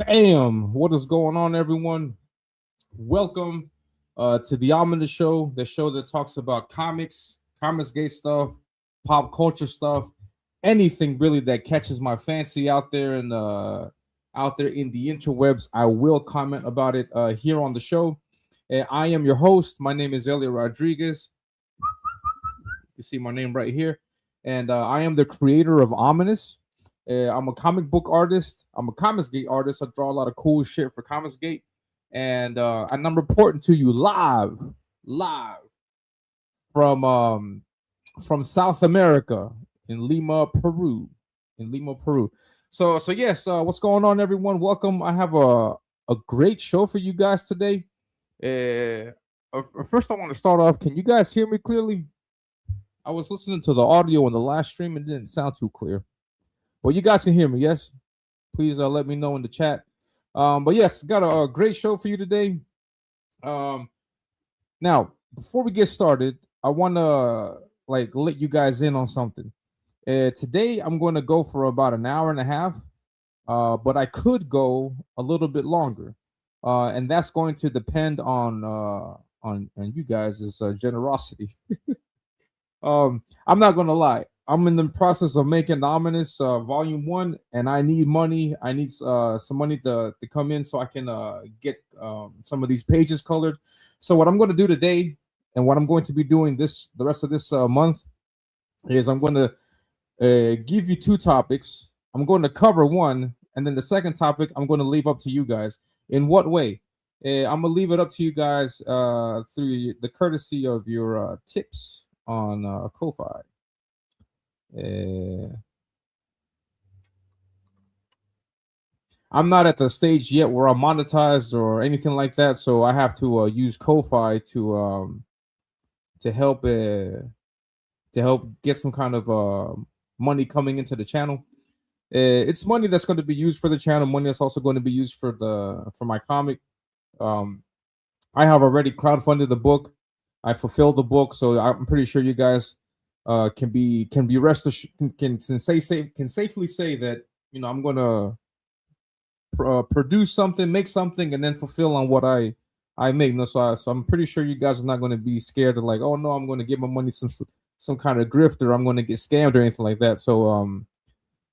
Bam! What is going on, everyone? Welcome to the Ominus Show, the show that talks about comics gay stuff, pop culture stuff, anything really that catches my fancy out there in the interwebs. I will comment about it here on the show. I am your host. My name is Elliot Rodriguez. You see my name right here, and I am the creator of Ominus. I'm a comic book artist. I'm a comics gate artist. I draw a lot of cool shit for Comics Gate, and I'm reporting to you live from from South America in Lima, Peru, So yes, what's going on, everyone? Welcome. I have a great show for you guys today. First, I want to start off. Can you guys hear me clearly? I was listening to the audio on the last stream and it didn't sound too clear. Well, you guys can hear me, yes? Please let me know in the chat. But yes, got a great show for you today. Now, before we get started, I want to let you guys in on something. Today, I'm going to go for about an hour and a half, but I could go a little bit longer, and that's going to depend on you guys' generosity. I'm not gonna lie. I'm in the process of making Ominus Volume 1, and I need money. I need some money to come in so I can get some of these pages colored. So what I'm going to do today, and what I'm going to be doing the rest of this month, is I'm going to give you two topics. I'm going to cover one, and then the second topic I'm going to leave up to you guys. In what way? I'm going to leave it up to you guys through the courtesy of your tips on Ko-Fi. I'm not at the stage yet where I'm monetized or anything like that, so I have to use Ko-Fi to help get some kind of money coming into the channel. It's money that's going to be used for the channel, money that's also going to be used for my comic. I have already crowdfunded the book. I fulfilled the book, so I'm pretty sure you guys can safely say that I'm gonna produce something, make something, and then fulfill on what I make. No, so I'm pretty sure you guys are not going to be scared of like, oh no, I'm going to give my money some kind of grift, or I'm going to get scammed or anything like that. So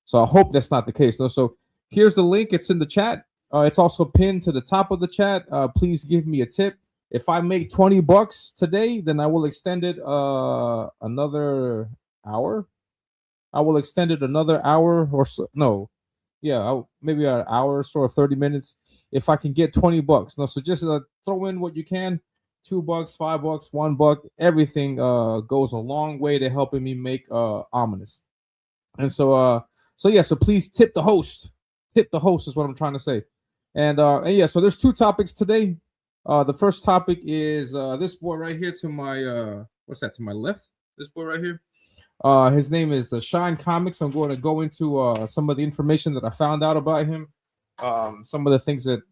so I hope that's not the case. No, so here's the link. It's in the chat. It's also pinned to the top of the chat. Please give me a tip. If I make $20 today, then I will extend it another hour. I will extend it another hour or so. No, yeah, maybe an hour or so, or 30 minutes. If I can get $20, no, so just throw in what you can. $2, $5, $1, everything goes a long way to helping me make Ominus. And so yeah, so please tip the host. Tip the host is what I'm trying to say. And yeah, so there's two topics today. The first topic is this boy right here to my what's that, to my left? This boy right here. His name is Shine Comics. I'm going to go into some of the information that I found out about him, some of the things that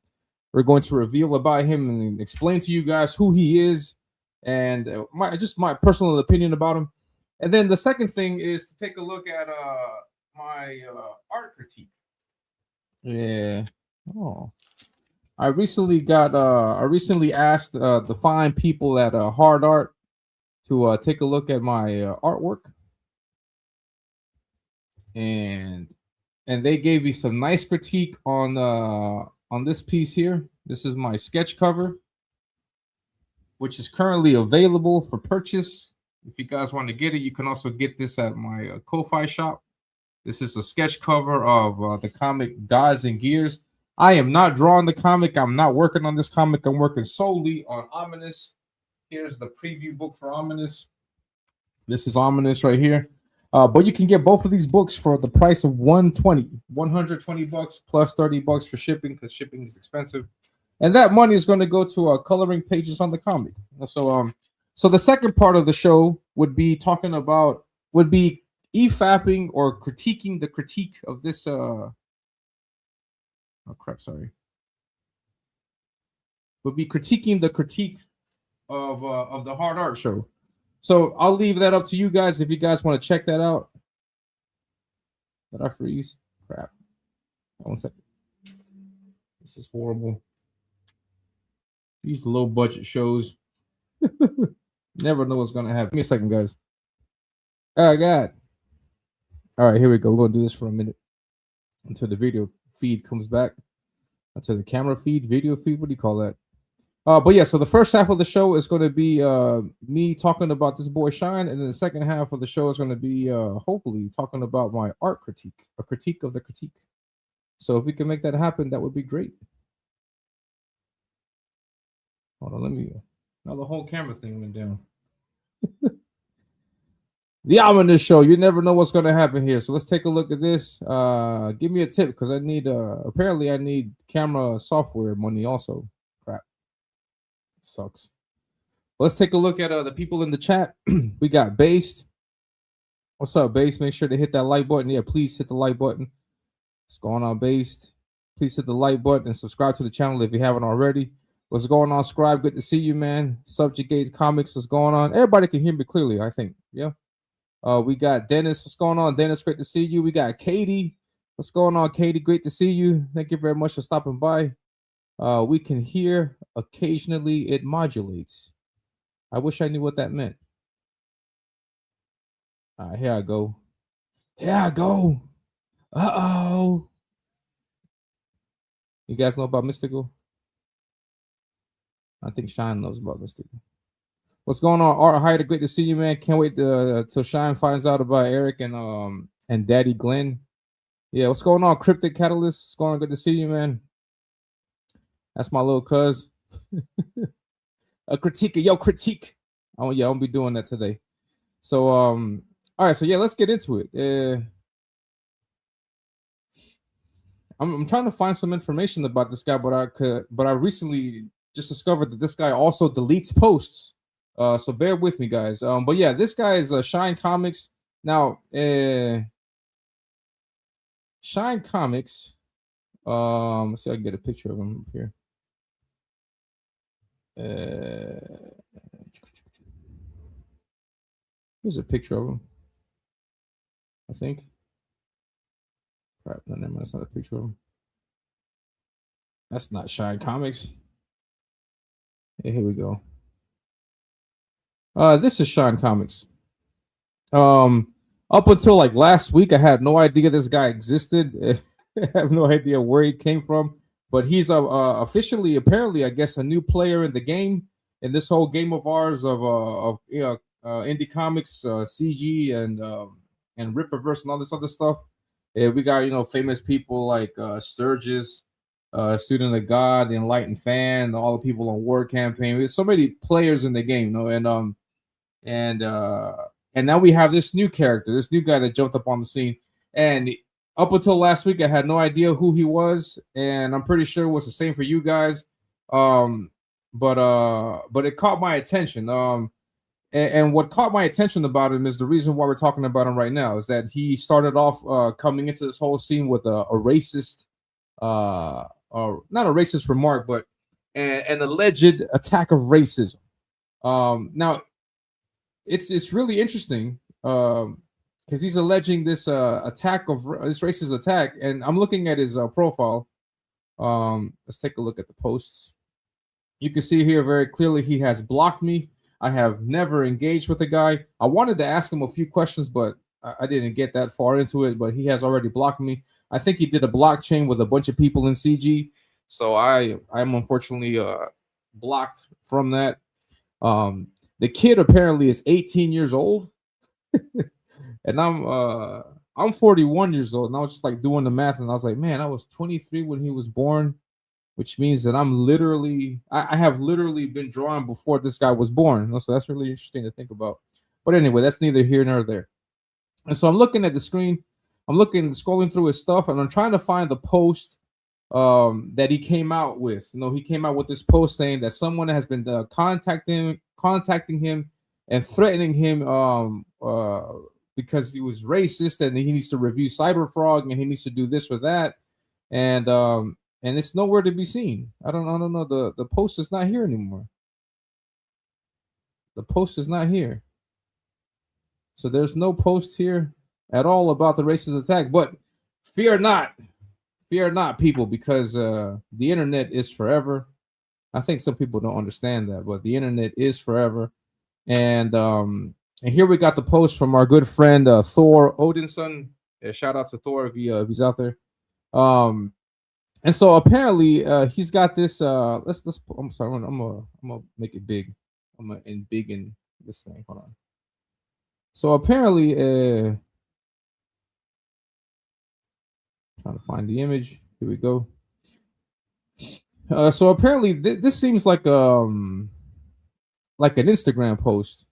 we're going to reveal about him, and explain to you guys who he is, and my personal opinion about him. And then the second thing is to take a look at my art critique. Yeah. Oh. I recently asked the fine people at Hard Art to take a look at my artwork, and they gave me some nice critique on this piece here. This is my sketch cover, which is currently available for purchase. If you guys want to get it, you can also get this at my Ko-Fi shop. This is a sketch cover of the comic Gods and Gears. I am not drawing the comic. I'm not working on this comic. I'm working solely on Ominus. Here's the preview book for Ominus. This is Ominus right here. But you can get both of these books for the price of $120 plus $30 for shipping, because shipping is expensive. And that money is going to go to coloring pages on the comic. So the second part of the show would be EFAPing or critiquing the critique of this Would be critiquing the critique of the Hard Art show. So I'll leave that up to you guys if you guys want to check that out. Did I freeze? Crap. 1 second. This is horrible. These low budget shows. Never know what's gonna happen. Give me a second, guys. Oh God. All right, here we go. We're gonna do this for a minute until the video feed comes back. Until the camera feed, video feed. What do you call that? But yeah, so the first half of the show is going to be me talking about this boy Shine, and then the second half of the show is going to be hopefully talking about my art critique, a critique of the critique. So if we can make that happen, that would be great. Hold on, let me. Now the whole camera thing went down. The Ominus show. You never know what's going to happen here. So let's take a look at this. Give me a tip because I need. Apparently, I need camera software money also. Crap. It sucks. Let's take a look at the people in the chat. We got Based. What's up, Based? Make sure to hit that like button. Yeah, please hit the like button. What's going on, Based? Please hit the like button and subscribe to the channel if you haven't already. What's going on, Scribe? Good to see you, man. Subjugates Comics. What's going on? Everybody can hear me clearly, I think. Yeah. We got Dennis. What's going on, Dennis? Great to see you. We got Katie. What's going on, Katie? Great to see you. Thank you very much for stopping by. We can hear occasionally it modulates. I wish I knew what that meant. Here I go. Here I go. Uh-oh. You guys know about Mystical? I think Shine knows about Mystical. What's going on, Art Hyder? Great to see you, man. Can't wait till Shine finds out about Eric and Daddy Glenn. Yeah, what's going on, Cryptic Catalyst? What's going on? Good to see you, man. That's my little cuz. A critique, yo, critique. Oh yeah, I'll be doing that today. So all right, so yeah, let's get into it. I'm trying to find some information about this guy, but I recently just discovered that this guy also deletes posts. So bear with me, guys. But yeah, this guy is Shine Comics. Now, Shine Comics. Let's see if I can get a picture of him here. Here's a picture of him. I think. Crap, no, never mind. That's not a picture of him. That's not Shine Comics. Hey, here we go. This is Shine Comics. Up until like last week, I had no idea this guy existed. I have no idea where he came from, but he's officially, apparently, I guess, a new player in the game, in this whole game of ours of indie comics, CG and Rippaverse and all this other stuff. We got famous people like Sturgis, Student of God, the Enlightened Fan, all the people on War Campaign. There's so many players in the game, and now we have this new character, this new guy that jumped up on the scene. And up until last week, I had no idea who he was, and I'm pretty sure it was the same for you guys. But it caught my attention. And what caught my attention about him is the reason why we're talking about him right now is that he started off coming into this whole scene with a racist, or not a racist remark, but an alleged attack of racism. Now, it's really interesting because he's alleging this attack of this racist attack, and I'm looking at his profile. Let's take a look at the posts. You can see here very clearly he has blocked me. I have never engaged with the guy. I wanted to ask him a few questions, but I didn't get that far into it. But he has already blocked me. I think he did a blockchain with a bunch of people in CG, so I'm unfortunately blocked from that. The kid apparently is 18 years old, and I'm 41 years old. And I was just like doing the math, and I was like, man, I was 23 when he was born, which means that I have literally been drawn before this guy was born. So that's really interesting to think about. But anyway, that's neither here nor there. And so I'm looking at the screen, scrolling through his stuff, and I'm trying to find the post that he came out with. He came out with this post saying that someone has been contacting him and threatening him because he was racist and he needs to review Cyberfrog and he needs to do this or that. And it's nowhere to be seen. I don't know. The post is not here anymore. The post is not here. So there's no post here at all about the racist attack. But fear not. Fear not, people, because the internet is forever. I think some people don't understand that, but the internet is forever. And here we got the post from our good friend Thor Odinson. Shout out to Thor if he's out there. Um, and so apparently he's got this. Let's. I'm sorry. I'm gonna make it big. I'm gonna in big in this thing. Hold on. So apparently, trying to find the image. Here we go. So apparently, this seems like an Instagram post.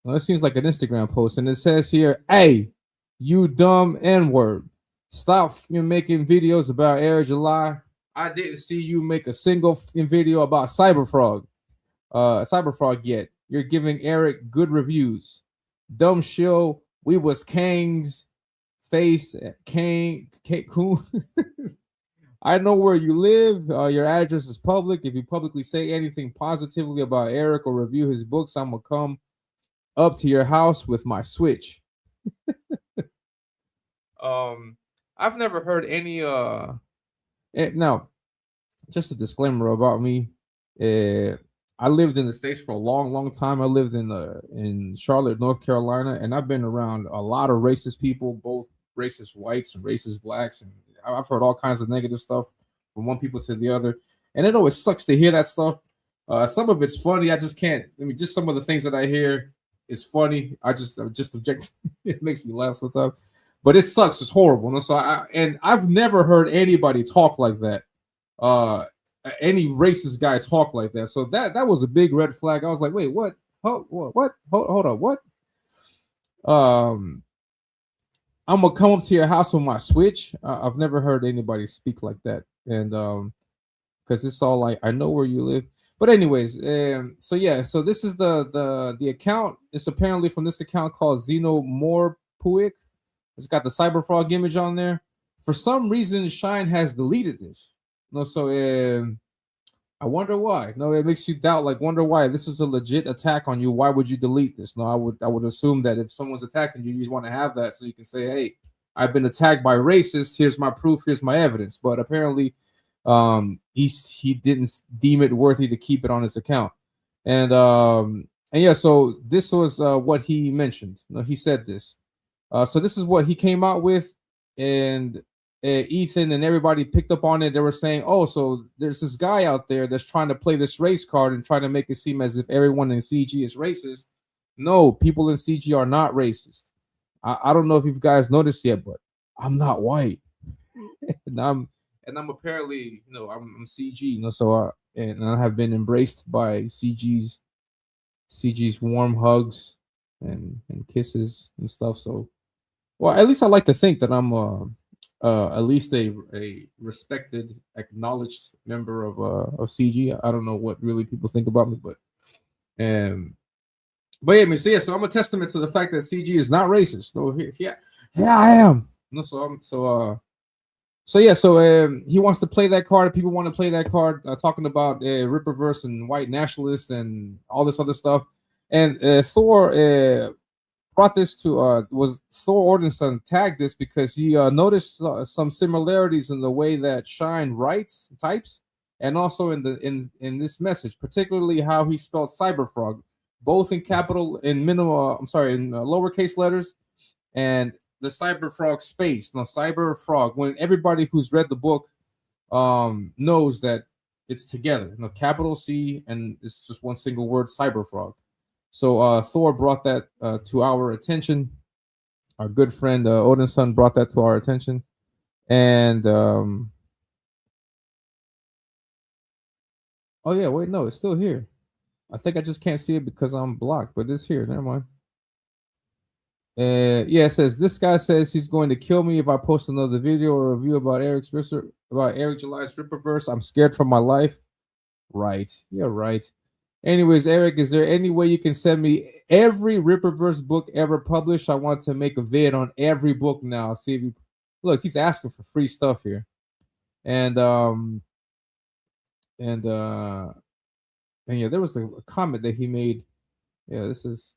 It seems like an Instagram post, and it says here, "Hey, you dumb N word, stop making videos about Air July. I didn't see you make a single video about Cyberfrog yet. You're giving Eric good reviews. Dumb show. We was Kang's face. Kang. Cool. I know where you live. Your address is public. If you publicly say anything positively about Eric or review his books, I'm gonna come up to your house with my Switch." I've never heard any. Now, just a disclaimer about me. I lived in the States for a long, long time. I lived in Charlotte, North Carolina, and I've been around a lot of racist people, both racist whites and racist blacks, and I've heard all kinds of negative stuff from one people to the other, and it always sucks to hear that stuff. Some of it's funny. I just can't. I mean, just some of the things that I hear is funny. I just object. It makes me laugh sometimes, but it sucks. It's horrible. So I've never heard anybody talk like that. Any racist guy talk like that. So that was a big red flag. I was like, wait, what? What? Hold on, what? I'm gonna come up to your house with my Switch. I've never heard anybody speak like that, and because it's all like, I know where you live. But anyways, so yeah, so this is the account. It's apparently from this account called Xeno Morpuic. It's got the Cyberfrog image on there. For some reason, Shine has deleted this. No, so I wonder why. No, it makes you doubt, like, wonder why. This is a legit attack on you. Why would you delete this? No, I would assume that if someone's attacking you, you want to have that so you can say, hey, I've been attacked by racists. Here's my proof. Here's my evidence. But apparently, he didn't deem it worthy to keep it on his account. And yeah, so this was what he mentioned. No, he said this. So this is what he came out with, and Ethan and everybody picked up on it. They were saying, oh, so there's this guy out there that's trying to play this race card and trying to make it seem as if everyone in CG is racist. No, people in CG are not racist. I don't know if you guys noticed yet, but I'm not white. and I'm apparently, I'm CG, so and I have been embraced by CG's warm hugs and kisses and stuff. So, well, at least I like to think that I'm at least a respected, acknowledged member of CG. I don't know what really people think about me, but yeah, I mean, so I'm a testament to the fact that CG is not racist. No, here I am. No, so yeah, so he wants to play that card. People want to play that card, talking about Ripperverse and white nationalists and all this other stuff. And Thor brought this to was Thor Odinson tagged this because he noticed some similarities in the way that Shine types, and also in this message, particularly how he spelled Cyberfrog, both in capital, in minimal, in lowercase letters, and the Cyberfrog space. No, Cyberfrog. When everybody who's read the book knows that it's together, capital C, and it's just one single word, Cyberfrog. So Thor brought that to our attention. Our good friend Odinson brought that to our attention, and oh yeah, wait, no, it's still here. I think I just can't see it because I'm blocked, but it's here. Never mind. Yeah, it says this guy says he's going to kill me if I post another video or review about Eric July's Ripperverse. I'm scared for my life. Right, yeah, right. Anyways, Eric, is there any way you can send me every Ripperverse book ever published? I want to make a vid on every book now. See if you look. He's asking for free stuff here, and yeah, there was a comment that he made. Yeah, this is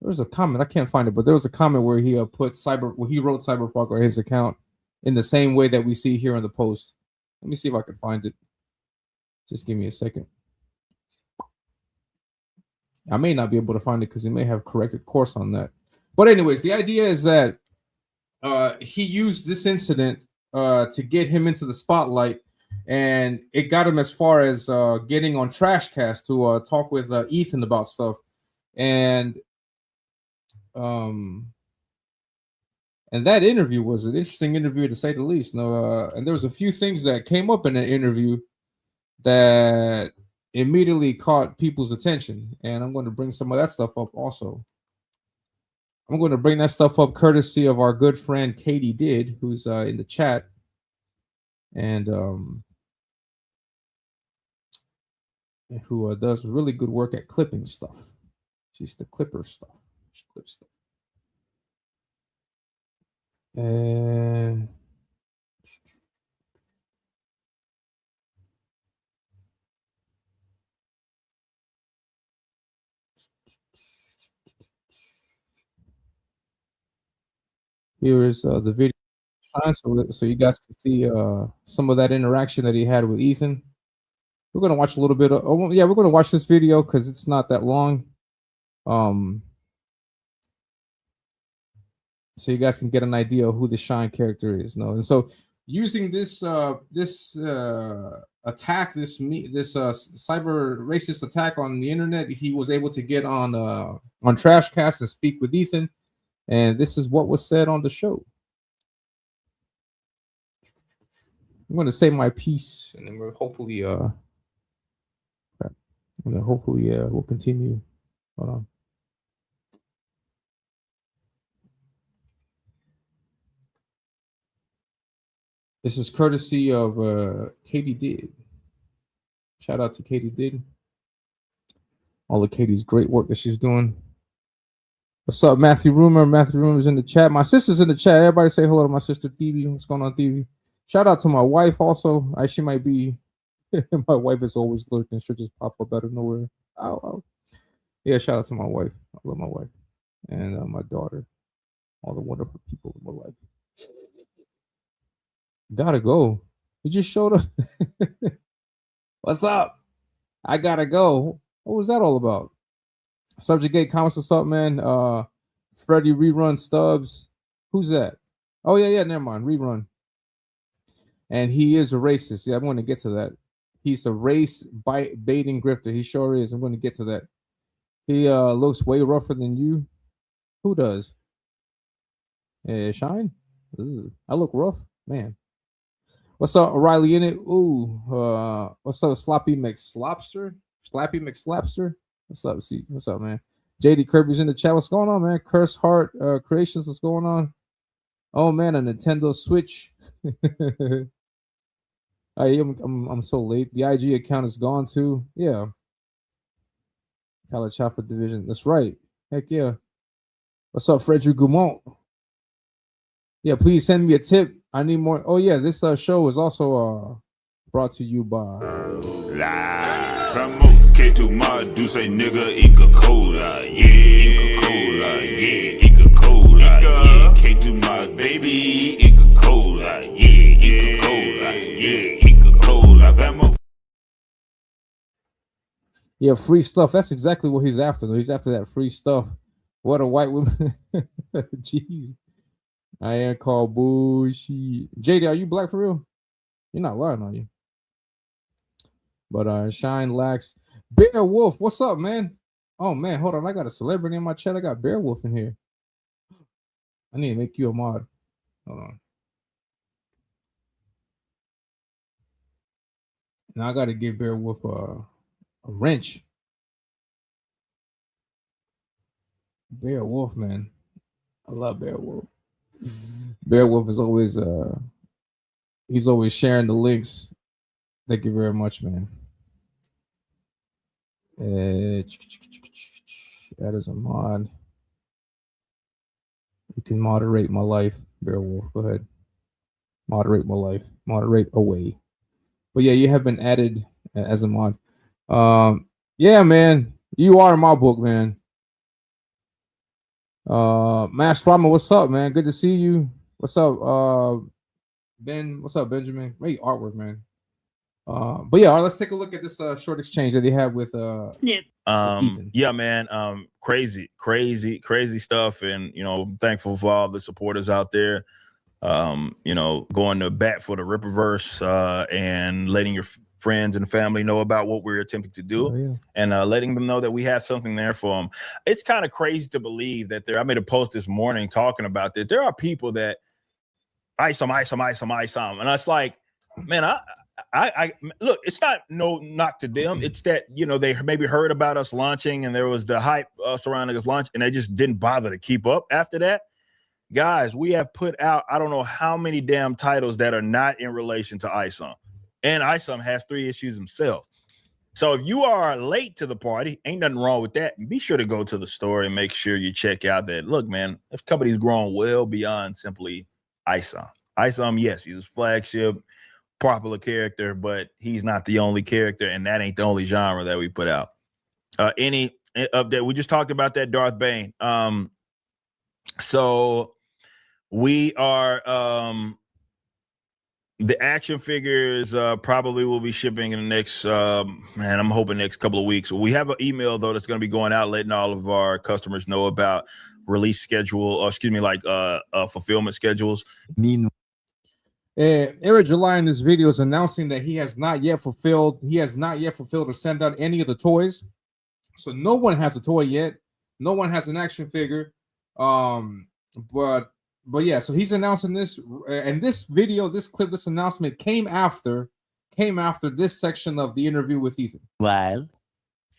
There was a comment, I can't find it, but there was a comment where he wrote Cyberpunk on his account in the same way that we see here in the post. Let me see if I can find it. Just give me a second. I may not be able to find it because he may have corrected course on that. But anyways, the idea is that he used this incident to get him into the spotlight, and it got him as far as getting on Trashcast to talk with Ethan about stuff. And that interview was an interesting interview to say the least. And there was a few things that came up in that interview that immediately caught people's attention, and I'm going to bring some of that stuff up also. I'm going to bring that stuff up courtesy of our good friend Katie Did, who's in the chat, and who does really good work at clipping stuff. She's the clipper stuff. She clips stuff. And here is the video, so you guys can see some of that interaction that he had with Ethan. We're gonna watch a little bit of. We're gonna watch this video because it's not that long. So you guys can get an idea of who the Shine character is. And so using this attack, this cyber racist attack on the internet, he was able to get on Trashcast and speak with Ethan, and this is what was said on the show. I'm going to say my piece, and then we'll hopefully we'll continue. Hold on. This is courtesy of Katie Did. Shout out to Katie Did. All of Katie's great work that she's doing. What's up, Matthew Rumor? Matthew Rumor's in the chat. My sister's in the chat. Everybody say hello to my sister, Stevie. What's going on, Stevie? Shout out to my wife also. She might be. My wife is always lurking. She'll just pop up out of nowhere. Ow. Yeah, shout out to my wife. I love my wife. And my daughter. All the wonderful people in my life. Gotta go. You just showed up. What's up? I gotta go. What was that all about? Subject Gate comments, what's up, man? Freddie Rerun Stubbs. Who's that? Oh, yeah, never mind. Rerun. And he is a racist. Yeah, I'm going to get to that. He's a race baiting grifter. He sure is. I'm going to get to that. He looks way rougher than you. Who does? Shine? Ooh, I look rough? Man. What's up, O'Reilly in it? Ooh. What's up, Sloppy McSlopster? Slappy McSlapster? What's up, C? What's up, man? JD Kirby's in the chat. What's going on, man? Curse Heart Creations. What's going on? Oh man, a Nintendo Switch. I'm so late. The IG account is gone too. Yeah. Calichafa Division. That's right. Heck yeah. What's up, Frederick Gaumont? Yeah, please send me a tip. I need more. Oh yeah, this show is also brought to you by K2 mod do say nigga Inca Cola. Yeah, Cola. Yeah, Inca Cola. Yeah, K2 mod baby Inca Cola. Yeah, Inca Cola. Yeah, Inca Cola. Vamos. Yeah, free stuff. That's exactly what he's after. He's after that free stuff. What a white woman. Jeez. I am called bullshit. JD, are you black for real? You're not lying, are you? But Shine Lax. Bear Wolf, what's up, man? Oh man, hold on. I got a celebrity in my chat. I got Bear Wolf in here. I need to make you a mod. Hold on. Now I gotta give Bear Wolf a wrench. Bear Wolf, man. I love Bear Wolf. Bear Wolf is always he's always sharing the links. Thank you very much, man. That is a mod. You can moderate my life, Bear Wolf. Go ahead. Moderate my life. Moderate away. But yeah, you have been added as a mod. Yeah, man. You are in my book, man. Mash Farmer, what's up, man? Good to see you. What's up, Ben? What's up, Benjamin? Great artwork, man. But yeah, all right, let's take a look at this short exchange that he had with Ethan. Yeah, man. Crazy stuff. And I'm thankful for all the supporters out there. Going to bat for the Rippaverse and letting your friends and family know about what we're attempting to do, and letting them know that we have something there for them. It's kind of crazy to believe that I made a post this morning talking about that. There are people that ice them, and it's like, man, I look, it's not no knock to them. It's that, they maybe heard about us launching and there was the hype surrounding us launch, and they just didn't bother to keep up after that. Guys, we have put out, I don't know how many damn titles that are not in relation to ISOM. And ISOM has 3 issues himself. So if you are late to the party, ain't nothing wrong with that. Be sure to go to the store and make sure you check out that. Look, man, this company's grown well beyond simply ISOM. ISOM, yes, he's a flagship, popular character, but he's not the only character, and that ain't the only genre that we put out. Any update? We just talked about that Darth Bane. So we are the action figures probably will be shipping in the next I'm hoping next couple of weeks. We have an email though that's going to be going out letting all of our customers know about release schedule, fulfillment schedules. Eric July in this video is announcing that he has not yet fulfilled to send out any of the toys. So no one has a toy yet. No one has an action figure. But yeah, so he's announcing this, and this video, this clip, this announcement came after this section of the interview with Ethan. Well,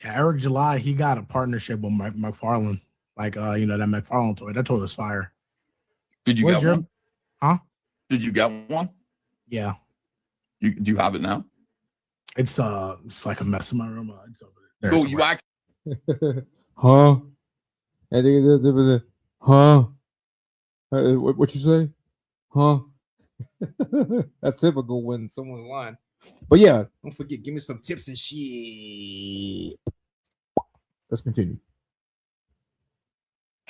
yeah, Eric July, he got a partnership with McFarlane, that McFarlane toy. That toy was fire. Did you get one? Huh? Did you get one? Yeah. Do you have it now? It's like a mess in my room. It's over there. So you actually? Huh? Huh? What you say? Huh? That's typical when someone's lying. But yeah, don't forget, give me some tips and shit. Let's continue.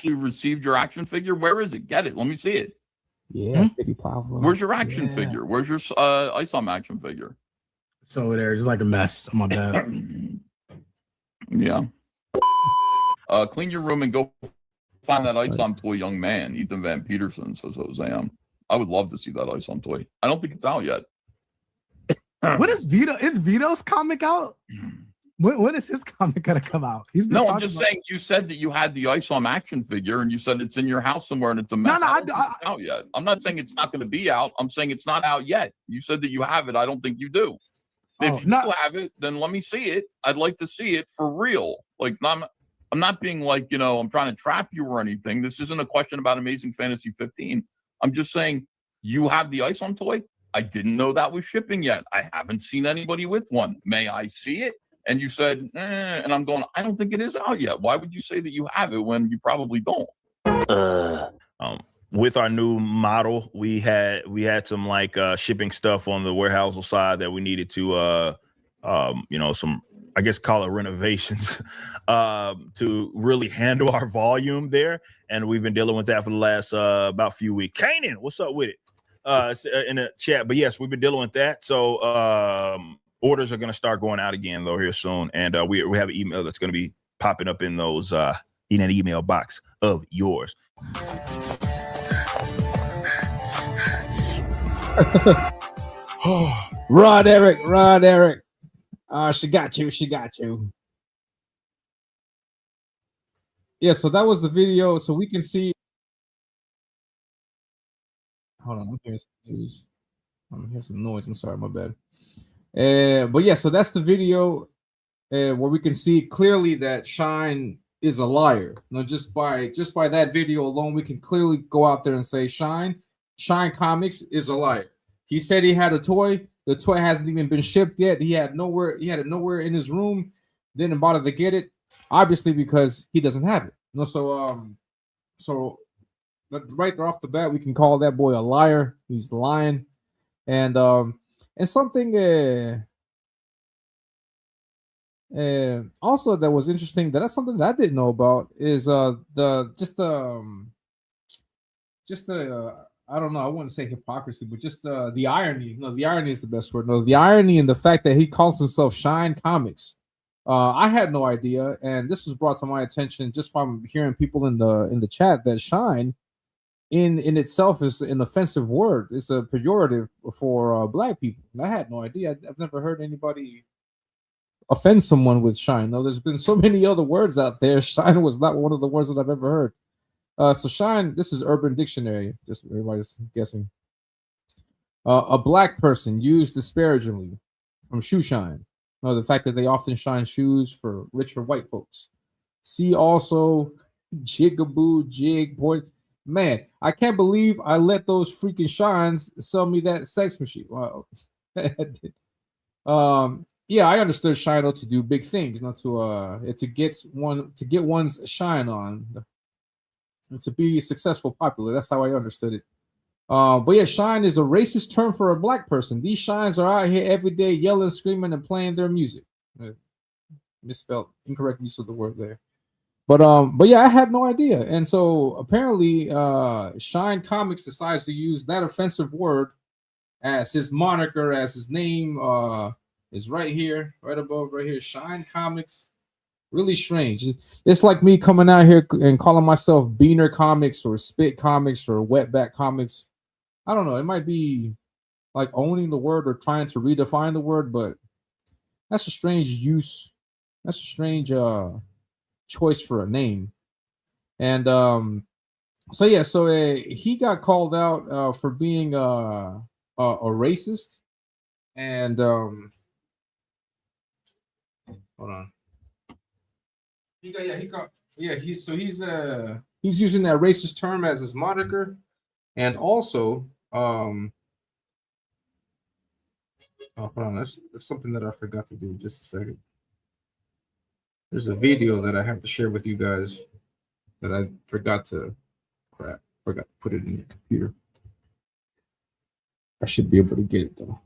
You received your action figure? Where is it? Get it. Let me see it. Yeah, Where's your action figure? Where's your ISOM action figure? It's over there, just like a mess on my bed. Yeah. Clean your room and go find that ISOM toy, young man. Ethan Van Peterson, says Jose. I would love to see that ISOM toy. I don't think it's out yet. What is Vito? Is Vito's comic out? When is his comic gonna come out? I'm just saying. You said that you had the ISOM action figure, and you said it's in your house somewhere, and it's a mess. No, I don't think it's out yet. I'm not saying it's not going to be out. I'm saying it's not out yet. You said that you have it. I don't think you do. If you do have it, then let me see it. I'd like to see it for real. Like, I'm not being like, I'm trying to trap you or anything. This isn't a question about Amazing Fantasy 15. I'm just saying you have the ISOM toy. I didn't know that was shipping yet. I haven't seen anybody with one. May I see it? And you said, and I'm going, I don't think it is out yet. Why would you say that you have it when you probably don't? With our new model, we had some shipping stuff on the warehouse side that we needed to some, I guess, call it renovations to really handle our volume there. And we've been dealing with that for the last about few weeks. Kanan, what's up with it? In the chat. But yes, we've been dealing with that. So orders are going to start going out again though here soon, and we have an email that's going to be popping up in those in an email box of yours. Rod Eric. She got you. Yeah, so that was the video. So we can see. Hold on, I'm hearing some noise. I'm sorry, my bad. But yeah, so that's the video where we can see clearly that Shine is a liar. Just by that video alone, we can clearly go out there and say Shine Comics is a liar. He said he had a toy. The toy hasn't even been shipped yet. He had it nowhere in his room. Didn't bother to get it, obviously because he doesn't have it. So right there off the bat, we can call that boy a liar. He's lying, and something And also, that was interesting. That's something that I didn't know about. Is I don't know. I wouldn't say hypocrisy, but just the irony. No, the irony is the best word. No, the irony in the fact that he calls himself Shine Comics. I had no idea, and this was brought to my attention just from hearing people in the chat that Shine in itself is an offensive word. It's a pejorative for black people. And I had no idea. I've never heard anybody offend someone with shine. No, there's been so many other words out there. Shine was not one of the words that I've ever heard. So shine, this is Urban Dictionary. Just everybody's guessing. A black person used disparagingly from shoe shine. No, the fact that they often shine shoes for richer white folks. See also jigaboo, jig, boy. Man, I can't believe I let those freaking shines sell me that sex machine. Wow. Yeah, I understood Shino to do big things, not to get one's shine on, and to be successful, popular. That's how I understood it. But yeah, shine is a racist term for a black person. These shines are out here every day yelling, screaming, and playing their music. Misspelled, incorrect use of the word there. But yeah, I had no idea. And so apparently Shine Comics decides to use that offensive word as his moniker, as his name is right here, right above, right here. Shine Comics. Really strange. It's like me coming out here and calling myself Beaner Comics or Spit Comics or Wetback Comics. I don't know. It might be like owning the word or trying to redefine the word, but that's a strange use. That's a strange choice for a name. And so yeah, so he got called out for being a racist. And hold on. He's using that racist term as his moniker, and also hold on, that's something that I forgot to do. Just a second. There's a video that I have to share with you guys that I forgot to put it in your computer. I should be able to get it though.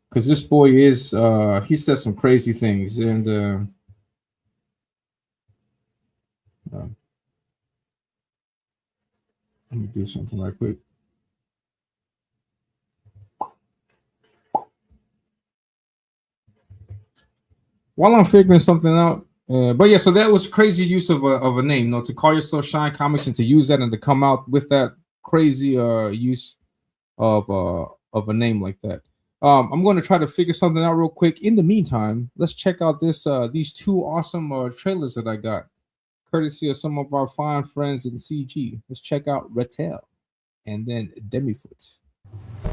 Because this boy is he says some crazy things, and let me do something right quick. While I'm figuring something out, but yeah, so that was crazy use of a name, you know, to call yourself Shine Comics and to use that and to come out with that crazy use of a name like that. I'm going to try to figure something out real quick. In the meantime, let's check out these two awesome trailers that I got, courtesy of some of our fine friends in CG. Let's check out Retell and then Demifoot.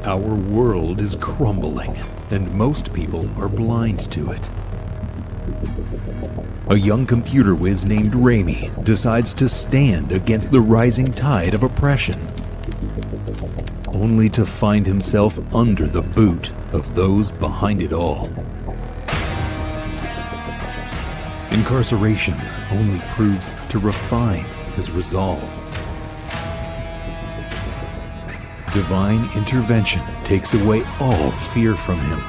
Our world is crumbling, and most people are blind to it. A young computer whiz named Raimi decides to stand against the rising tide of oppression, only to find himself under the boot of those behind it all. Incarceration only proves to refine his resolve. Divine intervention takes away all fear from him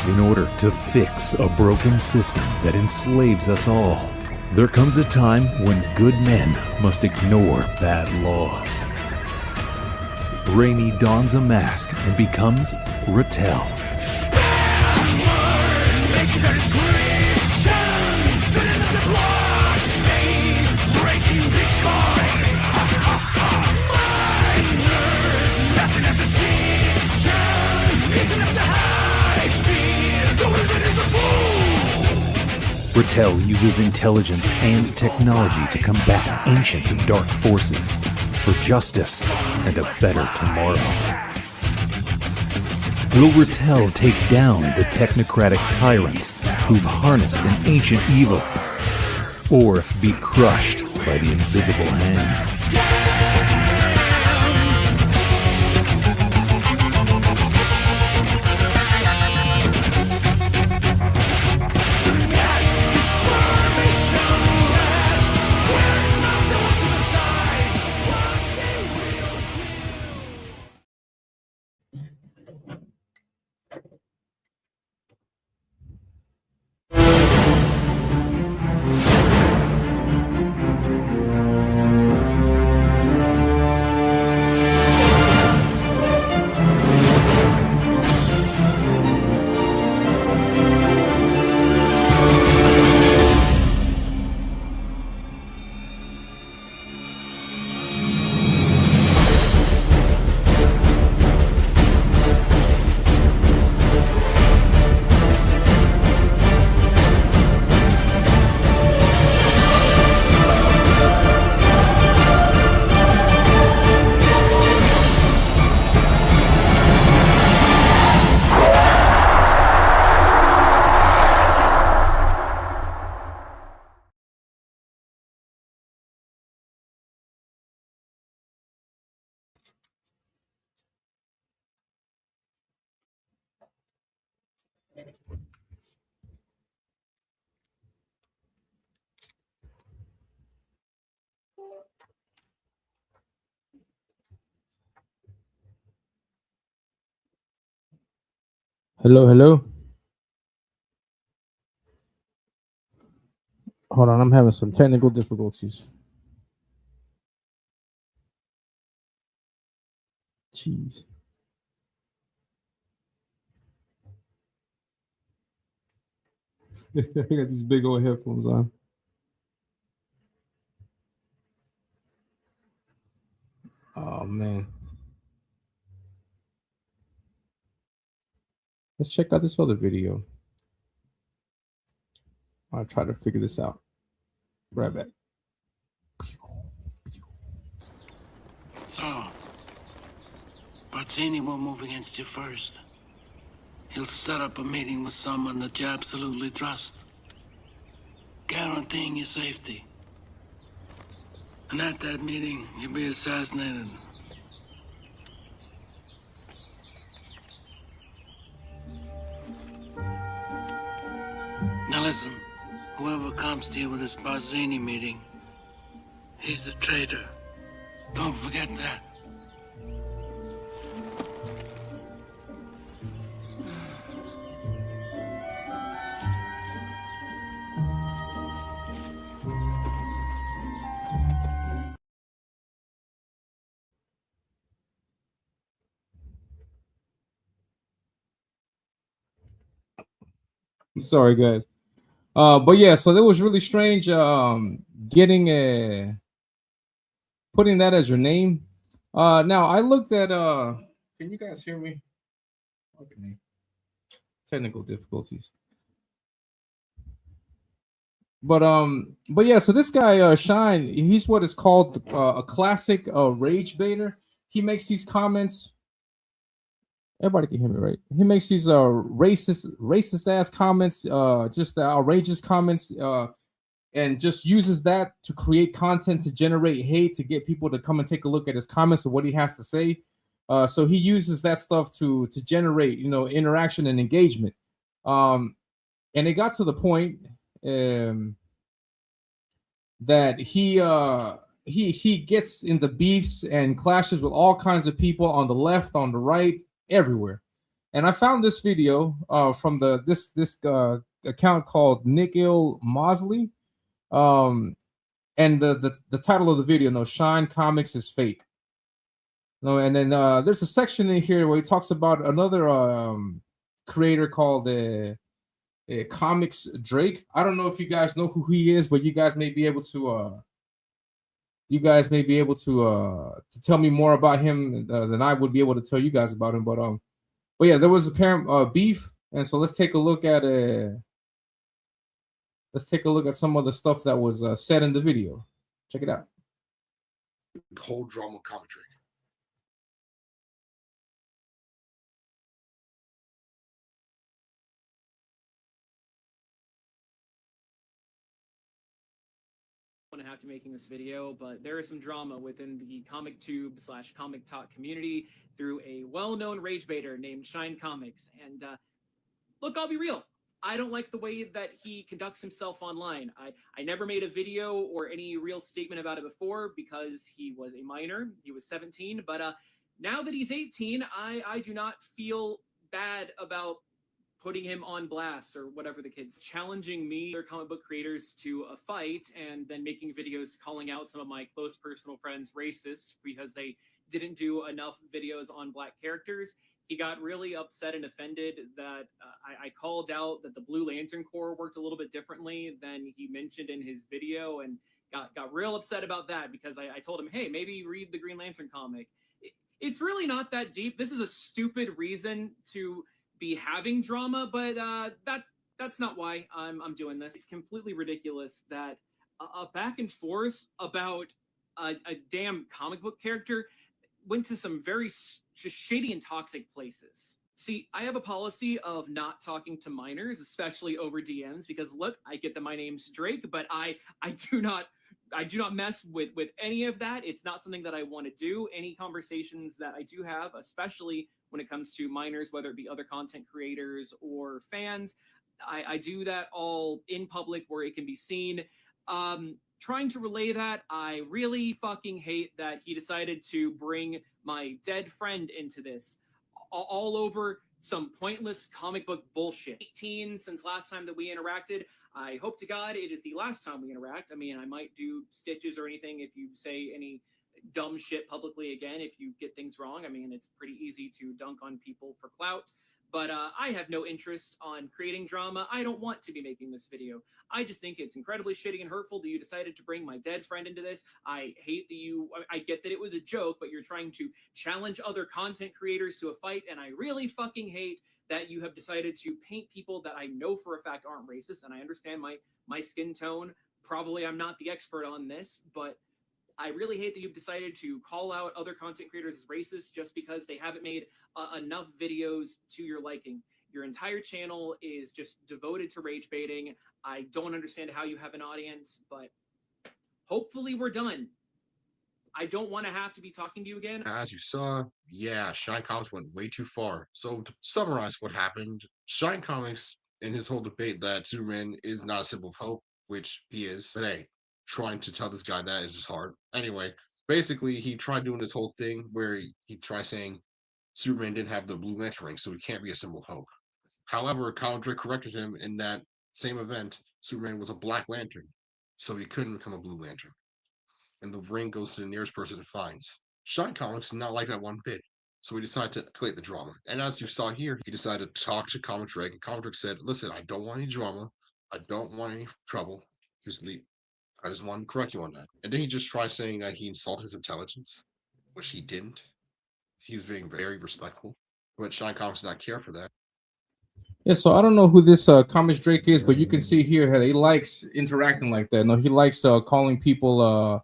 in order to fix a broken system that enslaves us all. There comes a time when good men must ignore bad laws. Raimi dons a mask and becomes Retell. Retell uses intelligence and technology to combat ancient and dark forces for justice and a better tomorrow. Will Retell take down the technocratic tyrants who've harnessed an ancient evil, or be crushed by the invisible hand? Hello. Hold on, I'm having some technical difficulties. Jeez. I got these big old headphones on. Oh man. Let's check out this other video. I'll try to figure this out. Right back. So, Bartini will move against you first. He'll set up a meeting with someone that you absolutely trust, guaranteeing your safety. And at that meeting, you'll be assassinated. Now listen, whoever comes to you with this Barzini meeting, he's the traitor. Don't forget that. I'm sorry, guys. But yeah, so that was really strange. Getting putting that as your name. Now I looked at. Can you guys hear me? Okay. Technical difficulties. But yeah, so this guy Shine, he's what is called a classic rage baiter. He makes these comments. Everybody can hear me, right? He makes these racist ass comments, just the outrageous comments, and just uses that to create content to generate hate, to get people to come and take a look at his comments and what he has to say. So he uses that stuff to generate, interaction and engagement. And it got to the point that he gets into beefs and clashes with all kinds of people on the left, on the right, everywhere. And I found this video from this account called Nikhil Mosley. And the title of the video, no, Shine Comics is fake. No, and then there's a section in here where he talks about another creator called Comics Drake. I don't know if you guys know who he is, but you guys may be able to tell me more about him than I would be able to tell you guys about him. But yeah, there was apparent beef, and so let's take a look at some of the stuff that was said in the video. Check it out. Whole drama commentary. And after making this video, but there is some drama within the comic tube / comic talk community through a well-known rage baiter named Shine Comics. And look, I'll be real. I don't like the way that he conducts himself online. I never made a video or any real statement about it before because he was a minor. He was 17, but now that he's 18, I do not feel bad about putting him on blast or whatever the kids, challenging me or comic book creators to a fight, and then making videos calling out some of my close personal friends racist because they didn't do enough videos on Black characters. He got really upset and offended that I called out that the Blue Lantern Corps worked a little bit differently than he mentioned in his video, and got real upset about that because I told him, hey, maybe read the Green Lantern comic. It's really not that deep. This is a stupid reason to be having drama, but that's not why I'm doing this. It's completely ridiculous that a back and forth about a damn comic book character went to some very just shady and toxic places. See, I have a policy of not talking to minors, especially over DMs, because look, I get that my name's Drake, but I do not mess with any of that. It's not something that I want to do. Any conversations that I do have, especially when it comes to minors, whether it be other content creators or fans, I do that all in public where it can be seen. Trying to relay that, I really fucking hate that he decided to bring my dead friend into this. all over some pointless comic book bullshit. 18 since last time that we interacted. I hope to God it is the last time we interact. I mean, I might do stitches or anything if you say any dumb shit publicly again, if you get things wrong. I mean, it's pretty easy to dunk on people for clout. But I have no interest on creating drama. I don't want to be making this video. I just think it's incredibly shitty and hurtful that you decided to bring my dead friend into this. I hate that I get that it was a joke, but you're trying to challenge other content creators to a fight, and I really fucking hate that you have decided to paint people that I know for a fact aren't racist, and I understand my skin tone. Probably I'm not the expert on this, but I really hate that you've decided to call out other content creators as racist just because they haven't made enough videos to your liking. Your entire channel is just devoted to rage baiting. I don't understand how you have an audience, but hopefully we're done. I don't want to have to be talking to you again. As you saw, yeah, Shine Comics went way too far. So to summarize what happened, Shine Comics in his whole debate that Superman is not a symbol of hope, which he is, but hey, trying to tell this guy that is just hard. Anyway, basically he tried doing this whole thing where he tried saying Superman didn't have the Blue Lantern ring, so he can't be a symbol of hope. However, Comic corrected him in that same event. Superman was a Black Lantern, so he couldn't become a Blue Lantern. And the ring goes to the nearest person it finds. Shine Comics did not like that one bit, so he decided to escalate the drama. And as you saw here, he decided to talk to Comic and Comic said, "Listen, I don't want any drama. I don't want any trouble. Just leave. I just wanted to correct you on that." And then he just tried saying that he insulted his intelligence, which he didn't. He was being very respectful, but Shine Comics did not care for that. Yeah, so I don't know who this Comics Drake is, but you can see here that he likes interacting like that. No, he likes calling people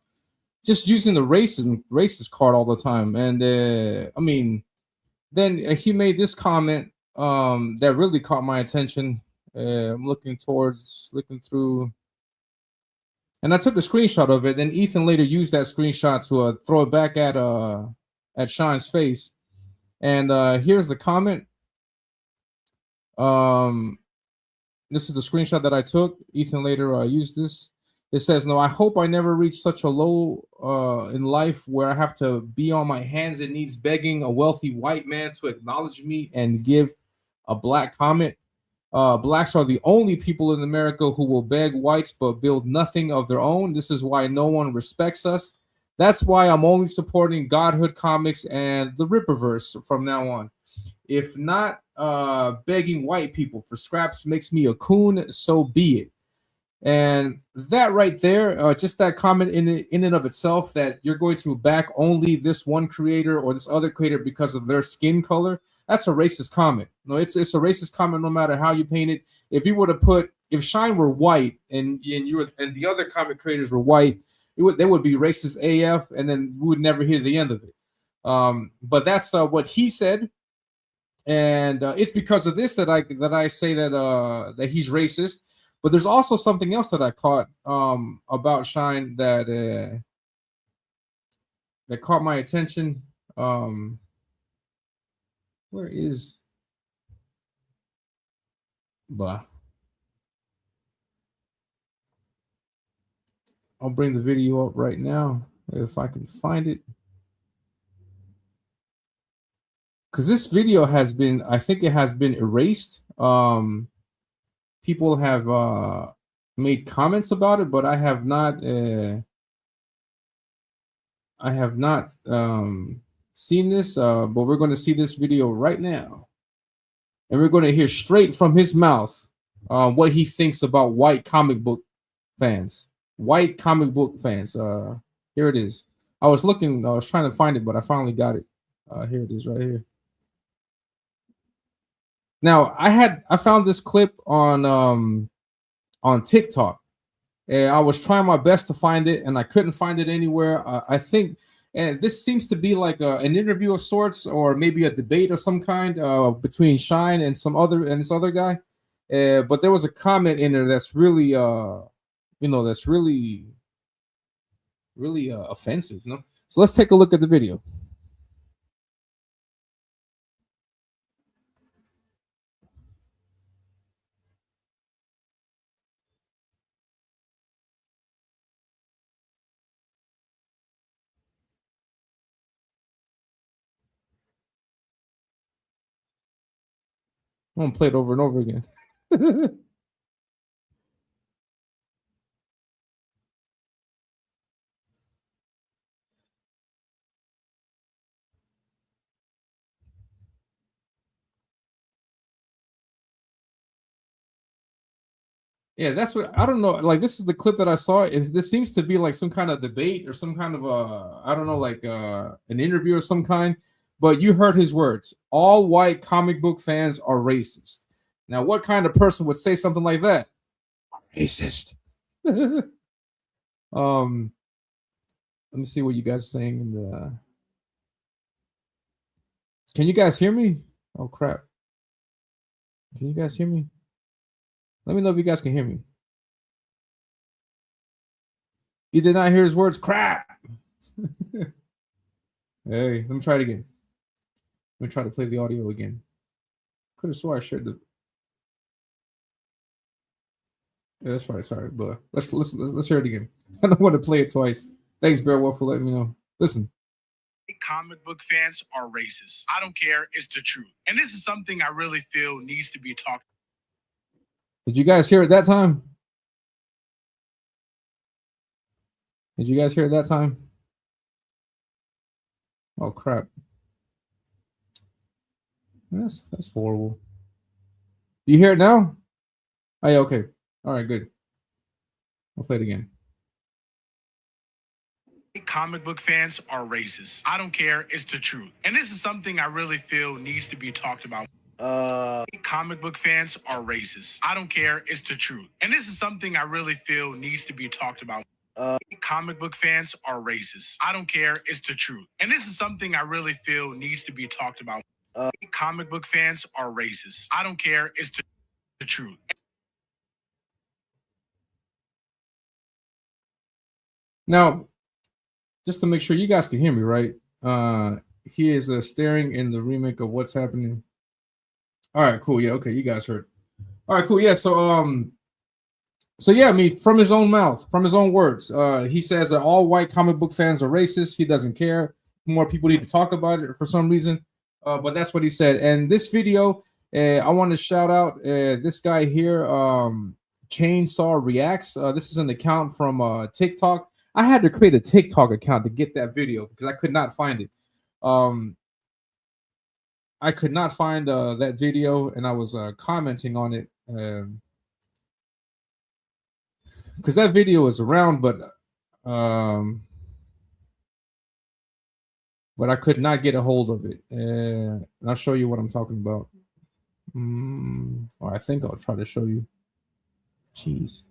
just using the racist card all the time. And I mean, then he made this comment that really caught my attention. I'm looking through, and I took a screenshot of it. Then Ethan later used that screenshot to throw it back at Shine's face. And here's the comment. This is the screenshot that I took. Ethan later used this. It says, "No, I hope I never reach such a low in life where I have to be on my hands and knees begging a wealthy white man to acknowledge me and give a black comment. Blacks are the only people in America who will beg whites but build nothing of their own. This is why no one respects us. That's why I'm only supporting Godhood Comics and the Ripperverse from now on. If not begging white people for scraps makes me a coon, so be it." And that right there, just that comment in and of itself, that you're going to back only this one creator or this other creator because of their skin color, that's a racist comment. No, it's a racist comment no matter how you paint it. If you were to put, if Shine were white and the other comic creators were white, they would be racist AF, and then we would never hear the end of it. But that's what he said. And it's because of this that I say that he's racist. But there's also something else that I caught about Shine that caught my attention. Where is blah? I'll bring the video up right now if I can find it. Because this video has been, I think it has been erased. People have made comments about it, but I have not seen this. But we're going to see this video right now, and we're going to hear straight from his mouth what he thinks about white comic book fans. White comic book fans. Here it is. I was trying to find it, but I finally got it. Here it is, right here. Now, I found this clip on TikTok, and I was trying my best to find it, and I couldn't find it anywhere. I think, and this seems to be like an interview of sorts, or maybe a debate of some kind between Shine and this other guy. But there was a comment in there that's really, that's really, really offensive. So let's take a look at the video. I'm gonna play it over and over again. Yeah, that's what I don't know. Like, this is the clip that I saw. This seems to be like some kind of debate or some kind of I don't know, like an interview of some kind. But you heard his words. All white comic book fans are racist. Now, what kind of person would say something like that? Racist. Let me see what you guys are saying in the. Can you guys hear me? Oh crap. Can you guys hear me? Let me know if you guys can hear me. You did not hear his words. Crap. Hey, let me try it again. Let me try to play the audio again. Could have swore I shared the. Yeah, that's right. Sorry, but let's hear it again. I don't want to play it twice. Thanks, Bearwolf, for letting me know. Listen. Comic book fans are racist. I don't care. It's the truth. And this is something I really feel needs to be talked. Did you guys hear it that time? Did you guys hear it that time? Oh crap. That's horrible. You hear it now? Oh yeah, okay. All right, good. I'll play it again. Comic book fans are racist. I don't care. It's the truth. And this is something I really feel needs to be talked about. Comic book fans are racist. I don't care. It's the truth. And this is something I really feel needs to be talked about. Comic book fans are racist. I don't care. It's the truth. And this is something I really feel needs to be talked about. Comic book fans are racist. I don't care. It's the truth. Now, just to make sure you guys can hear me, right? He is staring in the remake of what's happening. All right, cool. Yeah, okay, you guys heard. All right, cool. Yeah, so yeah, I mean, from his own mouth, from his own words, he says that all white comic book fans are racist. He doesn't care. More people need to talk about it for some reason. But that's what he said. And this video, I want to shout out this guy here, Chainsaw Reacts. This is an account from TikTok. I had to create a TikTok account to get that video because I could not find it. I could not find that video, and I was commenting on it because that video is around, but I could not get a hold of it. And I'll show you what I'm talking about. Or I think I'll try to show you. Jeez,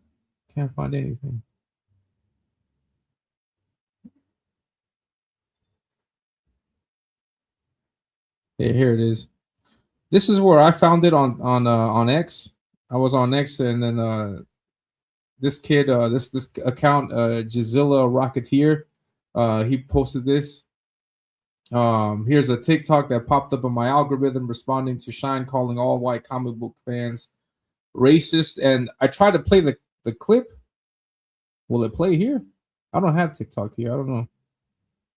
can't find anything. Yeah, here it is. This is where I found it on X. I was on X, and then this kid, this account, Jazilla Rocketeer, he posted this. Here's a TikTok that popped up in my algorithm responding to Shine calling all white comic book fans racist. And I tried to play the clip. Will it play here? I don't have TikTok here. I don't know.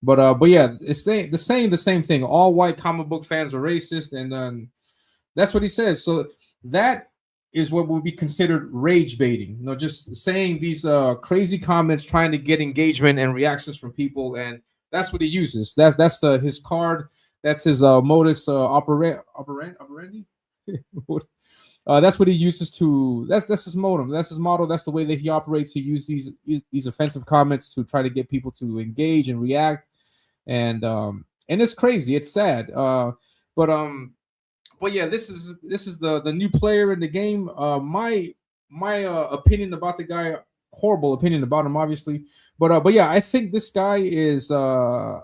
But yeah, it's saying the same thing. All white comic book fans are racist, and then that's what he says. So that is what would be considered rage baiting. You know, just saying these crazy comments, trying to get engagement and reactions from people, and that's what he uses. That's his card. That's his modus operandi. That's what he uses to. That's his modem. That's his model. That's the way that he operates. He uses these offensive comments to try to get people to engage and react. And it's crazy. It's sad. But yeah, this is the new player in the game. My opinion about the guy, horrible opinion about him, obviously. But yeah, I think this guy is a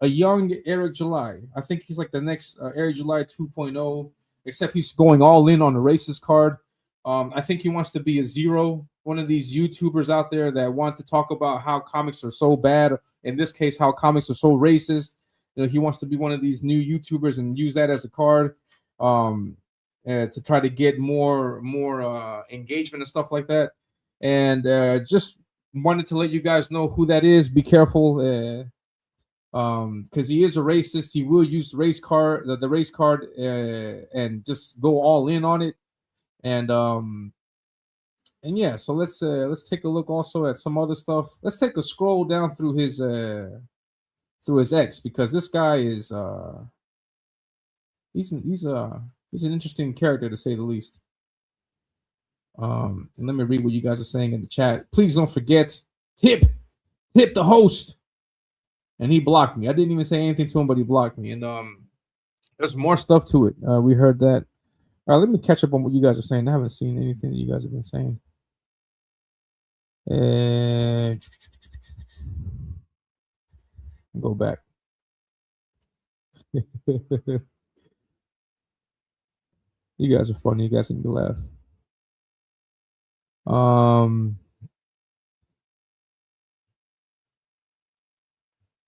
young Eric July. I think he's like the next Eric July 2.0, except he's going all in on the racist card. I think he wants to be a zero, one of these YouTubers out there that want to talk about how comics are so bad. In this case, how comics are so racist. You know, he wants to be one of these new YouTubers and use that as a card to try to get more engagement and stuff like that. And just wanted to let you guys know who that is. Be careful. because he is a racist. He will use the race card, and just go all in on it. And yeah, so let's take a look also at some other stuff. Let's take a scroll down through his X, because this guy is he's an interesting character, to say the least. And let me read what you guys are saying in the chat. Please don't forget, tip the host. And he blocked me. I didn't even say anything to him, but he blocked me. And there's more stuff to it. We heard that. All right, let me catch up on what you guys are saying. I haven't seen anything that you guys have been saying. And go back. You guys are funny. You guys make me laugh.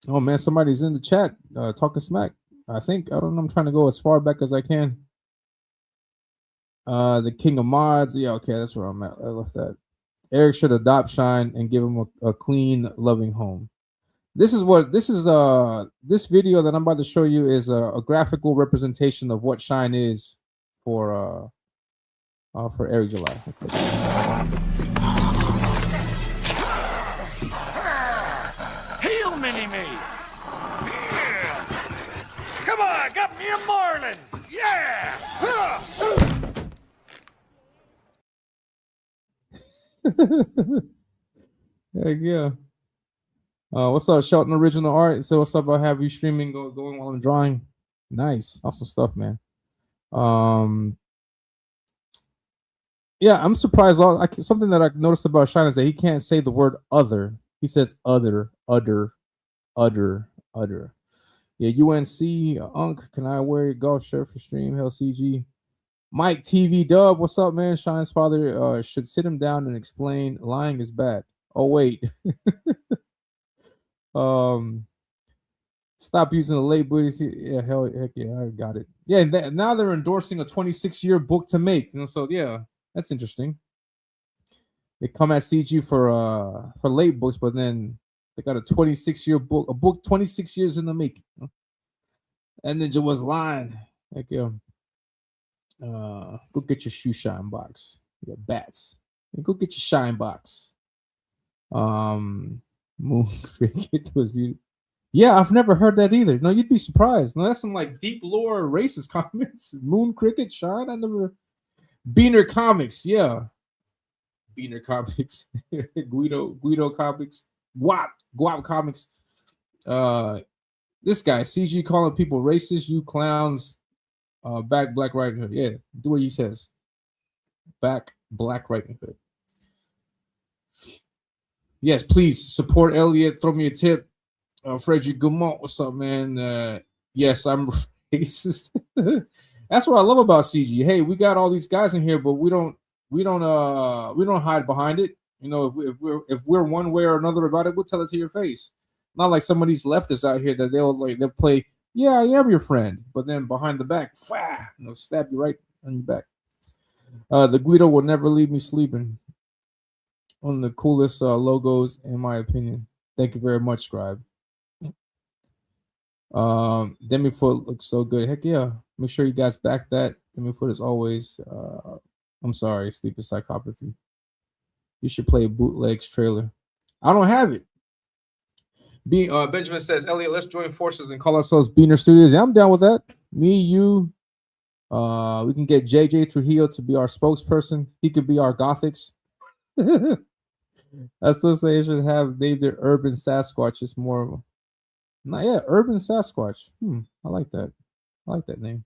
Oh man, somebody's in the chat talking smack. I don't know. I'm trying to go as far back as I can. The king of mods. Yeah, okay, that's where I'm at. I left that. Eric should adopt Shine and give him a clean, loving home. This video that I'm about to show you is a graphical representation of what Shine is for Eric July. Let's take it. Heal Mini-Me! Yeah! Come on, got me a Marlin! Yeah! Heck yeah. What's up, Shelton Original Art? So what's up? I have you streaming going while I'm drawing. Nice. Awesome stuff, man. Yeah, I'm surprised. Something that I noticed about Shine is that he can't say the word other. He says other. Yeah, UNC, Unk, can I wear your golf shirt for stream? Hell, CG. Mike TV Dub, what's up, man? Shine's father should sit him down and explain lying is bad. Oh, wait. Stop using the late booties. Yeah, heck yeah, I got it. Yeah, now they're endorsing a 26-year book to make. So yeah, that's interesting. They come at CG for late books, but then they got a 26-year book, a book 26 years in the making. That ninja was lying. Heck yeah. Go get your shoe shine box. You got bats. And go get your shine box. Moon Cricket was the. Yeah, I've never heard that either. No, you'd be surprised. No, that's some like deep lore racist comments. Moon Cricket, Shine. I never. Beaner Comics, yeah. Beaner Comics, Guido Comics, Guap Comics. This guy CG calling people racist. You clowns. Back Black Riding Hood. Yeah, do what he says. Back Black Riding Hood. Yes, please support Elliot. Throw me a tip. Frederick Gumont, what's up, man? Yes, I'm racist. That's what I love about CG. Hey, we got all these guys in here, but we don't hide behind it. You know, if we're one way or another about it, we'll tell it to your face. Not like some of these leftists out here that they'll play. Yeah, I am your friend, but then behind the back, stab you right on your back. The Guido will never leave me sleeping. One of the coolest logos, in my opinion. Thank you very much, Scribe. Demi-Foot looks so good. Heck yeah. Make sure you guys back that. Demi-Foot is always I'm sorry, sleeping psychopathy. You should play Bootlegs trailer. I don't have it. Benjamin says, Elliot, let's join forces and call ourselves Beaner Studios. Yeah, I'm down with that. Me, you. We can get JJ Trujillo to be our spokesperson. He could be our Gothics. I still say it should have named it Urban Sasquatch. It's more of a Urban Sasquatch. I like that. I like that name.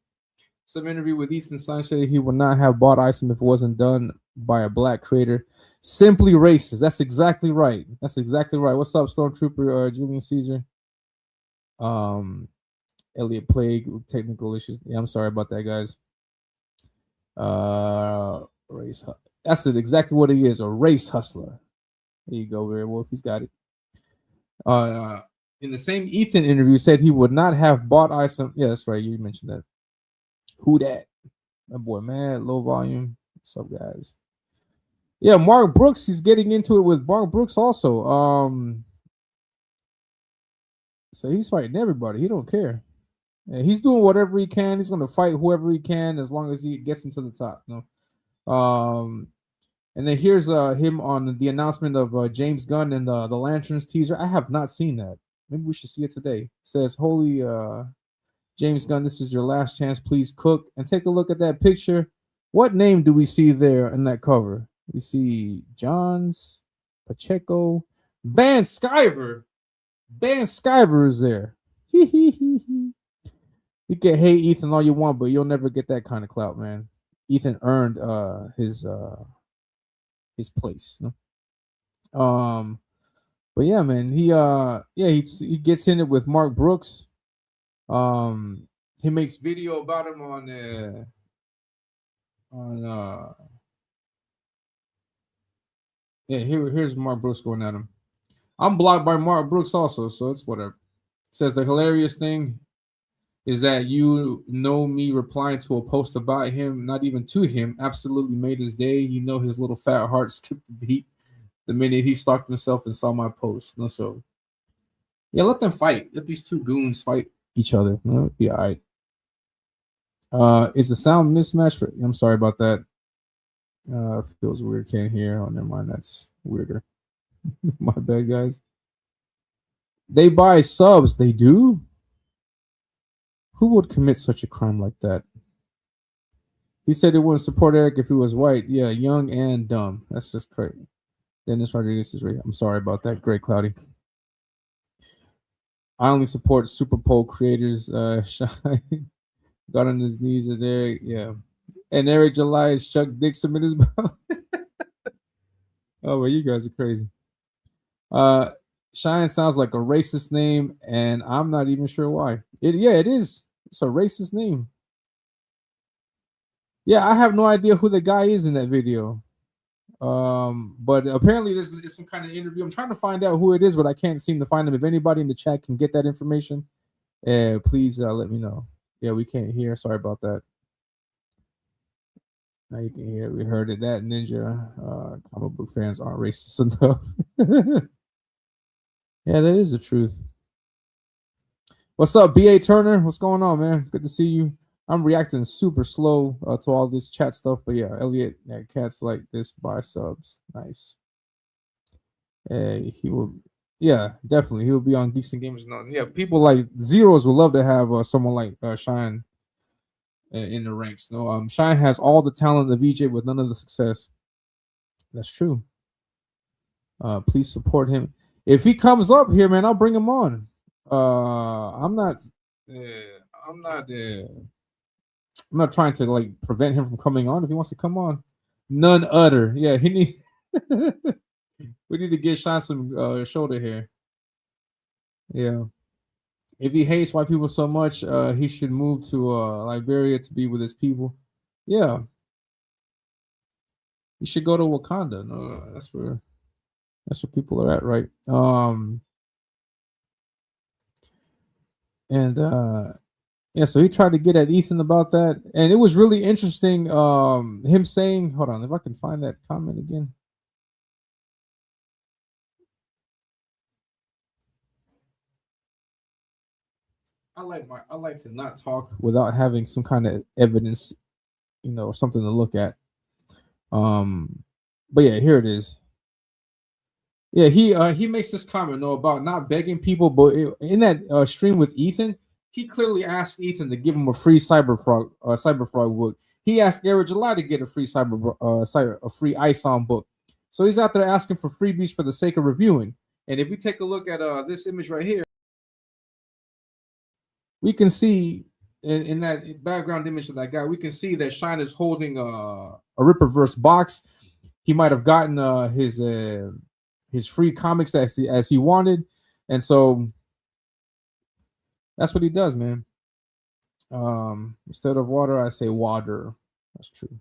Some interview with Ethan Stein said he would not have bought Isom if it wasn't done by a black creator. Simply racist. That's exactly right. What's up, Stormtrooper Julian Caesar? Elliot Plague with technical issues. Yeah, I'm sorry about that, guys. Race. That's exactly what he is, a race hustler. There you go, Werewolf. He's got it. In the same Ethan interview, said he would not have bought Isom. Yeah, that's right. You mentioned that. Who that? That boy, man. Low volume. What's up, guys? Yeah, Mark Brooks. He's getting into it with Mark Brooks also. So he's fighting everybody. He don't care. Yeah, he's doing whatever he can. He's going to fight whoever he can as long as he gets into the top. And then here's him on the announcement of James Gunn and the Lanterns teaser. I have not seen that. Maybe we should see it today. It says, "Holy James Gunn, this is your last chance. Please cook." And take a look at that picture. What name do we see there in that cover? We see Johns, Pacheco, Van Sciver. Van Sciver is there. You can hate Ethan all you want, but you'll never get that kind of clout, man. Ethan earned his place. But yeah, man, he gets in it with Mark Brooks. He makes video about him here's Mark Brooks going at him. I'm blocked by Mark Brooks also, so it's whatever. Says the hilarious thing is that me replying to a post about him, not even to him, absolutely made his day. His little fat heart skipped the beat the minute he stalked himself and saw my post. So yeah, let them fight. Let these two goons fight each other. It'll be all right. Is the sound mismatch? I'm sorry about that. Feels weird. Can't hear. Oh, never mind. That's weirder. My bad, guys. They buy subs. They do? Who would commit such a crime like that? He said he wouldn't support Eric if he was white. Yeah, young and dumb. That's just crazy. Dennis Rodriguez is right. I'm sorry about that. Great, Cloudy. I only support Super Bowl creators. Got on his knees there. Yeah. And Eric July is Chuck Dixon in his mouth. Oh, well, you guys are crazy. Shine sounds like a racist name, and I'm not even sure why. It is. It's a racist name. Yeah, I have no idea who the guy is in that video. But apparently there's some kind of interview. I'm trying to find out who it is, but I can't seem to find him. If anybody in the chat can get that information, please let me know. Yeah, we can't hear. Sorry about that. Now you can hear. We heard it. That ninja comic book fans aren't racist enough. Yeah, that is the truth. What's up, B.A. Turner? What's going on, man? Good to see you. I'm reacting super slow to all this chat stuff, but yeah, Elliot, cats like this buy subs. Nice. He will, yeah, definitely. He will be on Decent Gamers. No, yeah, people like Zeros would love to have someone like Shine in the ranks. No, Shine has all the talent of EJ with none of the success. That's true. Please support him. If he comes up here, man, I'll bring him on. I'm not trying to like prevent him from coming on. If he wants to come on, none other. Yeah, he needs. We need to get Shine some shoulder hair. Yeah. If he hates white people so much, he should move to Liberia to be with his people. Yeah. He should go to Wakanda. No, that's where people are at, right? Yeah, so he tried to get at Ethan about that, and it was really interesting. Him saying, "Hold on, if I can find that comment again." I like to not talk without having some kind of evidence, something to look at. But yeah, here it is. Yeah, he makes this comment about not begging people, but in that stream with Ethan, he clearly asked Ethan to give him a free Cyberfrog book. He asked Eric July to get a free a free ISOM book. So he's out there asking for freebies for the sake of reviewing. And if we take a look at this image right here, we can see in that background image that I got, we can see that Shine is holding a Ripperverse box. He might have gotten his free comics as he wanted, and so that's what he does, man. Instead of water, I say water. That's true.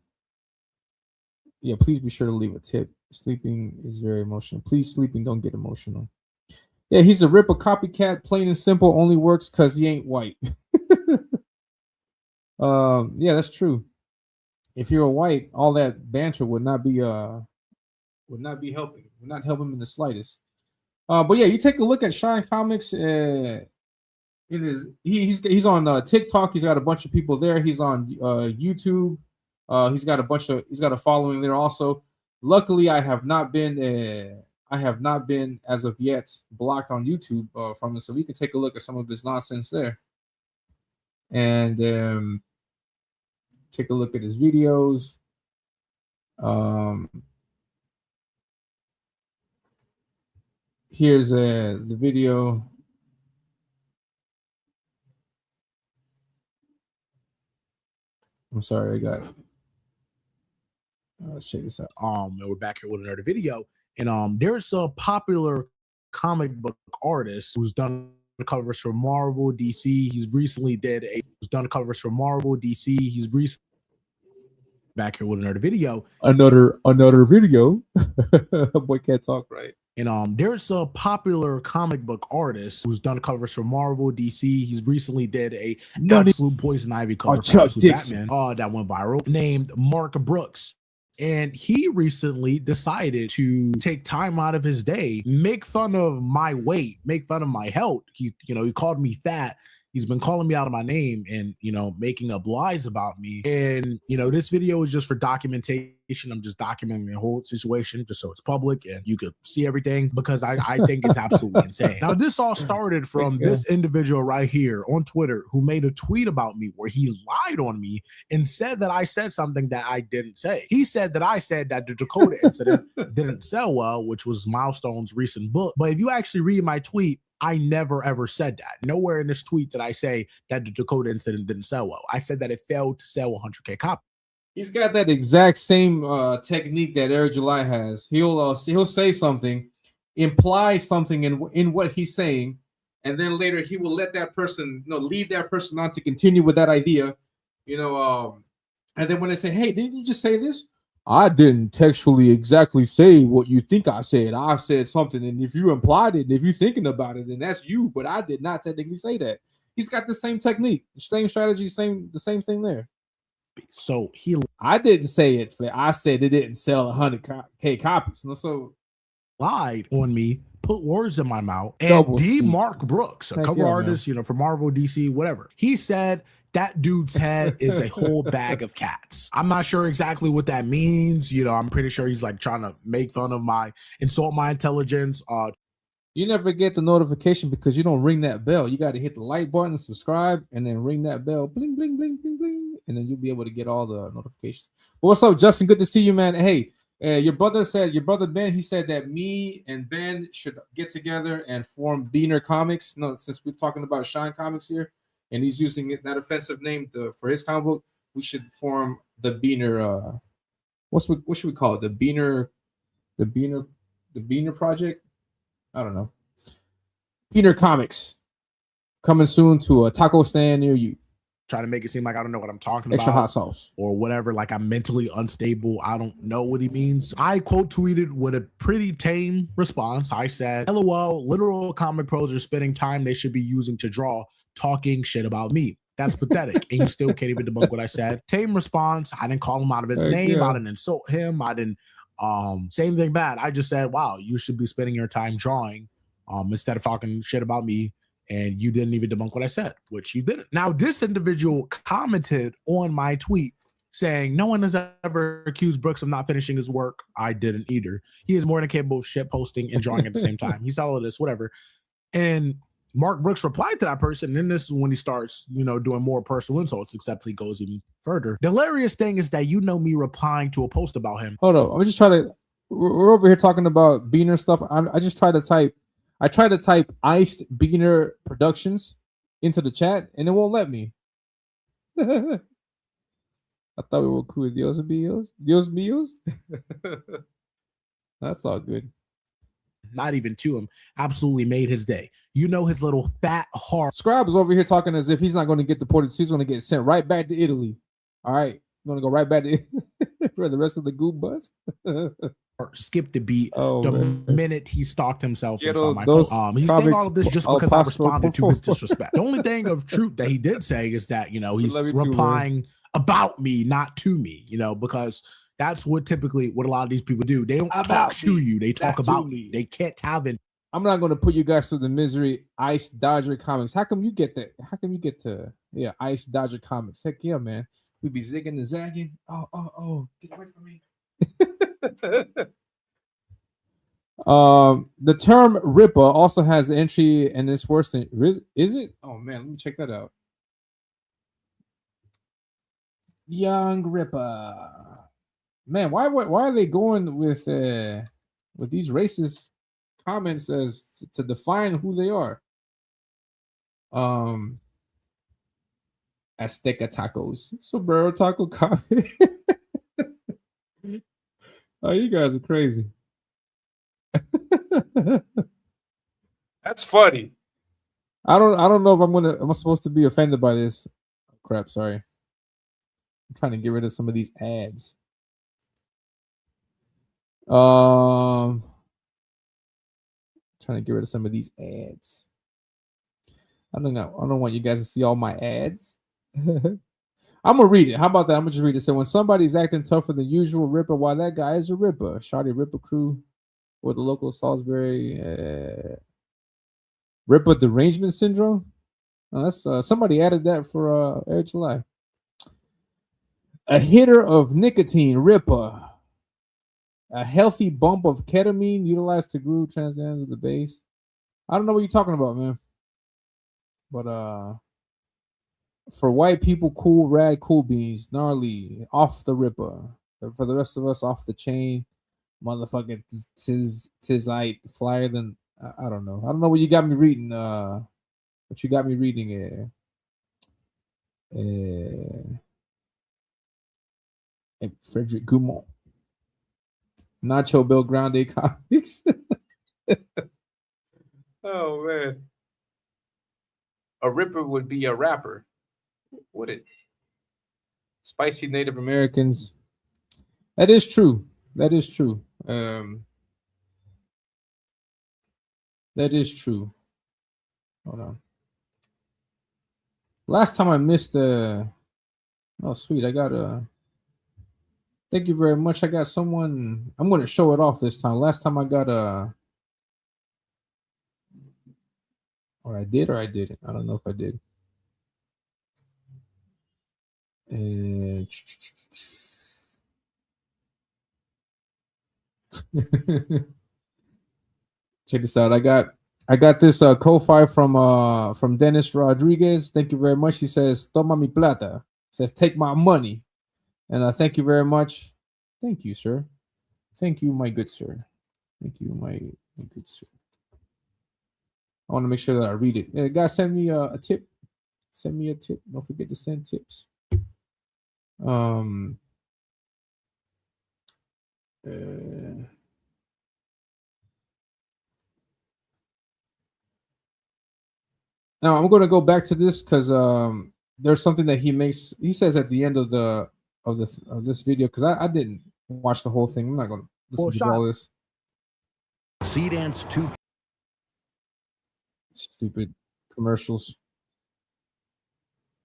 Yeah, please be sure to leave a tip. Sleeping is very emotional. Please, sleeping, don't get emotional. Yeah, he's a Ripper copycat, plain and simple. Only works because he ain't white. Yeah, that's true. If you're a white, all that banter would not be helping. Would not help him in the slightest. But yeah, you take a look at Shine Comics. he's on TikTok. He's got a bunch of people there. He's on YouTube. He's got a following there also. Luckily, I have not been as of yet blocked on YouTube from this, so we can take a look at some of his nonsense there, and take a look at his videos. Here's the video. I'm sorry, I got it. Let's check this out. And we're back here with another video. And there's a popular comic book artist who's done covers for Marvel, DC. He's done covers for Marvel, DC. He's recently back here with another video. Another video. Boy can't talk right. And there's a popular comic book artist who's done covers for Marvel, DC. He's recently did a absolute Poison Ivy cover for Batman that went viral, named Mark Brooks. And he recently decided to take time out of his day, make fun of my weight, make fun of my health. He called me fat. He's been calling me out of my name and, making up lies about me. And, this video is just for documentation. I'm just documenting the whole situation just so it's public and you could see everything, because I think it's absolutely insane. Now, this all started from this individual right here on Twitter who made a tweet about me where he lied on me and said that I said something that I didn't say. He said that I said that the Dakota incident didn't sell well, which was Milestone's recent book. But if you actually read my tweet, I never ever said that. Nowhere in this tweet did I say that the Dakota incident didn't sell well. I said that it failed to sell 100K copies. He's got that exact same technique that Eric July has. He'll say something, imply something in what he's saying, and then later he will let that person, lead that person on to continue with that idea, and then when they say, "Hey, didn't you just say this?" I didn't textually exactly say what you think I said. I said something, and if you implied it, if you're thinking about it, then that's you. But I did not technically say that. He's got the same technique, the same strategy, the same thing there. So I didn't say it. I said it didn't sell 100K copies. So lied on me, put words in my mouth, and Mark Brooks, a cover artist, for Marvel, DC, whatever. He said that dude's head is a whole bag of cats. I'm not sure exactly what that means. I'm pretty sure he's like trying to make fun of insult my intelligence. You never get the notification because you don't ring that bell. You got to hit the like button, subscribe, and then ring that bell. Bling, bling, bling, bling, bling. And then you'll be able to get all the notifications. But what's up, Justin? Good to see you, man. Hey, your brother Ben, he said that me and Ben should get together and form Beaner Comics. Since we're talking about Shine Comics here, and he's using that offensive name for his comic book, we should form the Beaner. What should we call it? The Beaner Project. I don't know. Beaner Comics coming soon to a taco stand near you. Trying to make it seem like I don't know what I'm talking Extra about. hot sauce. Or whatever, like I'm mentally unstable. I don't know what he means. I quote tweeted with a pretty tame response. I said, LOL, literal comic pros are spending time they should be using to draw, talking shit about me. That's pathetic. And you still can't even debunk what I said. Tame response. I didn't call him out of his name. I didn't insult him. I didn't say anything bad. I just said, wow, you should be spending your time drawing instead of talking shit about me. And you didn't even debunk what I said, which you didn't. Now, this individual commented on my tweet saying, no one has ever accused Brooks of not finishing his work. I didn't either. He is more than capable of shit posting and drawing at the same time. He's all of this, whatever. And Mark Brooks replied to that person. And then this is when he starts, doing more personal insults, except he goes even further. The hilarious thing is that me replying to a post about him. Hold on. I'm just trying to, we're over here talking about Beaner stuff. I just tried to type Iced Beaner Productions into the chat, and it won't let me. I thought we were cool. Dios míos. That's all good. Not even to him. Absolutely made his day. His little fat heart. Scribe is over here talking as if he's not going to get deported. He's going to get sent right back to Italy. All right. Going to go right back to for the rest of the goop bus. Skip the beat minute he stalked himself on my post. He's saying all of this just because I responded to his disrespect. The only thing of truth that he did say is that he's replying about me, not to me, because that's what typically what a lot of these people do. They don't talk to you, they talk about me. They can't have it. I'm not going to put you guys through the misery. Ice Dodger Comics. How come you get that? How come you get to Ice Dodger Comics? Heck yeah, man. We be zigging and zagging. Oh, get away from me. The term Ripper also has an entry, and it's worse than is it? Oh man, let me check that out. Young Ripper. Man, why are they going with these racist comments as to define who they are? Azteca tacos, sombrero taco coffee. Oh, you guys are crazy. That's funny. I don't know if I'm supposed to be offended by this. Crap, sorry. I'm trying to get rid of some of these ads. Trying to get rid of some of these ads. I don't want you guys to see all my ads. I'm gonna read it. How about that? I'm gonna just read it. So when somebody's acting tougher than usual, Ripper, why that guy is a Ripper. Shoddy Ripper crew or the local Salisbury Ripper derangement syndrome. Oh, that's somebody added that for Air July. A hitter of nicotine, Ripper. A healthy bump of ketamine utilized to groove transcends the base. I don't know what you're talking about, man. But for white people, cool, rad, cool beans, gnarly, off the Ripper. For the rest of us, off the chain, motherfucking tizite, flyer than I don't know. I don't know what you got me reading. What you got me reading? Frederick Gumont. Nacho Bel Grande comics. Oh man. A Ripper would be a rapper, would it? Spicy Native Americans. That is true. That is true. That is true. Hold on. Last time I missed oh sweet, I got thank you very much. I got someone. I'm going to show it off this time. Last time I got or I did or I didn't. I don't know if I did. Check this out. I got this Ko-Fi from Dennis Rodriguez. Thank you very much. He says, "Toma mi plata." Says, "Take my money." And thank you very much. Thank you, sir. Thank you, my good sir. Thank you, my good sir. I want to make sure that I read it. Yeah, guys, send me a tip. Send me a tip. Don't forget to send tips. Now I'm going to go back to this because there's something that he says at the end of this video, because I didn't watch the whole thing. I'm not going to listen to all this. Sea Dance 2. Stupid commercials.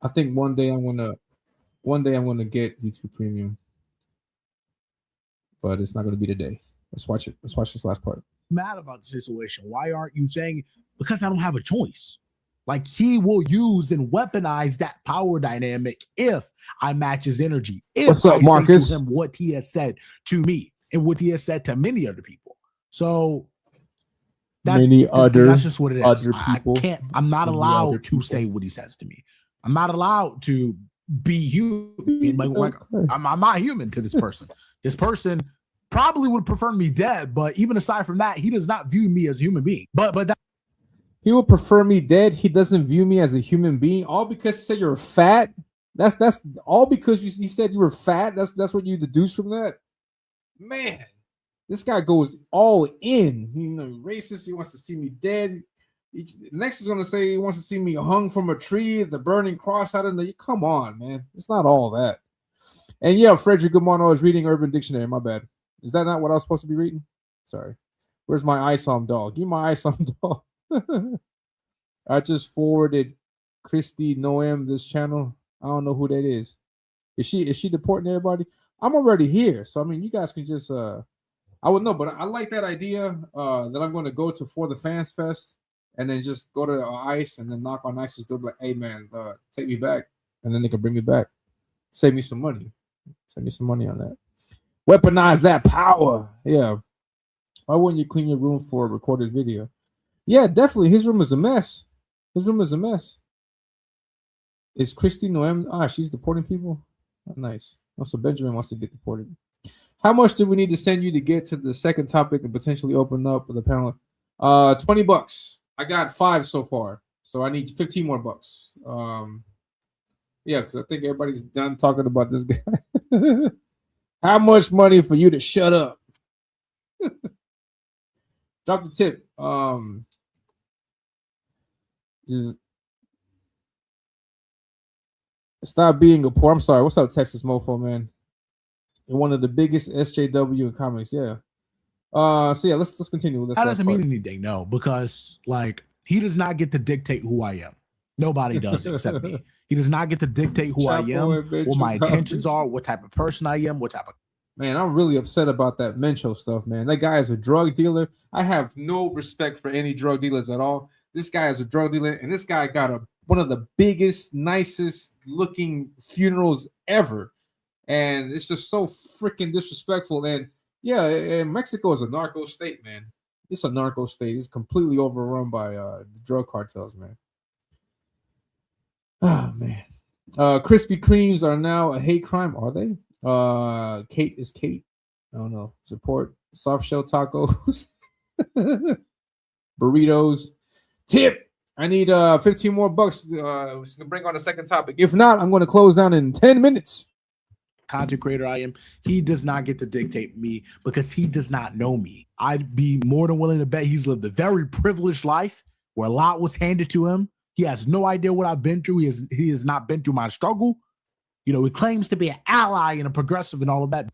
I think one day I'm gonna get YouTube Premium, but it's not gonna be today. Let's watch it. Let's watch this last part. Mad about the situation. Why aren't you saying? Because I don't have a choice. Like, he will use and weaponize that power dynamic if I match his energy. If What's up, I Marcus? say to him what he has said to me and what he has said to many other people. So that's just what it is. Other people. I'm not allowed to say what he says to me. I'm not allowed to be human. Like, I'm not human to this person. This person probably would prefer me dead, but even aside from that, he does not view me as a human being. But that he would prefer me dead. He doesn't view me as a human being. All because he said you're fat. That's all because he said you were fat. That's what you deduce from that. Man, this guy goes all in. Racist. He wants to see me dead. Next is going to say he wants to see me hung from a tree, the burning cross out in the. Come on, man. It's not all that. And yeah, Frederick Gumano is reading Urban Dictionary. My bad. Is that not what I was supposed to be reading? Sorry. Where's my ISOM dog? Give me my ISOM dog. I just forwarded Christy Noem this channel. I don't know who that is. Is she deporting everybody? I'm already here, so I mean, you guys can just I would know, but I like that idea that I'm going to go to For the Fans Fest and then just go to ICE and then knock on ICE's door, like, hey, man, take me back. And then they can bring me back. Save me some money. Save me some money on that. Weaponize that power. Yeah. Why wouldn't you clean your room for a recorded video? Yeah, definitely. His room is a mess. His room is a mess. Is Christy Noem? She's deporting people? Oh, nice. Also, Benjamin wants to get deported. How much do we need to send you to get to the second topic and potentially open up the panel? $20. I got 5 so far, so I need 15 more bucks. Yeah, because I think everybody's done talking about this guy. How much money for you to shut up? Drop the tip. Just stop being a poor. I'm sorry. What's up, Texas Mofo, man? And one of the biggest SJW in comics. Yeah. So yeah, let's continue with this. That doesn't mean anything, no, because like he does not get to dictate who I am. Nobody does except me. He does not get to dictate who I am, what my intentions are, what type of person I am, what type of. Man, I'm really upset about that Mencho stuff, man. That guy is a drug dealer. I have no respect for any drug dealers at all. This guy is a drug dealer, and this guy got one of the biggest, nicest looking funerals ever. And it's just so freaking disrespectful. And yeah, and Mexico is a narco state, man. It's a narco state. It's completely overrun by the drug cartels, man. Oh, man. Krispy Kremes are now a hate crime, are they? Kate is Kate. I don't know. Support soft shell tacos, burritos. Tip. I need 15 more bucks to bring on the second topic. If not, I'm going to close down in 10 minutes. Content creator I am, he does not get to dictate me because he does not know me. I'd be more than willing to bet he's lived a very privileged life where a lot was handed to him. He has no idea what I've been through. He has not been through my struggle. You know, he claims to be an ally and a progressive and all of that.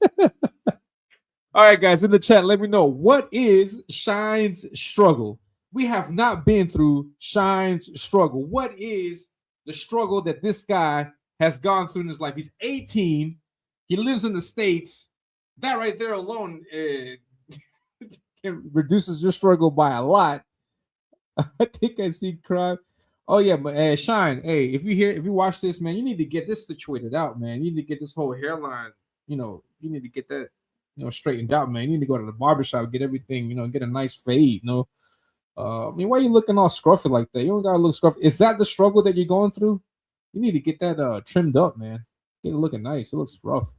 All right, guys, in the chat, let me know, what is Shine's struggle? We have not been through Shine's struggle. What is the struggle that this guy has gone through in his life? He's 18. He lives in the States. That right there alone reduces your struggle by a lot. I think I see crime. Oh yeah, but Shine, hey, if you watch this, man, you need to get this situated out, man. You need to get this whole hairline, you need to get that, straightened out, man. You need to go to the barbershop, get everything, get a nice fade, I mean, why are you looking all scruffy like that? You don't gotta look scruffy. Is that the struggle that you're going through? You need to get that trimmed up, man. Get it looking nice. It looks rough.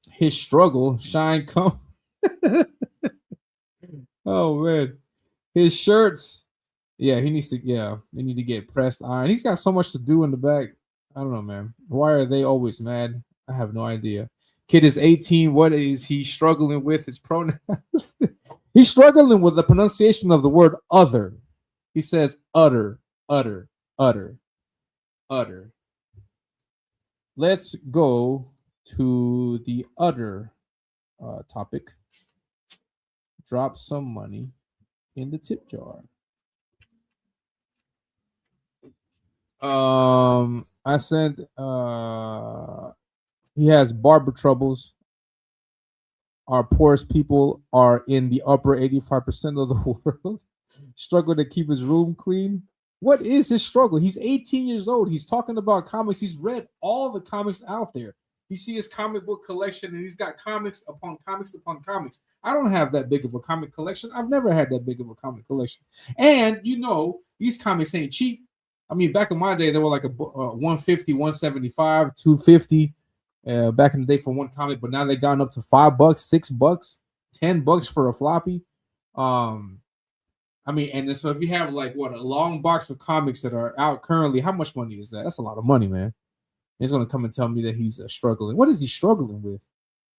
His struggle, Shine come. Oh man, his shirts. Yeah, they need to get pressed iron. He's got so much to do in the back. I don't know, man. Why are they always mad? I have no idea. Kid is 18. What is he struggling with? His pronouns. He's struggling with the pronunciation of the word other. He says utter, utter, utter, utter. Let's go to the utter topic. Drop some money in the tip jar. I said he has barber troubles. Our poorest people are in the upper 85% of the world. Struggle to keep his room clean. What is his struggle? He's 18 years old. He's talking about comics. He's read all the comics out there. You see his comic book collection, and he's got comics upon comics upon comics. I don't have that big of a comic collection. I've never had that big of a comic collection. And these comics ain't cheap. I mean, back in my day, they were like a 150, 175, 250 back in the day for one comic, but now they've gotten up to $5, $6, $10 for a floppy. I mean, and then, so if you have like a long box of comics that are out currently, how much money is that? That's a lot of money, man. He's gonna come and tell me that he's struggling. What is he struggling with?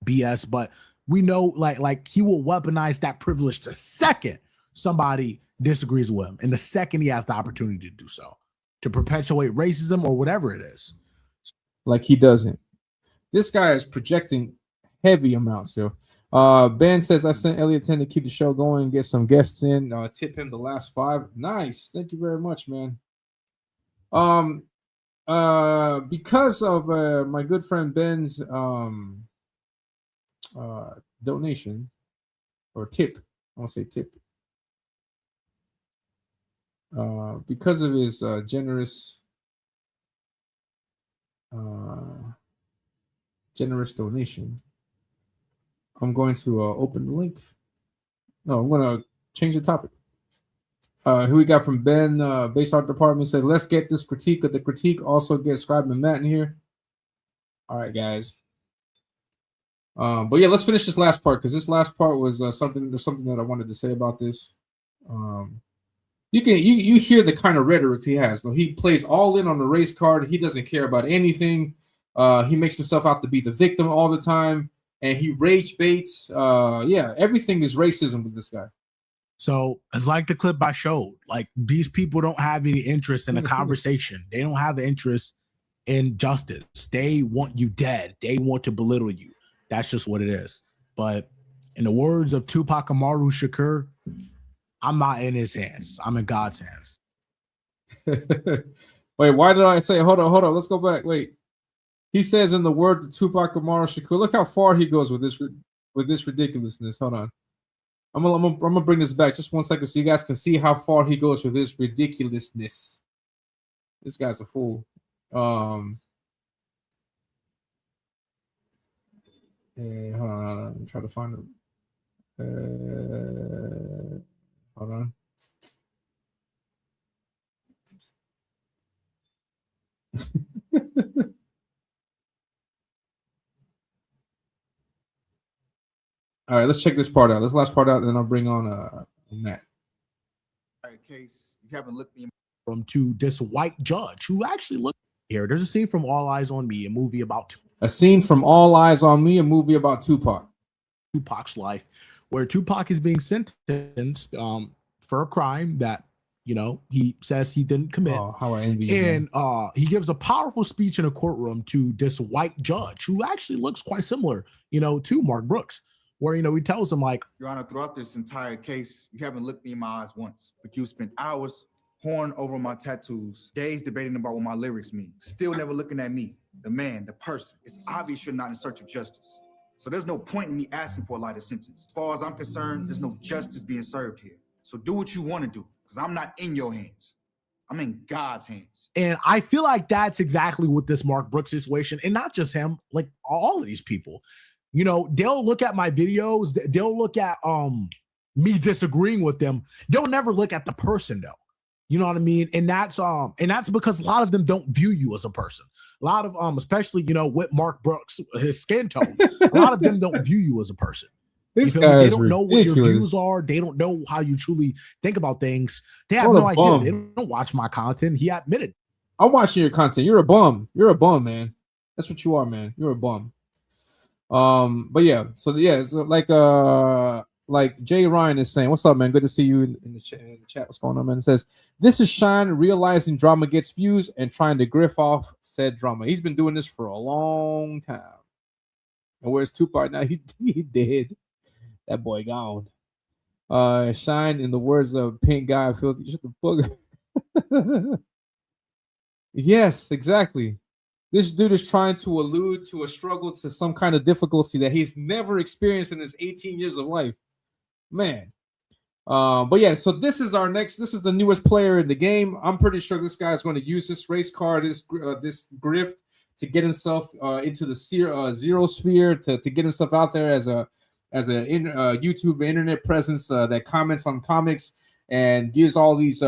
BS, but we know like he will weaponize that privilege the second somebody disagrees with him, and the second he has the opportunity to do so, to perpetuate racism or whatever it is. Like he doesn't. This guy is projecting heavy amounts, yo. Ben says, I sent Elliot 10 to keep the show going, get some guests in, tip him the last 5. Nice. Thank you very much, man. Because of my good friend Ben's donation or tip. I want to say tip. Because of his generous donation, I'm going to open the link. No, I'm going to change the topic. Who we got from Ben, Base Art Department says, let's get this critique of the critique. Also get Scribe and Matt in here. All right, guys. But yeah, let's finish this last part because this last part was something. There's something that I wanted to say about this. You hear the kind of rhetoric he has. Though he plays all in on the race card. He doesn't care about anything. He makes himself out to be the victim all the time, and he rage baits. Yeah, everything is racism with this guy. So it's like the clip I showed. Like these people don't have any interest in a conversation. They don't have interest in justice. They want you dead. They want to belittle you. That's just what it is. But in the words of Tupac Amaru Shakur, I'm not in his hands. I'm in God's hands. Wait, why did I say? Hold on. Let's go back. Wait. He says in the words of Tupac Amaru Shakur. Look how far he goes with this ridiculousness. Hold on. I'm gonna bring this back just 1 second so you guys can see how far he goes with this ridiculousness. This guy's a fool. Hold on. I'm trying to find it. Hold on. All right, let's check this part out. This last part out, and then I'll bring on Matt. Case you haven't looked me to this white judge who actually looked here. There's a scene from All Eyes on Me, a movie about Tupac. Tupac's life, where Tupac is being sentenced for a crime that he says he didn't commit. Oh, how I envy you, and he gives a powerful speech in a courtroom to this white judge who actually looks quite similar, to Mark Brooks, where he tells him like, Your Honor, throughout this entire case, you haven't looked me in my eyes once, but you spent hours horn over my tattoos, days debating about what my lyrics mean, still never looking at me, the man, the person. It's obvious you're not in search of justice. So there's no point in me asking for a lighter sentence. As far as I'm concerned, there's no justice being served here. So do what you want to do, because I'm not in your hands. I'm in God's hands. And I feel like that's exactly what this Mark Brooks situation, and not just him, like all of these people. They'll look at my videos, they'll look at me disagreeing with them. They'll never look at the person though. You know what I mean? And that's because a lot of them don't view you as a person. A lot of especially with Mark Brooks, his skin tone, a lot of them don't view you as a person. This guy They is don't know what your ridiculous. views are. They don't know how you truly think about things. They have no idea. They don't watch my content. He admitted. I'm watching your content. You're a bum. You're a bum, man. That's what you are, man. You're a bum. But yeah, so like Jay Ryan is saying, what's up, man? Good to see you in the chat. What's going on, man? It says, this is Shine realizing drama gets views and trying to griff off said drama. He's been doing this for a long time. And where's Tupac now? He dead. That boy gone. Shine, in the words of Pink Guy, filthy. Shut the fuck. Yes, exactly. This dude is trying to allude to a struggle, to some kind of difficulty that he's never experienced in his 18 years of life. Man. But yeah, so this is the newest player in the game. I'm pretty sure this guy is going to use this race card, this grift, to get himself into the zero sphere, to get himself out there as a YouTube internet presence that comments on comics and gives all these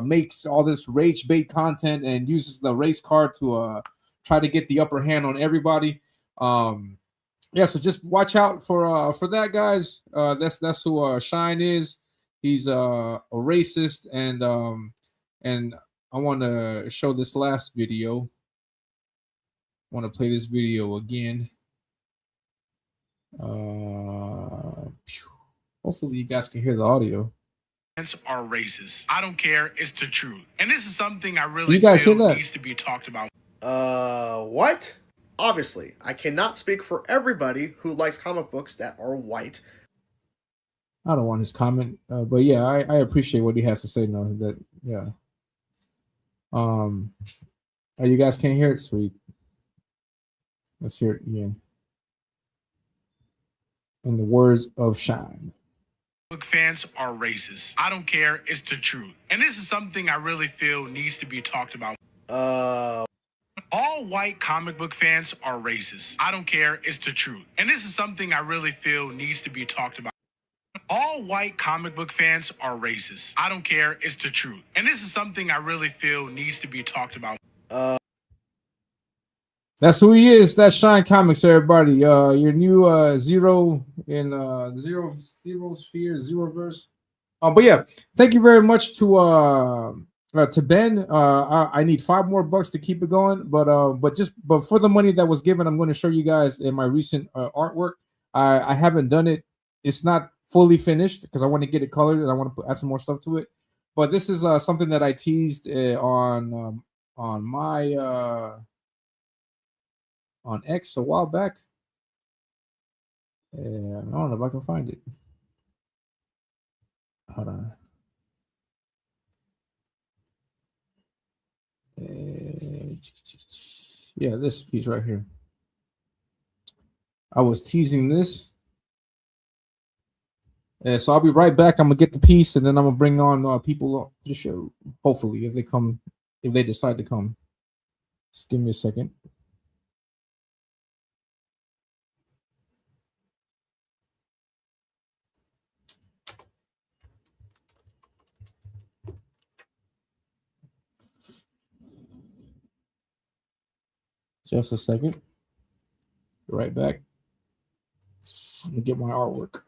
makes all this rage bait content and uses the race card to try to get the upper hand on everybody. Yeah, so just watch out for that, guys. That's who Shine is. He's a racist, and I want to show this last video. I want to play this video again. Hopefully you guys can hear the audio. Are racist. I don't care. It's the truth. And this is something I really You guys feel hear that? needs to be talked about. What? Obviously, I cannot speak for everybody who likes comic books that are white. I don't want his comment, but yeah, I appreciate what he has to say. No, that yeah. Oh, you guys can't hear it? Sweet. Let's hear it again. In the words of Shine. Book fans are racist. I don't care. It's the truth. And this is something I really feel needs to be talked about. All white comic book fans are racist. I don't care. It's the truth. And this is something I really feel needs to be talked about. All white comic book fans are racist. I don't care. It's the truth. And this is something I really feel needs to be talked about. That's who he is. That's Shine Comics, everybody. Your new Zero in Zero Sphere, Zero Verse. But yeah, thank you very much to Ben. I need $5 to keep it going, but for the money that was given, I'm going to show you guys in my recent artwork. I haven't done it. It's not fully finished because I want to get it colored and I want to add some more stuff to it. But this is something that I teased on my on X a while back. And I don't know if I can find it. Hold on. Yeah, this piece right here. I was teasing this. So I'll be right back. I'm gonna get the piece and then I'm gonna bring on people to the show. Hopefully, if they decide to come. Just give me a second. Just a second. Be right back. Let me get my artwork.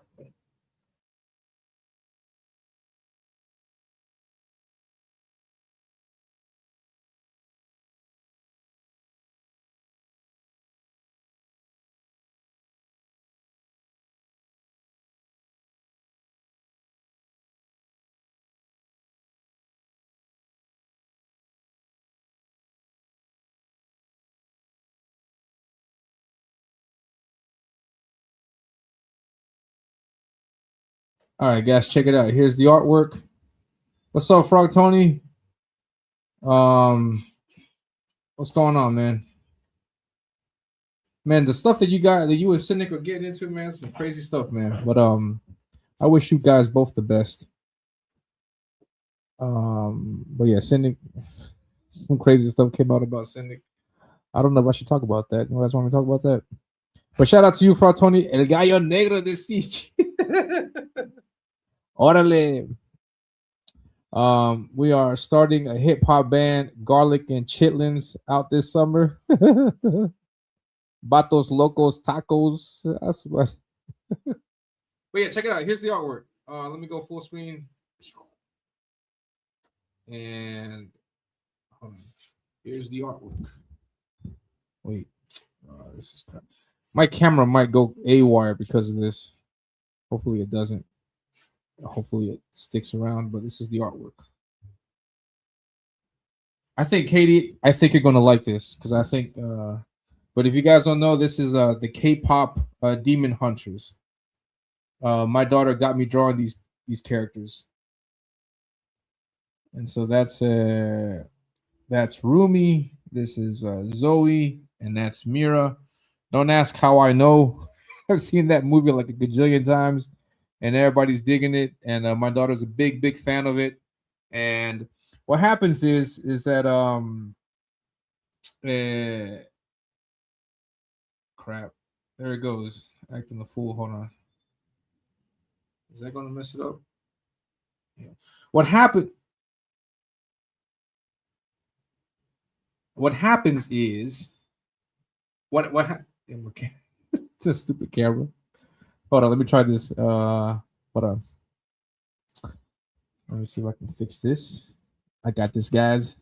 All right, guys, check it out. Here's the artwork. What's up, Frog Tony? What's going on, man? Man, the stuff that you and Cynic are getting into, man, some crazy stuff, man. But I wish you guys both the best. But yeah, Cynic, some crazy stuff came out about Cynic. I don't know if I should talk about that. You guys want me to talk about that? But shout out to you, Frog Tony, El Gallo Negro de Siege. Orale. We are starting a hip hop band, Garlic and Chitlins, out this summer. Batos Locos Tacos. That's what. But yeah, check it out. Here's the artwork. Let me go full screen. And here's the artwork. Wait, this is crap. My camera might go AWire because of this. Hopefully it doesn't. Hopefully it sticks around, but this is the artwork. I think, Katie, you're going to like this because I think, but if you guys don't know, this is the K-pop Demon Hunters. My daughter got me drawing these characters. And so that's Rumi, this is Zoe, and that's Mira. Don't ask how I know. I've seen that movie like a gajillion times. And everybody's digging it, and my daughter's a big fan of it. And what happens is that crap, there it goes, acting the fool. Hold on, is that gonna mess it up? Yeah. What happens is this stupid camera. Hold on, let me try this. Hold on. Let me see if I can fix this. I got this, guys.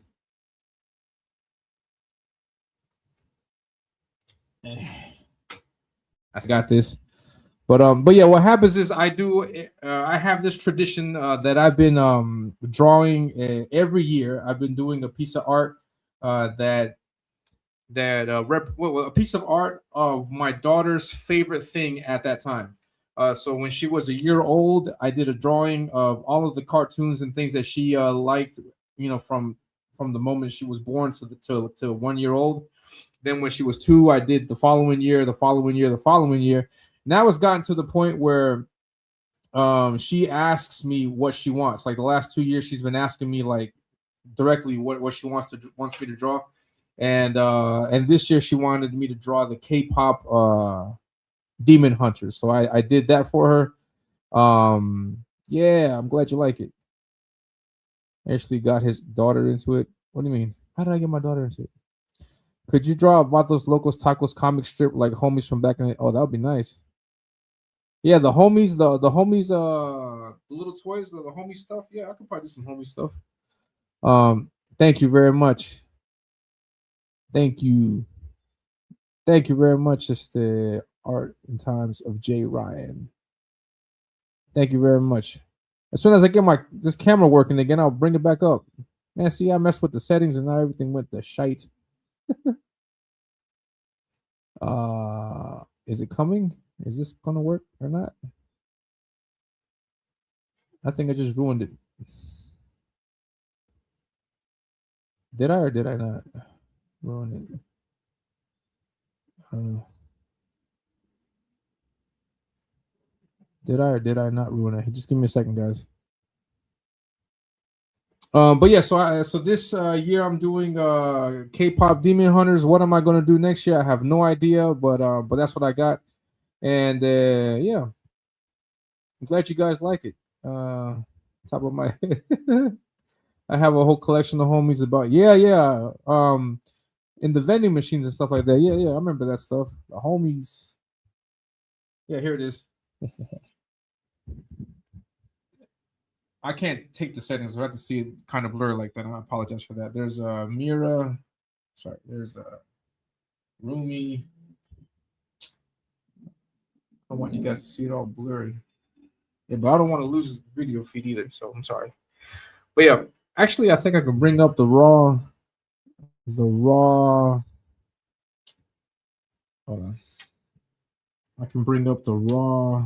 I got this. But yeah, what happens is I have this tradition that I've been drawing every year. I've been doing a piece of art a piece of art of my daughter's favorite thing at that time. So when she was a year old, I did a drawing of all of the cartoons and things that she liked, from the moment she was born to 1 year old. Then when she was 2, I did the following year, now it's gotten to the point where she asks me what she wants. Like the last 2 years, she's been asking me like directly what she wants me to draw, and this year she wanted me to draw the K-pop Demon Hunters. So I did that for her. Yeah, I'm glad you like it. Ashley got his daughter into it. What do you mean? How did I get my daughter into it? Could you draw about those Locos Tacos comic strip like homies from back in the... Oh, that would be nice. Yeah, the homies, the homies, the little toys, the homie stuff. Yeah, I could probably do some homie stuff. Thank you very much. Thank you. Thank you very much. It's the Art and Times of J. Ryan. Thank you very much. As soon as I get this camera working again, I'll bring it back up. Man, see, I messed with the settings and now everything went to shite. Is it coming? Is this gonna work or not? I think I just ruined it. Did I or did I not ruin it? I don't know. Did I or did I not ruin it? Just give me a second, guys. But yeah, so this year I'm doing K-pop Demon Hunters. What am I gonna do next year? I have no idea, but that's what I got. And yeah, I'm glad you guys like it. Top of my head. I have a whole collection of homies about in the vending machines and stuff like that. Yeah, I remember that stuff. The homies. Yeah, here it is. I can't take the settings. I have to see it kind of blur like that. I apologize for that. There's Mira. Sorry, there's Rumi. I want you guys to see it all blurry. Yeah, but I don't want to lose the video feed either, so I'm sorry. But yeah, actually, I think I can bring up the raw. Hold on. I can bring up the raw.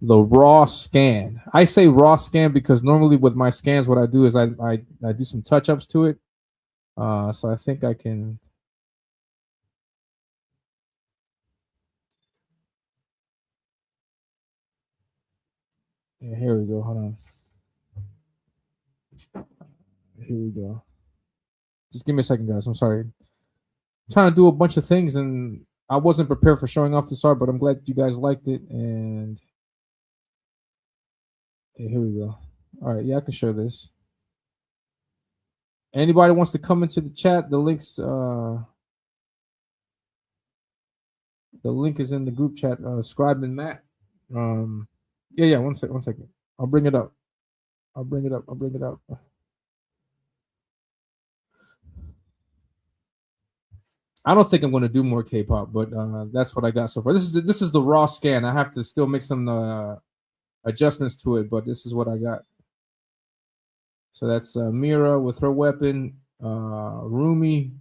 The raw scan. I say raw scan because normally with my scans, what I do is I do some touch-ups to it. So I think I can. Yeah, here we go. Hold on. Here we go. Just give me a second, guys. I'm sorry. I'm trying to do a bunch of things and I wasn't prepared for showing off this art, but I'm glad that you guys liked it. And yeah, here we go. All right, yeah, I can show this. Anybody wants to come into the chat? The links. The link is in the group chat. Scribe and Matt. Yeah. One second. I'll bring it up. I don't think I'm going to do more K-pop, but that's what I got so far. This is the raw scan. I have to still make some adjustments to it, but this is what I got. So that's Mira with her weapon, Rumi,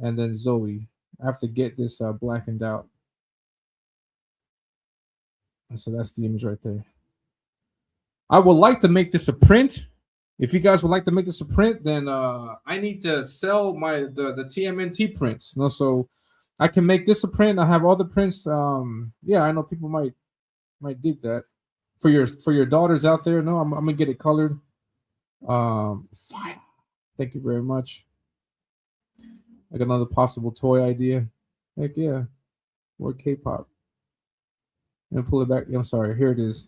and then Zoe. I have to get this blackened out. And so that's the image right there. I would like to make this a print. If you guys would like to make this a print, then I need to sell the TMNT prints. So I can make this a print. I have other prints. Yeah, I know people might dig that. For your daughters out there, no, I'm gonna get it colored. Fine. Thank you very much. I got another possible toy idea. Heck yeah. More K-pop. And pull it back. I'm sorry. Here it is.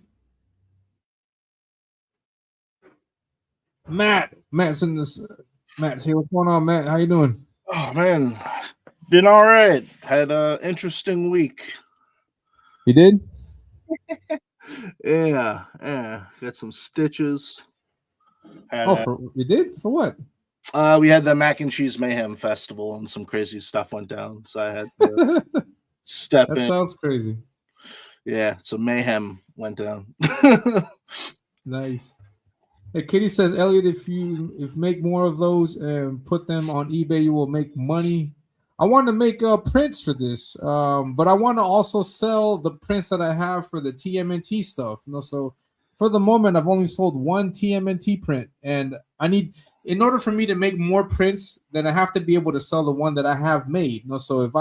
Matt's in this. Matt's here. What's going on, Matt? How you doing? Oh man, been all right. Had an interesting week. You did? Yeah. Got some stitches. You did? For what? We had the Mac and Cheese Mayhem Festival and some crazy stuff went down. So I had to step in. That sounds crazy. Yeah, so mayhem went down. Nice. Hey, Kitty says, Elliot, if make more of those and put them on eBay, you will make money. I want to make prints for this, but I want to also sell the prints that I have for the TMNT stuff. So for the moment, I've only sold one TMNT print, and in order for me to make more prints, then I have to be able to sell the one that I have made. So if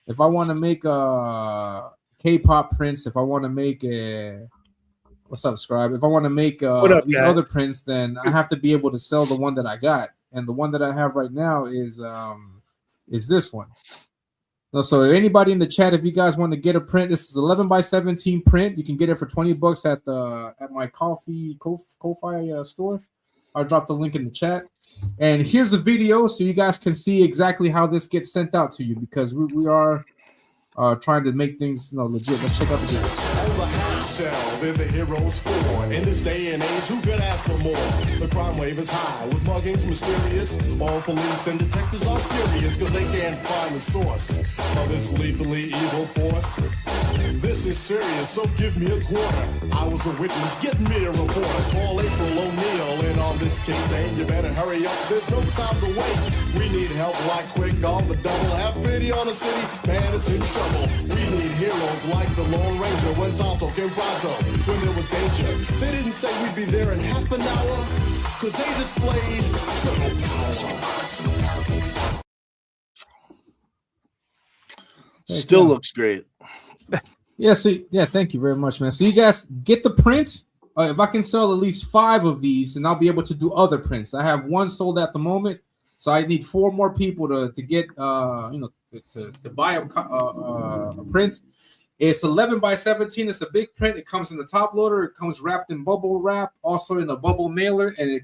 if I want to make K-pop prints, if I want to make what's up, Scribe? If I want to make these guys? other prints, then I have to be able to sell the one that I got, and the one that I have right now is this one. So if anybody in the chat, if you guys want to get a print, this is 11x17 print. You can get it for $20 at my Ko-fi store. I'll drop the link in the chat. And here's the video so you guys can see exactly how this gets sent out to you, because we are trying to make things legit. Let's check out the video. They're the heroes for. In this day and age, who could ask for more? The crime wave is high, with muggings mysterious. All police and detectives are furious, because they can't find the source of this lethally evil force. This is serious, so give me a quarter. I was a witness, get me a reporter. Call April O'Neil in on this case, and you better hurry up, there's no time to wait. We need help like quick on the double. Have pity on the city, man, it's in trouble. We need heroes like the Lone Ranger when Tonto came pronto, when there was danger. They didn't say we'd be there in half an hour, cause they displayed triple power. Still looks great. Yeah, thank you very much, man. So you guys get the print. If I can sell at least 5 of these, then I'll be able to do other prints. I have 1 sold at the moment, so I need 4 more people to get to buy a print. It's 11x17. It's a big print. It comes in the top loader. It comes wrapped in bubble wrap, also in a bubble mailer, and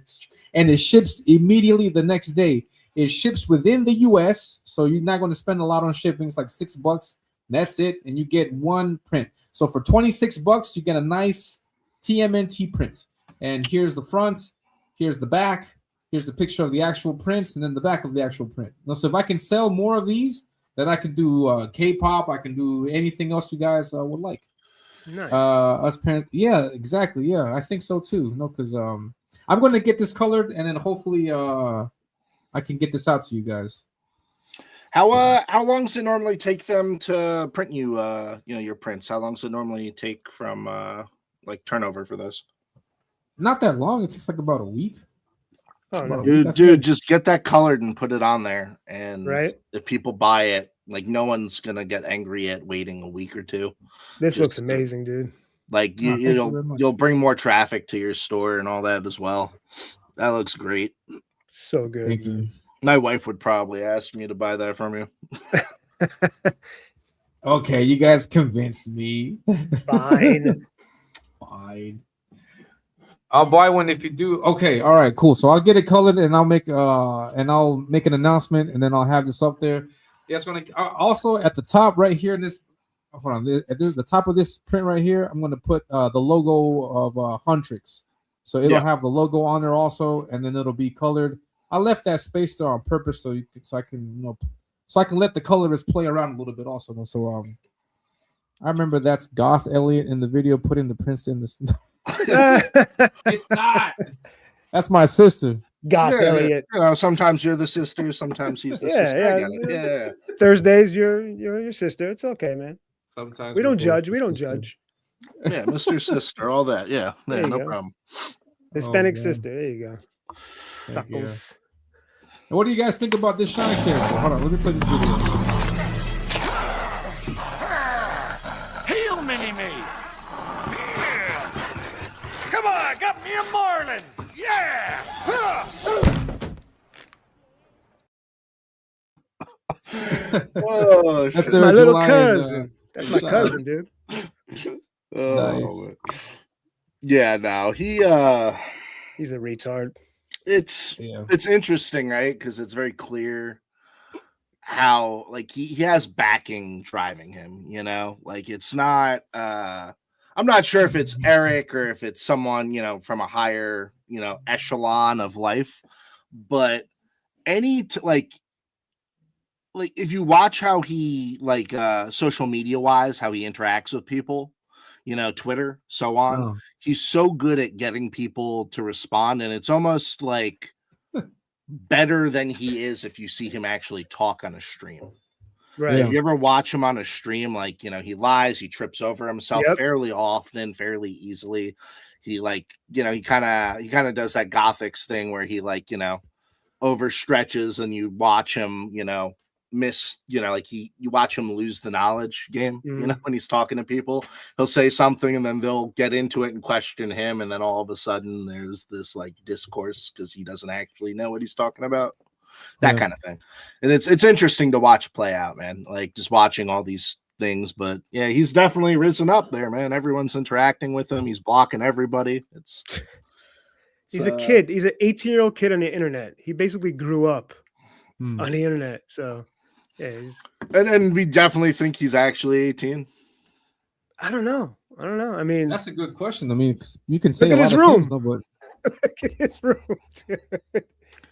it ships immediately the next day. It ships within the U.S., so you're not going to spend a lot on shipping. It's like $6. That's it, and you get 1 print. So for $26, you get a nice TMNT print. And here's the front, here's the back, here's the picture of the actual prints, and then the back of the actual print. So if I can sell more of these, then I can do K-pop. I can do anything else you guys would like. Nice. Us parents, yeah, exactly, yeah, I think so too. Because I'm going to get this colored, and then hopefully I can get this out to you guys. How long does it normally take them to print you your prints? How long does it normally take from like turnover for those? Not that long. It takes like about a week. Oh, no. Dude, just get that colored and put it on there. And right, if people buy it, like no one's gonna get angry at waiting a week or 2. This looks amazing, dude. Like you'll bring more traffic to your store and all that as well. That looks great. So good. Thank you. My wife would probably ask me to buy that from you. Okay, you guys convinced me. Fine. Fine. I'll buy one if you do. Okay, all right, cool. So I'll get it colored, and I'll make an announcement, and then I'll have this up there. Yeah, it's gonna also at the top right here in this. Hold on, at the top of this print right here, I'm gonna put the logo of Huntrix. So it'll have the logo on there also, and then it'll be colored. I left that space there on purpose so I can let the colorists play around a little bit also. So I remember that's Goth Elliot in the video putting the prints in this. It's not. That's my sister. Goth Elliot. Sometimes you're the sister, sometimes he's the sister. I get it. Yeah. Thursdays, you're your sister. It's okay, man. Sometimes we don't judge. We don't judge. Yeah, Mr. Sister, all that. Yeah, no go. problem. Hispanic sister. There you go. Tacos. What do you guys think about this Shine character? Hold on, let me play this video. Heal Mini-Me! Yeah! Come on, got me a Marlins! Yeah! Oh, that's my little cousin. That's my cousin, dude. Nice. Yeah, no, he's a retard. It's interesting, right? Because it's very clear how like he has backing driving him, like it's not I'm not sure if it's Eric or if it's someone, from a higher, echelon of life, but like if you watch how he social media wise, how he interacts with people, Twitter, so on, he's so good at getting people to respond, and it's almost like better than he is if you see him actually talk on a stream. Right. If you ever watch him on a stream, he lies, he trips over himself fairly often, fairly easily. He he kind of does that Gothics thing where he overstretches, and you watch him, like you watch him lose the knowledge game, when he's talking to people, he'll say something and then they'll get into it and question him. And then all of a sudden there's this like discourse because he doesn't actually know what he's talking about, that kind of thing. And it's interesting to watch play out, man, like just watching all these things. But yeah, he's definitely risen up there, man. Everyone's interacting with him. He's blocking everybody. He's a kid. He's an 18-year-old kid on the internet. He basically grew up on the internet. So, yeah. And we definitely think he's actually 18. I don't know. I mean, that's a good question. I mean, you can say look a at lot his of room. things, no, but Look at his room.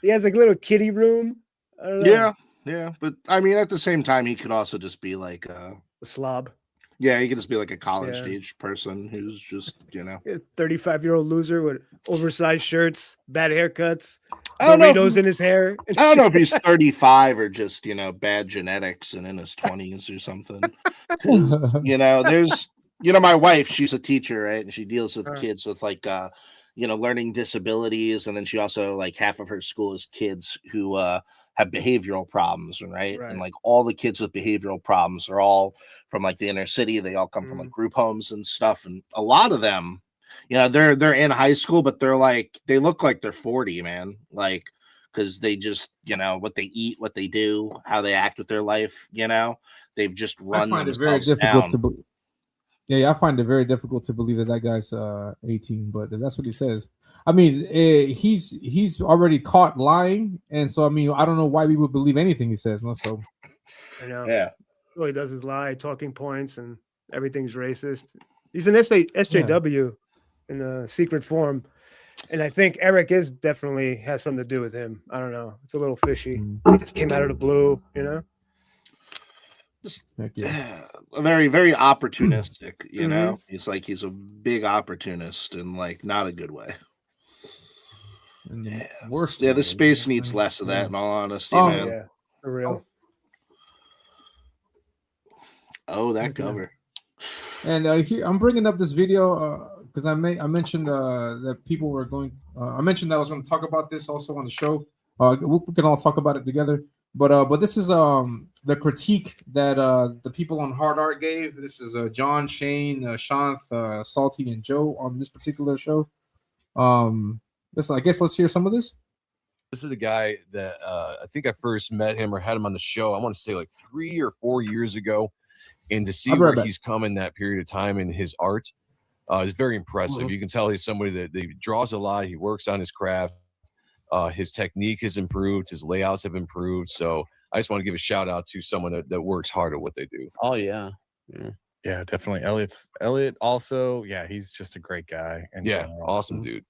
He has like a little kiddie room. I don't know. Yeah. But I mean, at the same time, he could also just be like a slob. Yeah, he could just be like a college age person who's just, 35-year-old loser with oversized shirts, bad haircuts, Doritos in his hair. I don't know if he's 35 or just, bad genetics and in his 20s or something. There's, my wife, she's a teacher, right? And she deals with kids with like, learning disabilities. And then she also, like, half of her school is kids who have behavioral problems, right? And like all the kids with behavioral problems are all from like the inner city. They all come from like group homes and stuff. And a lot of them, they're in high school, but they're like, they look like they're 40, man. Like, because they just, what they eat, what they do, how they act with their life, they've just run I find it very difficult to believe. Yeah, I find it very difficult to believe that guy's 18, but that's what he says. I mean, he's already caught lying, and so I mean, I don't know why we would believe anything he says. No, so I know. Yeah, all he does is lie, talking points, and everything's racist. He's an SJW in a secret form, and I think Eric definitely has something to do with him. I don't know. It's a little fishy. He just came out of the blue, Just very, very opportunistic, he's a big opportunist in like not a good way. Worst. Yeah, the space needs less of that, in all honesty, man. Yeah, for real. Oh, that cover. And here I'm bringing up this video because I mentioned that people were going. I mentioned that I was going to talk about this also on the show. We can all talk about it together. But this is the critique that the people on Hard Art gave. This is John, Shane, Shanth, Salty, and Joe on this particular show. I guess let's hear some of this. This is a guy that I think I first met him or had him on the show. I want to say like 3 or 4 years ago, and to see where he's come in that period of time in his art is very impressive. You can tell he's somebody that draws a lot. He works on his craft. His technique has improved. His layouts have improved. So I just want to give a shout out to someone that works hard at what they do. Oh yeah. Yeah, definitely. Elliot also, he's just a great guy. And awesome dude.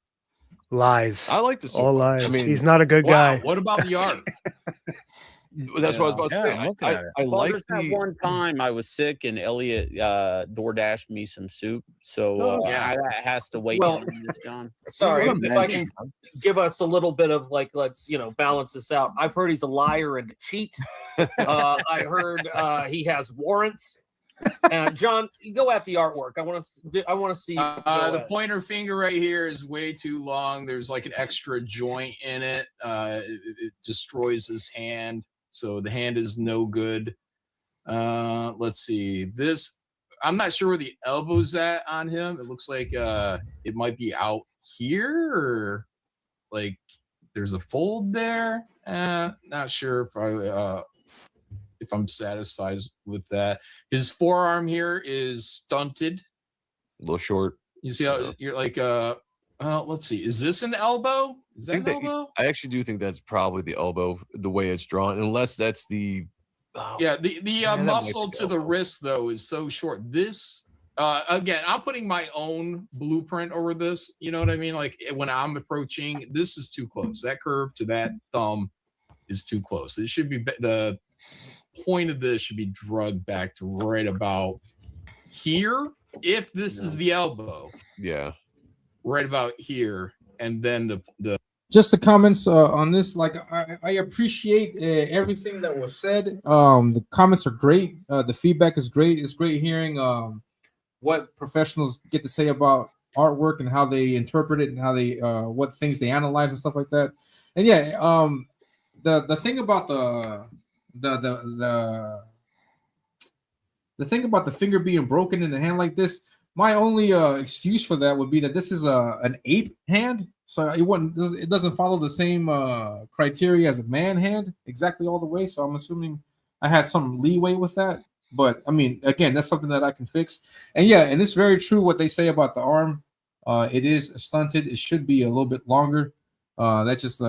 Lies. I like this. All lies. I mean, he's not a good guy. What about the art? That's what I was about to say. I like that one time I was sick and Elliot DoorDashed me some soup. So that has to wait. Well, John. Sorry, if I can give us a little bit of like, let's balance this out. I've heard he's a liar and a cheat. I heard he has warrants. John, go at the artwork. I want to see. The pointer finger right here is way too long. There's like an extra joint in it. It destroys his hand. So the hand is no good. Let's see. This, I'm not sure where the elbow's at on him. It looks like it might be out here, or like there's a fold there. Not sure if I'm satisfied with that. His forearm here is stunted. A little short. You see how you're like let's see. Is this an elbow? Is that an elbow? I actually do think that's probably the elbow, the way it's drawn, unless that's the the muscle to the wrist though is so short. This again, I'm putting my own blueprint over this. You know what I mean? Like when I'm approaching, this is too close. That curve to that thumb is too close. It should be the point of this should be drugged back to right about here. If this is the elbow, right about here, and then the just the comments on this. Like I appreciate everything that was said. The comments are great. The feedback is great. It's great hearing what professionals get to say about artwork and how they interpret it and how they what things they analyze and stuff like that. And the thing about the thing about the finger being broken in the hand like this, my only excuse for that would be that this is an ape hand, so it doesn't follow the same criteria as a man hand exactly all the way. So I'm assuming I had some leeway with that. But I mean, again, that's something that I can fix. And yeah, and it's very true what they say about the arm. It is stunted. It should be a little bit longer. That just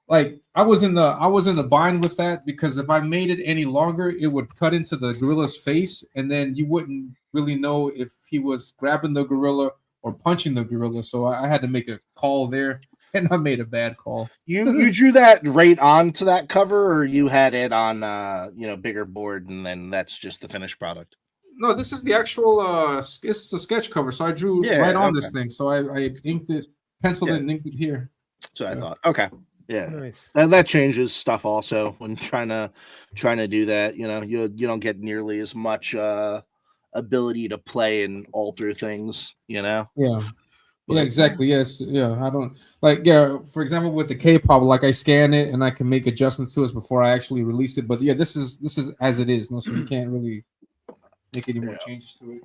like I was in the bind with that, because if I made it any longer, it would cut into the gorilla's face, and then you wouldn't really know if he was grabbing the gorilla or punching the gorilla. So I had to make a call there, and I made a bad call. You drew that right onto that cover, or you had it on bigger board, and then that's just the finished product? No, this is the actual it's a sketch cover, so I drew right on this thing. So I inked it, penciled it, and inked it here. So I thought, okay. Yeah, Nice. that changes stuff also when trying to do that. You don't get nearly as much ability to play and alter things. Yeah, exactly. Yes, I don't for example, with the K-pop, like I scan it and I can make adjustments to it before I actually release it. But yeah, this is as it is. No, so you can't really make any more changes to it.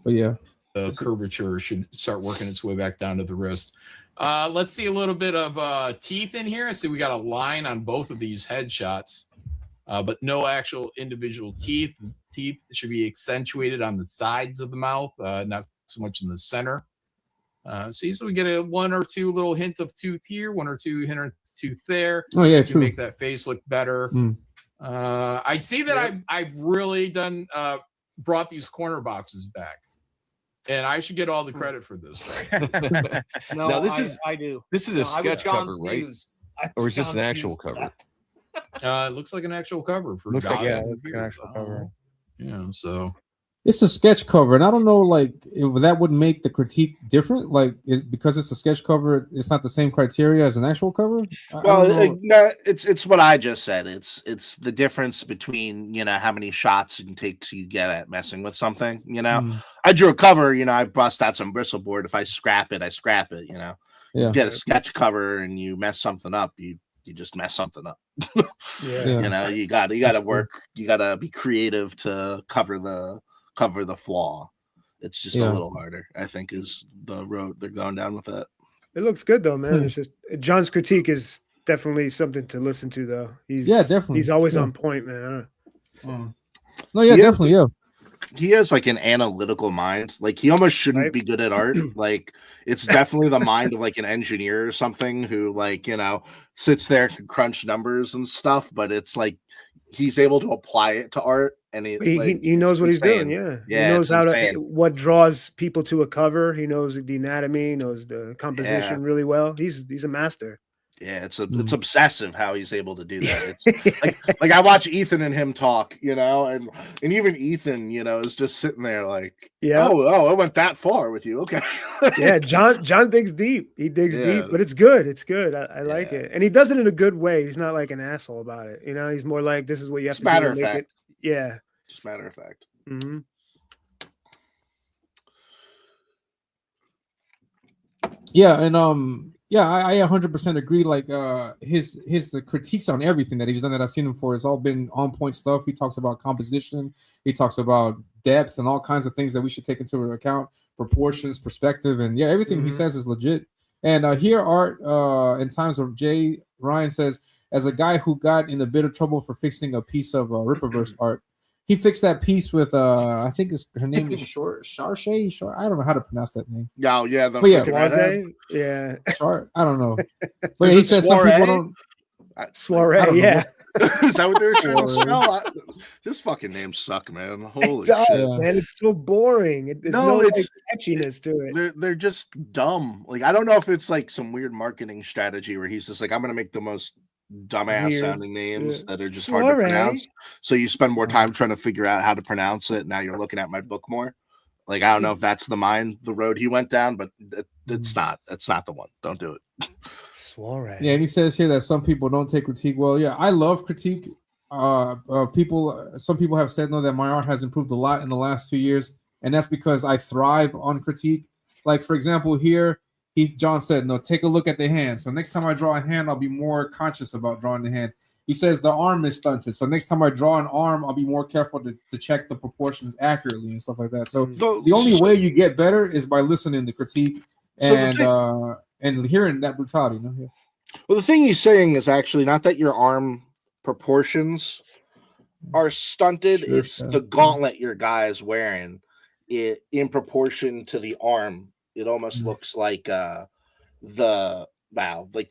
But yeah, the curvature should start working its way back down to the wrist. Let's see a little bit of teeth in here. I see we got a line on both of these headshots, but no actual individual teeth. Teeth should be accentuated on the sides of the mouth, not so much in the center. So we get a one or two little hint of tooth here, one or two hint of tooth there. Oh yeah, to make that face look better. I see that I've really done brought these corner boxes back. And I should get all the credit for this. No, now I do. This is a sketch cover, right? Or is this an actual cover? It looks like an actual cover. It looks like an actual cover. Yeah, so it's a sketch cover, and I don't know, like, if that would make the critique different, like, because it's a sketch cover, it's not the same criteria as an actual cover. No, it's what I just said. It's the difference between how many shots and takes you get at messing with something. I drew a cover. I bust out some bristle board. If I scrap it, I scrap it. Yeah. You get a sketch cover and you mess something up, you just mess something up. You got to work. You got to be creative to cover the flaw. It's just a little harder, I think, is the road they're going down with that. It looks good though, man. It's just John's critique is definitely something to listen to, though. Definitely. He's always on point, man. No, yeah, definitely, He has like an analytical mind. Like he almost shouldn't be good at art. Like it's definitely the mind of like an engineer or something who sits there and can crunch numbers and stuff. But it's like he's able to apply it to art, and he knows what he's doing. Yeah, he knows what draws people to a cover. He knows the anatomy, knows the composition really well. He's a master. Yeah, it's obsessive how he's able to do that. It's like I watch Ethan and him talk, and even Ethan, is just sitting there like, oh, I went that far with you. Okay. Yeah, John digs deep. He digs deep, but it's good. It's good. I like it. And he does it in a good way. He's not like an asshole about it. He's more like, this is what you have to do to make it. Yeah. Just matter of fact. Mm-hmm. Yeah, and yeah, I 100% agree. Like the critiques on everything that he's done that I've seen him for has all been on point stuff. He talks about composition, he talks about depth, and all kinds of things that we should take into account, proportions, perspective, and everything he says is legit. And here, Art in times of Jay Ryan says, as a guy who got in a bit of trouble for fixing a piece of Rippaverse art, he fixed that piece with I think her name is Sharshay. I don't know how to pronounce that name. Yeah, I don't know. But he says some people don't. Soiree, yeah. Is that what they're trying to spell? This fucking names suck, man. Holy shit, man! It's so boring. There's no catchiness to it. They're just dumb. Like I don't know if it's like some weird marketing strategy where he's just like, I'm gonna make the most dumbass sounding names that are just hard to pronounce. So you spend more time trying to figure out how to pronounce it. Now you're looking at my book more. Like I don't know if that's the road he went down, but it's not. It's not the one. Don't do it. Soiree. Yeah, and he says here that some people don't take critique well. Yeah, I love critique. Some people have said that my art has improved a lot in the last 2 years, and that's because I thrive on critique. Like for example, here John said, no, take a look at the hand. So next time I draw a hand, I'll be more conscious about drawing the hand. he says the arm is stunted. So next time I draw an arm, I'll be more careful to check the proportions accurately and stuff like that. So the only way you get better is by listening to critique and hearing that brutality. You know? Yeah. Well, the thing he's saying is actually not that your arm proportions are stunted. Sure, it's the gauntlet your guy is wearing. It in proportion to the arm, it almost looks like the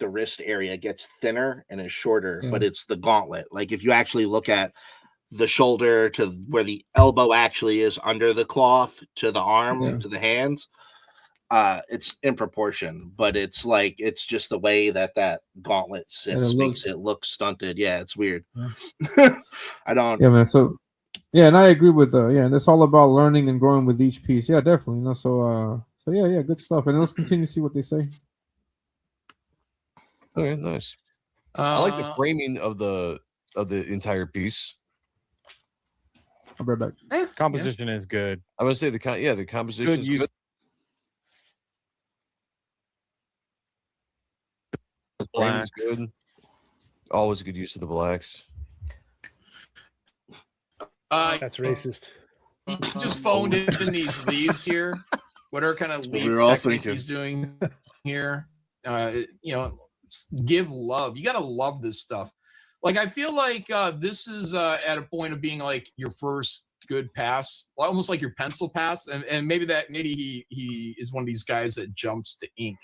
wrist area gets thinner and is shorter, but it's the gauntlet. Like if you actually look at the shoulder to where the elbow actually is under the cloth to the arm to the hands, it's in proportion, but it's just the way that gauntlet sits makes it look stunted. Yeah, it's weird. I don't. Yeah, man. So yeah, and I agree with and it's all about learning and growing with each piece. Yeah, definitely. You know, so yeah, good stuff. And let's continue to see what they say. Okay, nice. I like the framing of the entire piece. I'll be right back. Composition is good. I would say the composition Good is use. good. The framing is good. Always a good use of the blacks. That's racist. He just phoned in these leaves here. What are kind of leaf we were all technique thinking. he's doing here? Give love. You gotta love this stuff. Like I feel like this is at a point of being like your first good pass, almost like your pencil pass, and maybe he is one of these guys that jumps to ink.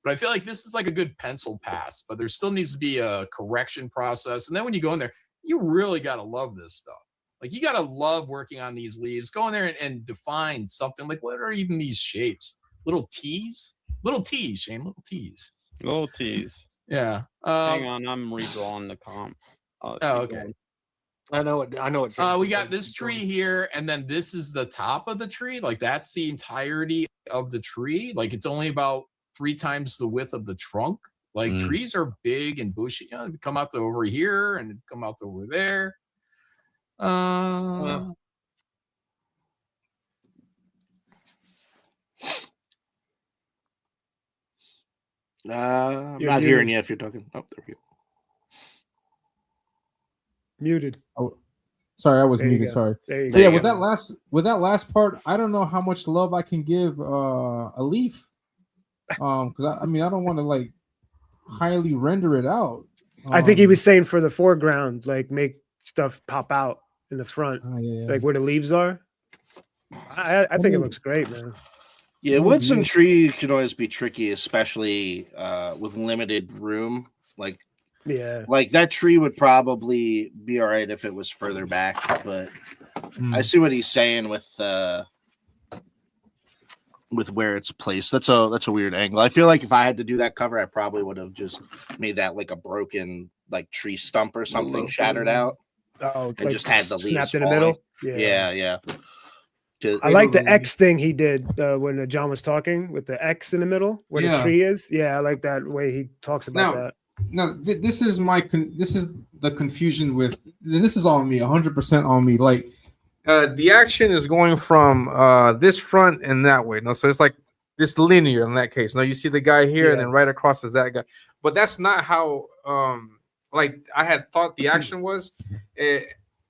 But I feel like this is like a good pencil pass, but there still needs to be a correction process. And then when you go in there, you really gotta love this stuff. Like you gotta love working on these leaves. Go in there and define something. Like what are even these shapes? Little T's, Shane. Little T's. Little T's. Yeah. Hang on, I'm redrawing the comp. Okay. I know it. We got this tree here, and then this is the top of the tree. Like that's the entirety of the tree. Like it's only about 3 times the width of the trunk. Like trees are big and bushy. You know, come out to over here and come out to over there. I'm not hearing you if you're talking. Oh, there we go. Muted. Oh, sorry, I was There you muted. go. Sorry. There you So go. yeah, with that last part, I don't know how much love I can give a leaf, because I don't want to like highly render it out. I think he was saying for the foreground, like make stuff pop out in the front, like where the leaves are. I think it looks great, man. Yeah, woods and tree can always be tricky, especially with limited room. Like that tree would probably be all right if it was further back, but I see what he's saying with where it's placed. That's a weird angle. I feel like if I had to do that cover, I probably would have just made that like a broken like tree stump or something shattered out. Oh, and just had the leaves snapped in the falling. middle. Yeah. I like the X thing he did when John was talking with the X in the middle where the tree is. Yeah, I like that way he talks about that. Now, this is this is the confusion with, and this is on me, 100% on me. Like, the action is going from this front and that way. No, so it's like this linear in that case. Now you see the guy here, and then right across is that guy. But that's not how like I had thought the action was.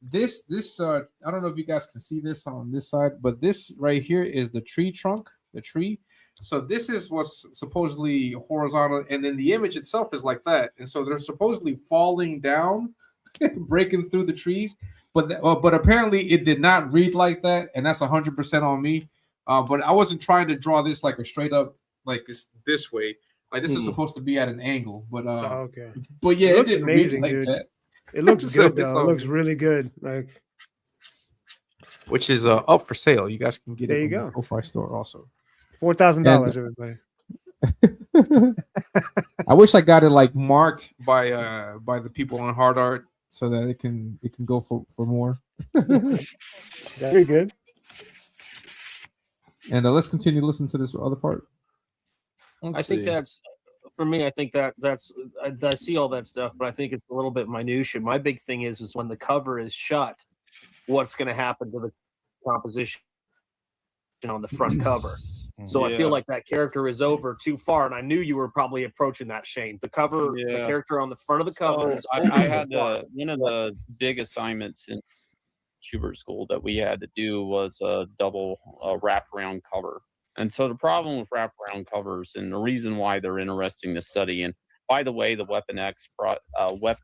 This I don't know if you guys can see this on this side, but this right here is the tree trunk, the tree. So this is what's supposedly horizontal, and then the image itself is like that. And so they're supposedly falling down, breaking through the trees. But apparently it did not read like that, and that's 100% on me. But I wasn't trying to draw this like a straight up like this way. Like this is supposed to be at an angle. But okay. But yeah, it looks didn't amazing, read like dude. that. It looks So good though. it's It looks really good. Like, which is up for sale. You guys can get there it you in go. the Ko-Fi store also. $4,000, everybody. I wish I got it like marked by the people on Hard Art so that it can go for more. Very good. And let's continue to listen to this other part. I think that's for me. I think that's I see all that stuff, but I think it's a little bit minutia. My big thing is when the cover is shut, what's going to happen to the composition on the front cover? So I feel like that character is over too far, and I knew you were probably approaching that, Shane. The cover, the character on the front of the cover. So I had one of the big assignments in Hubert School that we had to do was a double wraparound cover. And so the problem with wraparound covers, and the reason why they're interesting to study, and by the way, the Weapon X,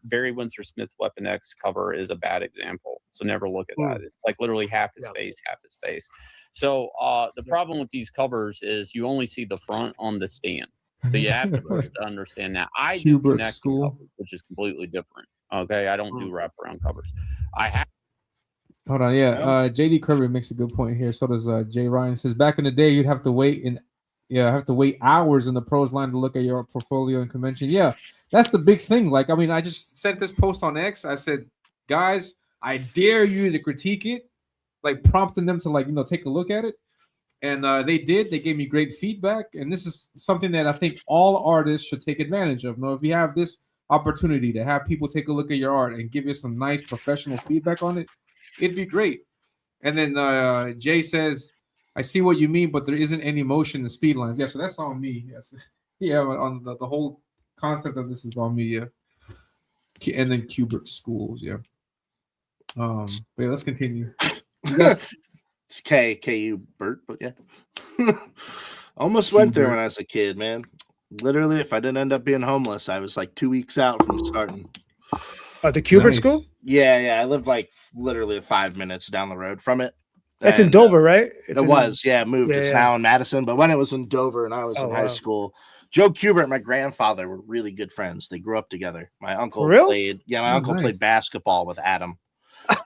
Barry Windsor Smith's Weapon X cover is a bad example. So never look at that. It's like literally half his face, half his face. So the problem with these covers is you only see the front on the stand. So you have to first understand that. I do connect covers, which is completely different. Okay, I don't do wraparound covers. I have. Hold on, JD Kirby makes a good point here. So does Jay Ryan. Says back in the day you'd have to wait hours in the pros line to look at your portfolio and convention. Yeah, that's the big thing. Like, I mean, I just sent this post on X. I said, guys, I dare you to critique it, like prompting them to take a look at it. And they did. They gave me great feedback. And this is something that I think all artists should take advantage of. If you have this opportunity to have people take a look at your art and give you some nice professional feedback on it, it'd be great. And then Jay says, I see what you mean, but there isn't any motion in the speed lines. Yeah, so that's on me. Yes. Yeah, on the whole concept of this is on me, yeah. And then Kubert schools, yeah. But yeah, let's continue. It's KU Bert, but yeah. Almost went there when I was a kid, man. Literally, if I didn't end up being homeless, I was like 2 weeks out from starting. The Kubert school? Yeah. I lived like literally 5 minutes down the road from it. That's in Dover, right? It moved. It's now in Madison, but when it was in Dover and I was in high school, Joe Kubert and my grandfather were really good friends. They grew up together. My uncle played played basketball with Adam.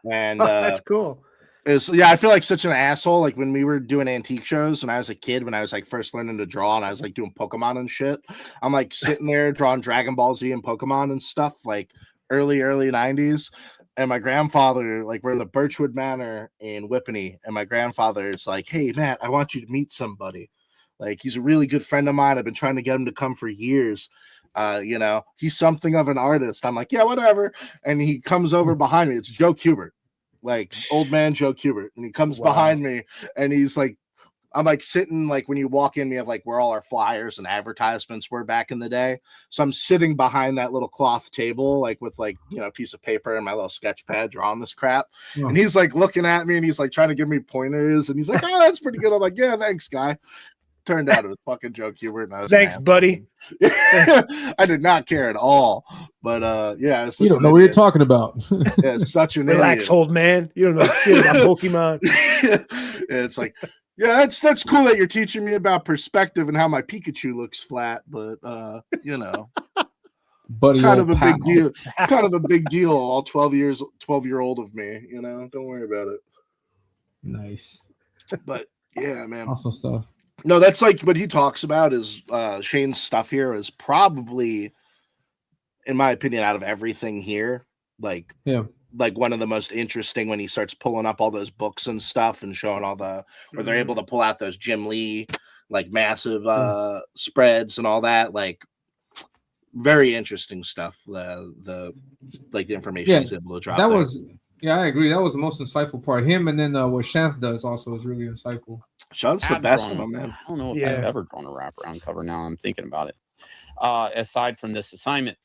And that's cool. I feel like such an asshole. Like when we were doing antique shows when I was a kid, when I was like first learning to draw and I was like doing Pokemon and shit, I'm like sitting there drawing Dragon Ball Z and Pokemon and stuff like early 90s. And my grandfather, like we're in the Birchwood Manor in Whippany, and my grandfather is like, hey, Matt, I want you to meet somebody. Like, he's a really good friend of mine. I've been trying to get him to come for years. He's something of an artist. I'm like, yeah, whatever. And he comes over behind me. It's Joe Kubert, like old man Joe Kubert. And he comes behind me and he's like, I'm like sitting, like when you walk in, we have like where all our flyers and advertisements were back in the day. So I'm sitting behind that little cloth table, like with like, a piece of paper and my little sketch pad drawing this crap. And he's like looking at me and he's like trying to give me pointers. And he's like, oh, that's pretty good. I'm like, yeah, thanks, guy. Turned out it was fucking Joe Kubert. And I was thanks, buddy. I did not care at all. But yeah. You don't know what you're talking about. Yeah, it's such an Relax, idiot. old man. You don't know shit about Pokemon. It's like, yeah, that's cool that you're teaching me about perspective and how my Pikachu looks flat, but buddy, kind of a big deal. Kind of a big deal. All 12-year-old of me, don't worry about it. Nice. But yeah, man, awesome stuff. No, that's like what he talks about is Shane's stuff here is probably, in my opinion, out of everything here, like one of the most interesting when he starts pulling up all those books and stuff and showing all the where they're able to pull out those Jim Lee like massive spreads and all that, like very interesting stuff. The information he's able to drop. That was I agree. That was the most insightful part. Him and then what Shanth does also is really insightful. Shanth's the best one, man. I don't know if I've ever drawn a wraparound cover. Now I'm thinking about it. Aside from this assignment.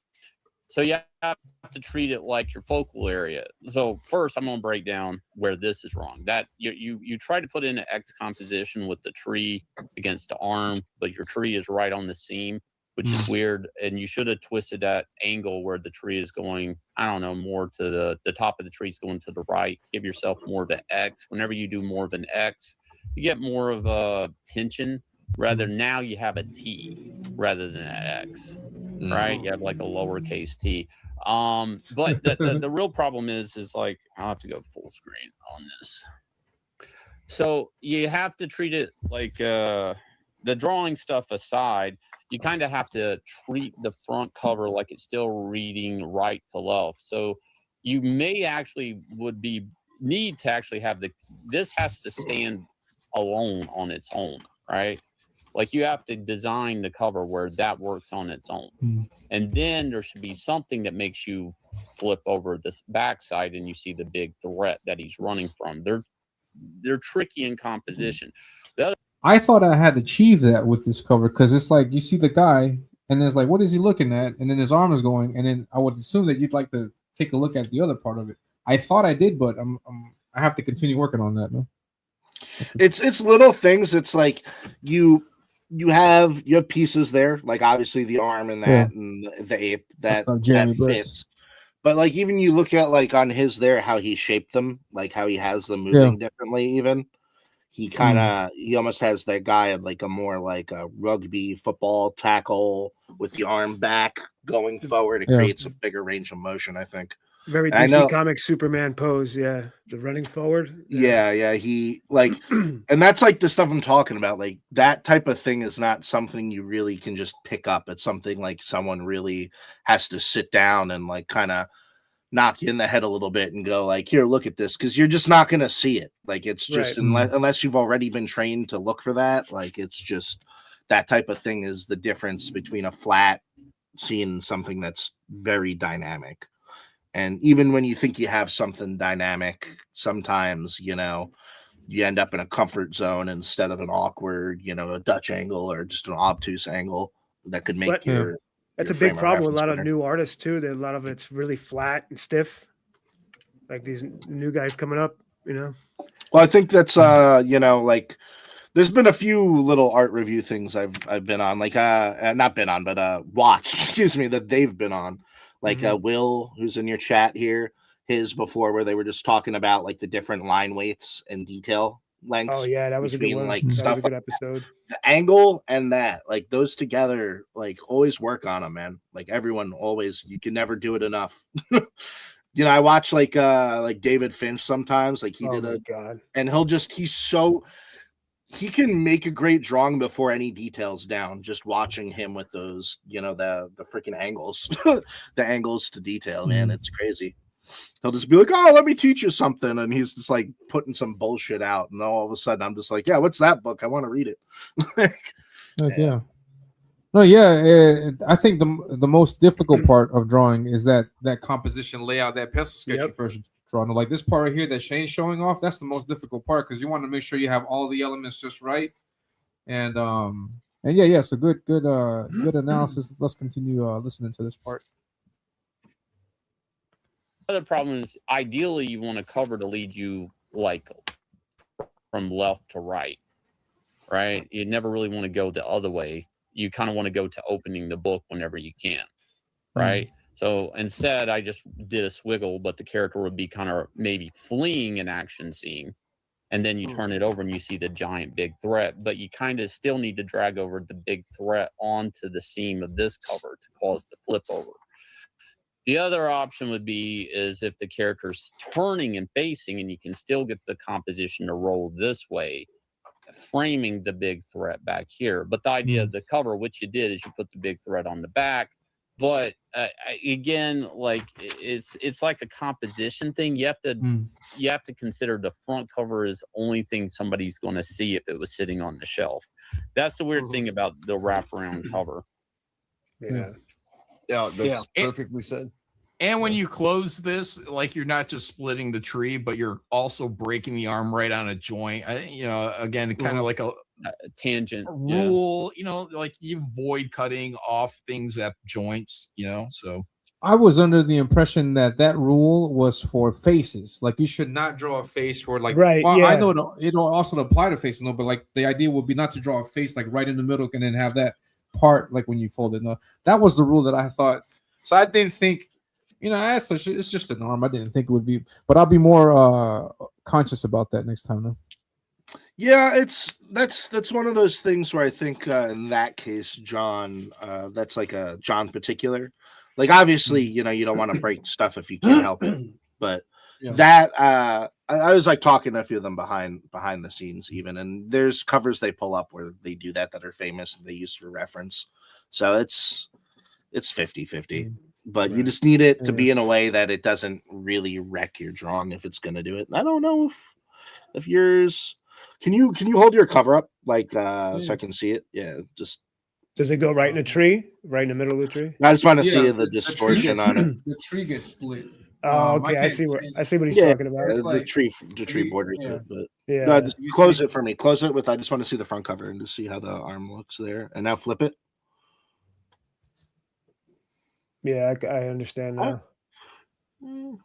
So you have to treat it like your focal area. So first, I'm going to break down where this is wrong. That you try to put in an X composition with the tree against the arm, but your tree is right on the seam, which is weird. And you should have twisted that angle where the tree is going, I don't know, more to the top of the tree is going to the right. Give yourself more of an X. Whenever you do more of an X, you get more of a tension. Rather, now you have a T rather than an X, right? You have like a lowercase t. But the real problem is like, I'll have to go full screen on this. So you have to treat it like the drawing stuff aside, you kind of have to treat the front cover like it's still reading right to left. So you may actually need to actually have this has to stand alone on its own, right? Like you have to design the cover where that works on its own. And then there should be something that makes you flip over this backside and you see the big threat that he's running from. They're tricky in composition. The other I thought I had achieved that with this cover because it's like you see the guy and it's like, what is he looking at? And then his arm is going, and then I would assume that you'd like to take a look at the other part of it. I thought I did, but I have to continue working on that. No, it's little things. It's like you have pieces there, like obviously the arm and that and the ape that fits. But like even you look at like on his there how he shaped them, like how he has them moving differently. Even he kind of he almost has that guy of like a more like a rugby football tackle with the arm back going forward. It creates a bigger range of motion, I think. Very DC Comics Superman pose, the running forward. Yeah, he like, and that's like the stuff I'm talking about. Like that type of thing is not something you really can just pick up. It's something like someone really has to sit down and like kind of knock you in the head a little bit and go like, here, look at this, because you're just not going to see it. Like it's just unless you've already been trained to look for that. Like it's just that type of thing is the difference between a flat scene and something that's very dynamic. And even when you think you have something dynamic, sometimes, you end up in a comfort zone instead of an awkward, a Dutch angle or just an obtuse angle that could make your. That's a big problem with a lot of new artists too. That a lot of it's really flat and stiff. Like these new guys coming up, Well, I think that's like there's been a few little art review things I've been on, like not been on, but watched, excuse me, that they've been on. Like Will, who's in your chat here, his before where they were just talking about like the different line weights and detail lengths. Oh yeah, that was between, a good one. Like that stuff was a good like episode. The angle and that, like those together, like always work on them, man. Like everyone always, you can never do it enough. I watch like David Finch sometimes, like he did God. And he can make a great drawing before any details down, just watching him with those, the freaking angles, the angles to detail, man. It's crazy. He'll just be like, oh, let me teach you something. And he's just like putting some bullshit out. And all of a sudden I'm just like, yeah, what's that book? I want to read it. Yeah. No, I think the most difficult part of drawing is that composition layout, that pencil sketch you first draw. Like this part right here that Shane's showing off, that's the most difficult part because you want to make sure you have all the elements just right. And so good analysis. Let's continue listening to this part. Other problem is ideally you want a cover to lead you like from left to right. You never really want to go the other way. You kind of want to go to opening the book whenever you can, right? So instead, I just did a swiggle, but the character would be kind of maybe fleeing an action scene, and then you turn it over and you see the giant big threat, but you kind of still need to drag over the big threat onto the seam of this cover to cause the flip over. The other option would be is if the character's turning and facing, and you can still get the composition to roll this way, framing the big threat back here. But the idea of the cover, which you did, is you put the big threat on the back. But again, like it's like a composition thing. You have to consider the front cover is the only thing somebody's going to see if it was sitting on the shelf. That's the weird thing about the wraparound cover. That's perfectly said. And when you close this, like you're not just splitting the tree, but you're also breaking the arm right on a joint. Again, kind of like a tangent rule. Like you avoid cutting off things at joints. So I was under the impression that rule was for faces. Like you should not draw a face where like I know it also apply to faces, but like the idea would be not to draw a face like right in the middle and then have that part like when you fold it. No, that was the rule that I thought. So I didn't think. It's just an arm. I didn't think it would be, but I'll be more conscious about that next time. Though. Yeah, that's one of those things where I think in that case, John, that's like a John particular. Like obviously, you don't want to break stuff if you can't help it, but that I was like talking to a few of them behind the scenes even, and there's covers they pull up where they do that are famous and they use for reference. So it's 50-50. But you just need it to be in a way that it doesn't really wreck your drawing if it's going to do it. And I don't know if yours can you hold your cover up like so I can see it? Yeah, just does it go right in a tree, right in the middle of the tree? I just want to see the distortion on it. The tree gets split. Oh, okay. I see what he's talking about. Yeah, like, the tree borders. yeah. But Yeah. no, just close it for me. Close it with. I just want to see the front cover and just see how the arm looks there. And now flip it. Yeah, I understand now. Mm.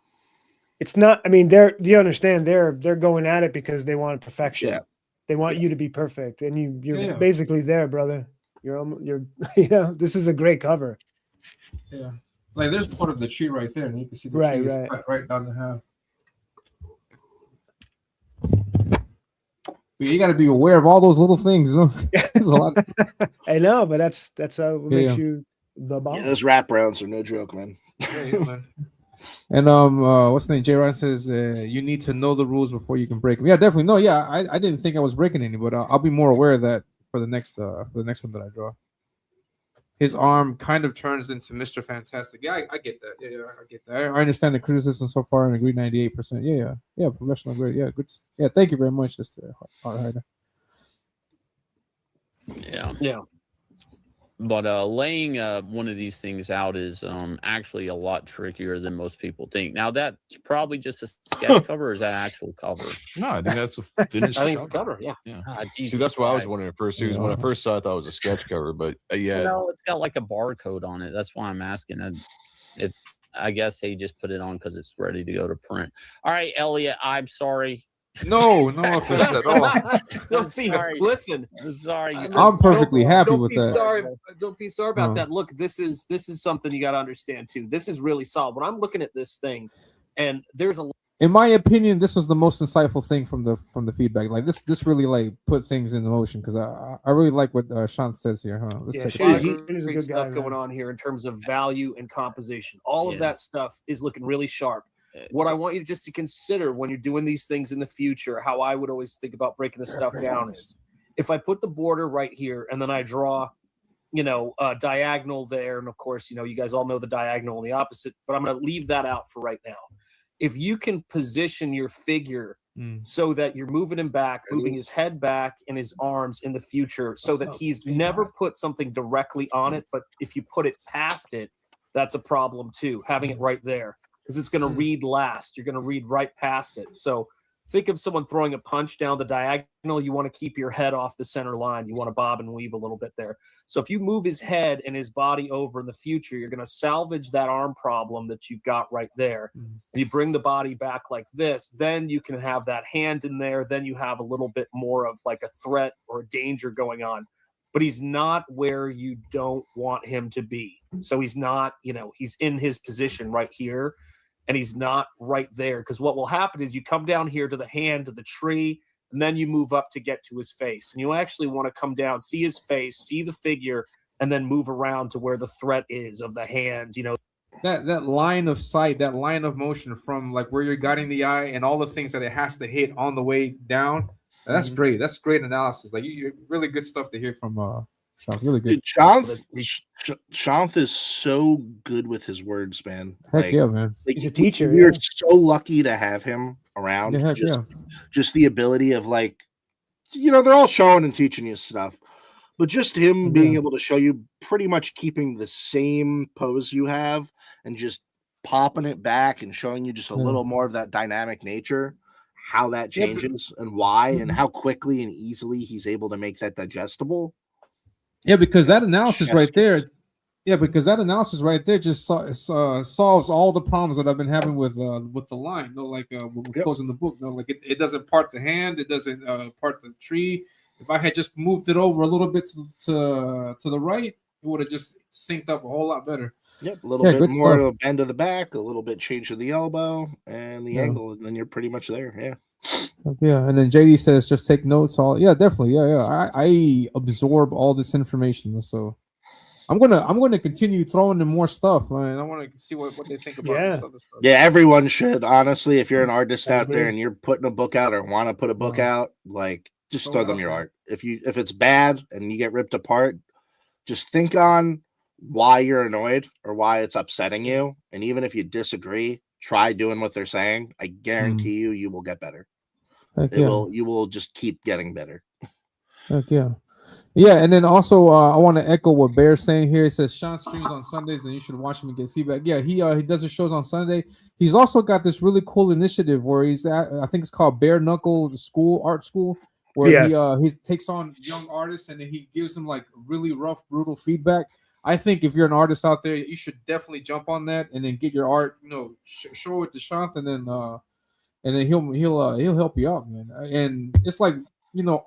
It's not. I mean, do you understand? They're going at it because they want perfection. Yeah. They want you to be perfect, and you're Yeah. basically there, brother. You're you know, this is a great cover. Yeah. Like there's part of the tree right there, and you can see the Right, tree is right. cut right down the half. But you got to be aware of all those little things. You know? There's a lot. I know, but that's how it makes Yeah. you the bomb. Yeah, those wraparounds are no joke, man. And what's the name? J. Ryan says you need to know the rules before you can break them. Yeah, definitely. No, yeah, I didn't think I was breaking any, but I'll be more aware of that for the next one that I draw. His arm kind of turns into Mr. Fantastic. Yeah, I get that. Yeah, I get that. I understand the criticism so far and agree 98%. Yeah, professional grade. Yeah, good. Yeah, thank you very much. Just Yeah. But laying one of these things out is actually a lot trickier than most people think. Now, that's probably just a sketch cover, or is that actual cover? No, I think that's a finished I think it's a cover. Yeah. See, that's what I was wondering at first. Too, when I first saw it, I thought it was a sketch cover, but yeah, No, it's got like a barcode on it. That's why I'm asking. If I guess they just put it on because it's ready to go to print. All right, Elliot, I'm sorry. No offense at all. Don't be, listen. I'm sorry. I'm perfectly happy with that. Don't be sorry about that. Look, this is something you got to understand too. This is really solid. When I'm looking at this thing, and there's a. In my opinion, this was the most insightful thing from the feedback. Like this really like put things in motion because I really like what Sean says here. Huh? Let's check it out. Great stuff going on here in terms of value and composition. All of that stuff is looking really sharp. What I want you just to consider when you're doing these things in the future, how I would always think about breaking this stuff down is if I put the border right here and then I draw, a diagonal there. And of course, you guys all know the diagonal and the opposite, but I'm going to leave that out for right now. If you can position your figure so that you're moving him back, moving his head back and his arms in the future so that he's never put something directly on it, but if you put it past it, that's a problem too, having it right there. Because it's going to read last. You're going to read right past it. So think of someone throwing a punch down the diagonal. You want to keep your head off the center line. You want to bob and weave a little bit there. So if you move his head and his body over in the future, you're going to salvage that arm problem that you've got right there. And you bring the body back like this, then you can have that hand in there. Then you have a little bit more of like a threat or a danger going on. But he's not where you don't want him to be. So he's not, he's in his position right here. And he's not right there because what will happen is you come down here to the hand, to the tree, and then you move up to get to his face. And you actually want to come down, see his face, see the figure, and then move around to where the threat is of the hand, That line of sight, that line of motion from like where you're guiding the eye and all the things that it has to hit on the way down. That's great. That's great analysis. Like you really good stuff to hear from Shanth. Really good. Shanth is so good with his words, man. Heck yeah, man. He's a teacher. We're so lucky to have him around. Yeah, just the ability of they're all showing and teaching you stuff. But just him being able to show you pretty much keeping the same pose you have and just popping it back and showing you just a little more of that dynamic nature, how that changes and why and how quickly and easily he's able to make that digestible. Yeah, because that analysis right there, just solves all the problems that I've been having with the line. With closing the book. It doesn't part the hand, it doesn't part the tree. If I had just moved it over a little bit to the right, it would have just synced up a whole lot better. Yep, a little bit more of a bend of the back, a little bit change of the elbow and the angle, and then you're pretty much there. Yeah. Yeah, and then JD says just take notes. Definitely. I absorb all this information, so I'm gonna continue throwing in more stuff. I want to see what they think about this other stuff. Yeah, everyone should, honestly. If you're an artist out there and you're putting a book out or want to put a book out, just throw them your art. If it's bad and you get ripped apart, just think on why you're annoyed or why it's upsetting you, and even if you disagree, try doing what they're saying. I guarantee you will get better. You will just keep getting better. Heck yeah. Yeah, and then also I want to echo what Bear's saying here. He says Sean streams on Sundays, and you should watch him and get feedback. Yeah, he does his shows on Sunday. He's also got this really cool initiative where he's at. I think it's called Bare Knuckle Art School, where he takes on young artists and then he gives them like really rough, brutal feedback. I think if you're an artist out there, you should definitely jump on that and then get your art, show it to Sean, and then he'll help you out, man. And it's like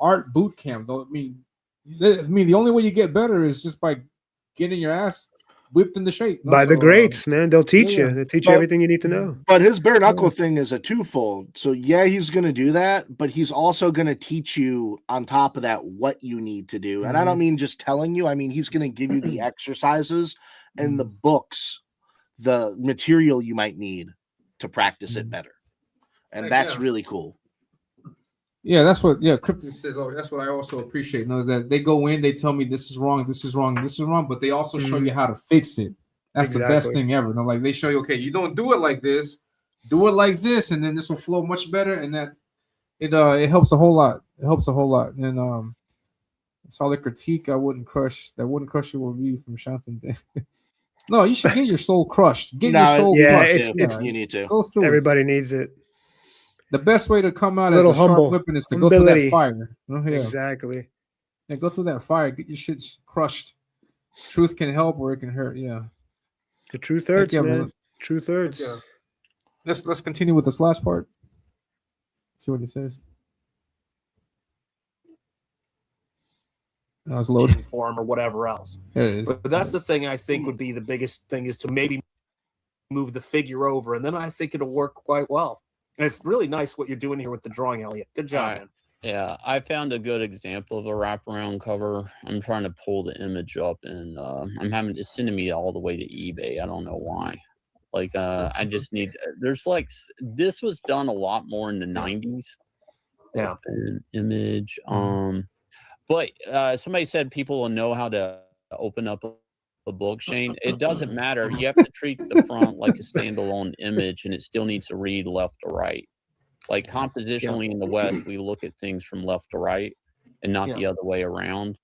art boot camp, though. I mean, the only way you get better is just by getting your ass whipped into shape. By the greats, man. They'll teach you. They'll teach you everything you need to know. But his bare knuckle thing is a twofold. So yeah, he's going to do that, but he's also going to teach you on top of that what you need to do. And I don't mean just telling you. I mean, he's going to give you the exercises and the books, the material you might need to practice it better. And that's really cool. Yeah, that's what Cryptic says. Oh, that's what I also appreciate. Is that they go in, they tell me this is wrong, this is wrong, this is wrong, but they also show you how to fix it. That's the best thing ever. Like they show you, okay, you don't do it like this, do it like this, and then this will flow much better. And that it helps a whole lot. It helps a whole lot. And solid critique. That wouldn't crush you will be from Shantan. No, you should get your soul crushed. Get your soul crushed. You need to. Go through Everybody needs it. The best way to come out a little as a humble sharp weapon is to go through that fire. Exactly. Yeah, go through that fire. Get your shit crushed. Truth can help or it can hurt. Yeah. The truth hurts, man. Truth hurts. Yeah. Let's continue with this last part. See what he says. I was loading form or whatever else. There it is. But that's the thing I think would be the biggest thing is to maybe move the figure over, and then I think it'll work quite well. And it's really nice what you're doing here with the drawing, Elliot. Good job, man. Yeah, I found a good example of a wraparound cover. I'm trying to pull the image up, and it's sending me all the way to eBay. I don't know why. Like, I just need. There's like this was done a lot more in the 90s. Yeah. An image. But somebody said people will know how to open up a book, Shane. It doesn't matter. You have to treat the front like a standalone image, and it still needs to read left to right. Like compositionally in the West, we look at things from left to right and not the other way around.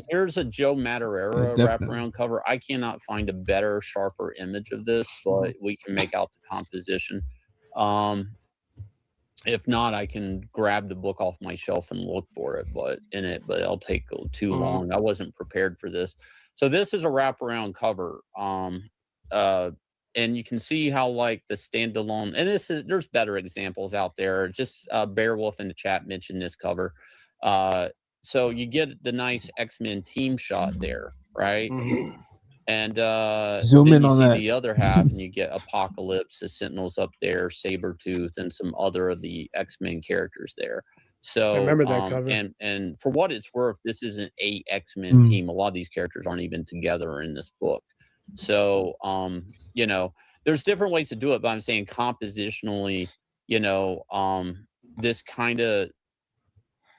Here's a Joe Madureira wraparound cover. I cannot find a better, sharper image of this, but we can make out the composition. If not, I can grab the book off my shelf and look for it, but it'll take too long. I wasn't prepared for this. So this is a wraparound cover. And you can see how like the standalone, and there's better examples out there. Just Bearwolf in the chat mentioned this cover. So you get the nice X-Men team shot there, right? And zoom in on that. that. The other half, and you get Apocalypse, the Sentinels up there, Sabretooth, and some other of the X-Men characters there. So I remember that cover. And for what it's worth, this isn't a X-Men team. A lot of these characters aren't even together in this book. So there's different ways to do it, but I'm saying compositionally, this kind of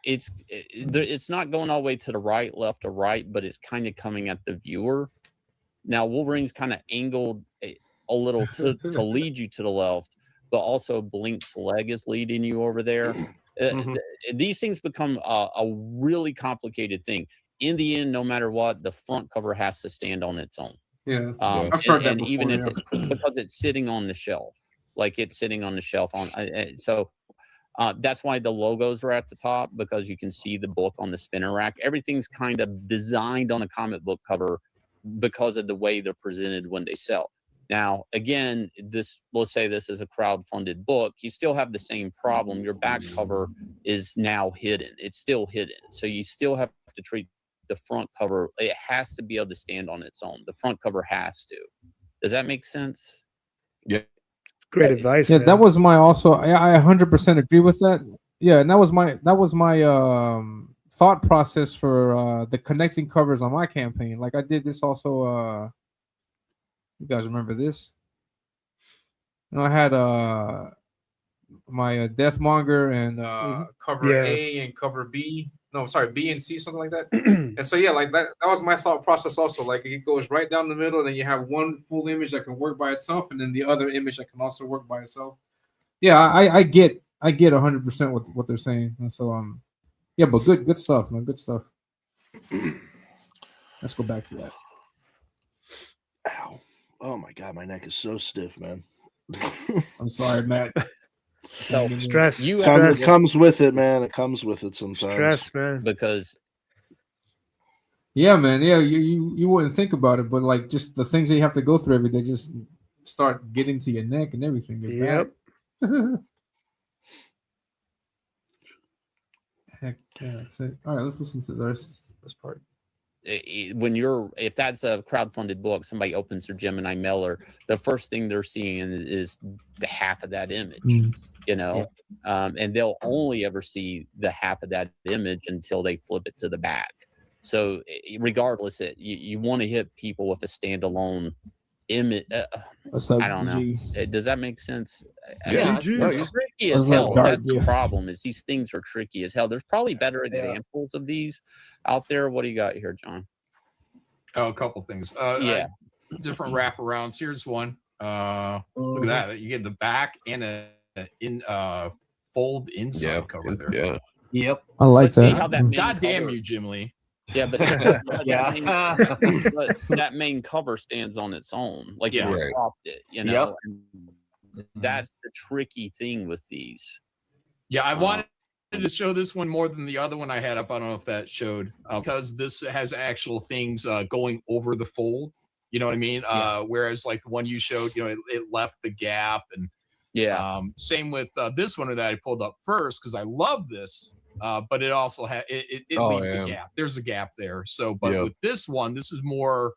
it's not going all the way to the right, left or right, but it's kind of coming at the viewer. Now Wolverine's kind of angled a little to lead you to the left, but also Blink's leg is leading you over there. These things become a really complicated thing. In the end, no matter what, the front cover has to stand on its own. Yeah, I've heard that before, even if it's because it's sitting on the shelf, like it's sitting on the shelf that's why the logos are at the top, because you can see the book on the spinner rack. Everything's kind of designed on a comic book cover because of the way they're presented when they sell. Now, again, let's say this is a crowd-funded book, you still have the same problem. Your back cover is now hidden. It's still hidden. So you still have to treat the front cover. It has to be able to stand on its own. The front cover has to. Does that make sense? Yeah. Great advice. Yeah, man. that was my also. I 100% agree with that. Yeah, and that was my thought process for the connecting covers on my campaign. Like I did this also. You guys remember this? I had my Deathmonger and cover A and cover B. No, sorry, B and C, something like that. And so like that was my thought process also. Like it goes right down the middle, and then you have one full image that can work by itself, and then the other image that can also work by itself. Yeah, I get 100% what they're saying. And so but good stuff, man. Good stuff. Let's go back to that. Ow. Oh my god, my neck is so stiff, man. I'm sorry, Matt. So Stress. It comes with it, man. It comes with it sometimes. Stress, man. Because Yeah, man. Yeah, you wouldn't think about it, but like just the things that you have to go through every day just start getting to your neck and everything. Your Yep. back. Heck yeah. So, all right, let's listen to the rest of this part. if that's a crowdfunded book, somebody opens their Gemini mailer, the first thing they're seeing is the half of that image, you know, and they'll only ever see the half of that image until they flip it to the back. So regardless, you want to hit people with a standalone image. I don't know. Does that make sense? Yeah, it's tricky as hell. That's the problem. Is these things are tricky as hell. There's probably better examples of these out there. What do you got here, John? Oh, a couple things. Different wraparounds. Here's one. Look at that. You get the back and a fold inside cover there. Yeah. Yep. I like that. See how that God damn you, Jim Lee. Yeah, but but that main cover stands on its own. Like you dropped it, you know. Yep. That's the tricky thing with these. Yeah, I wanted to show this one more than the other one I had up. I don't know if that showed because this has actual things going over the fold. You know what I mean? Whereas like the one you showed, you know, it left the gap, and same with this one that I pulled up first because I love this. But it also has it leaves a gap. There's a gap there. So, but with this one, this is more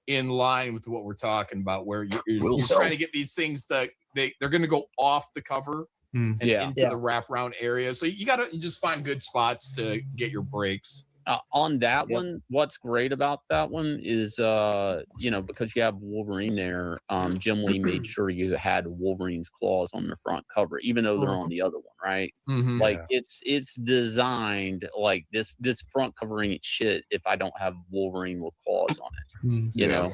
in line with what we're talking about, where you're trying to get these things that they're going to go off the cover and into the wraparound area. So you just find good spots to get your breaks. On that one, what's great about that one is, you know, because you have Wolverine there, Jim Lee made sure you had Wolverine's claws on the front cover, even though they're on the other one, right? Like it's designed like this front cover ain't shit if I don't have Wolverine with claws on it, you know?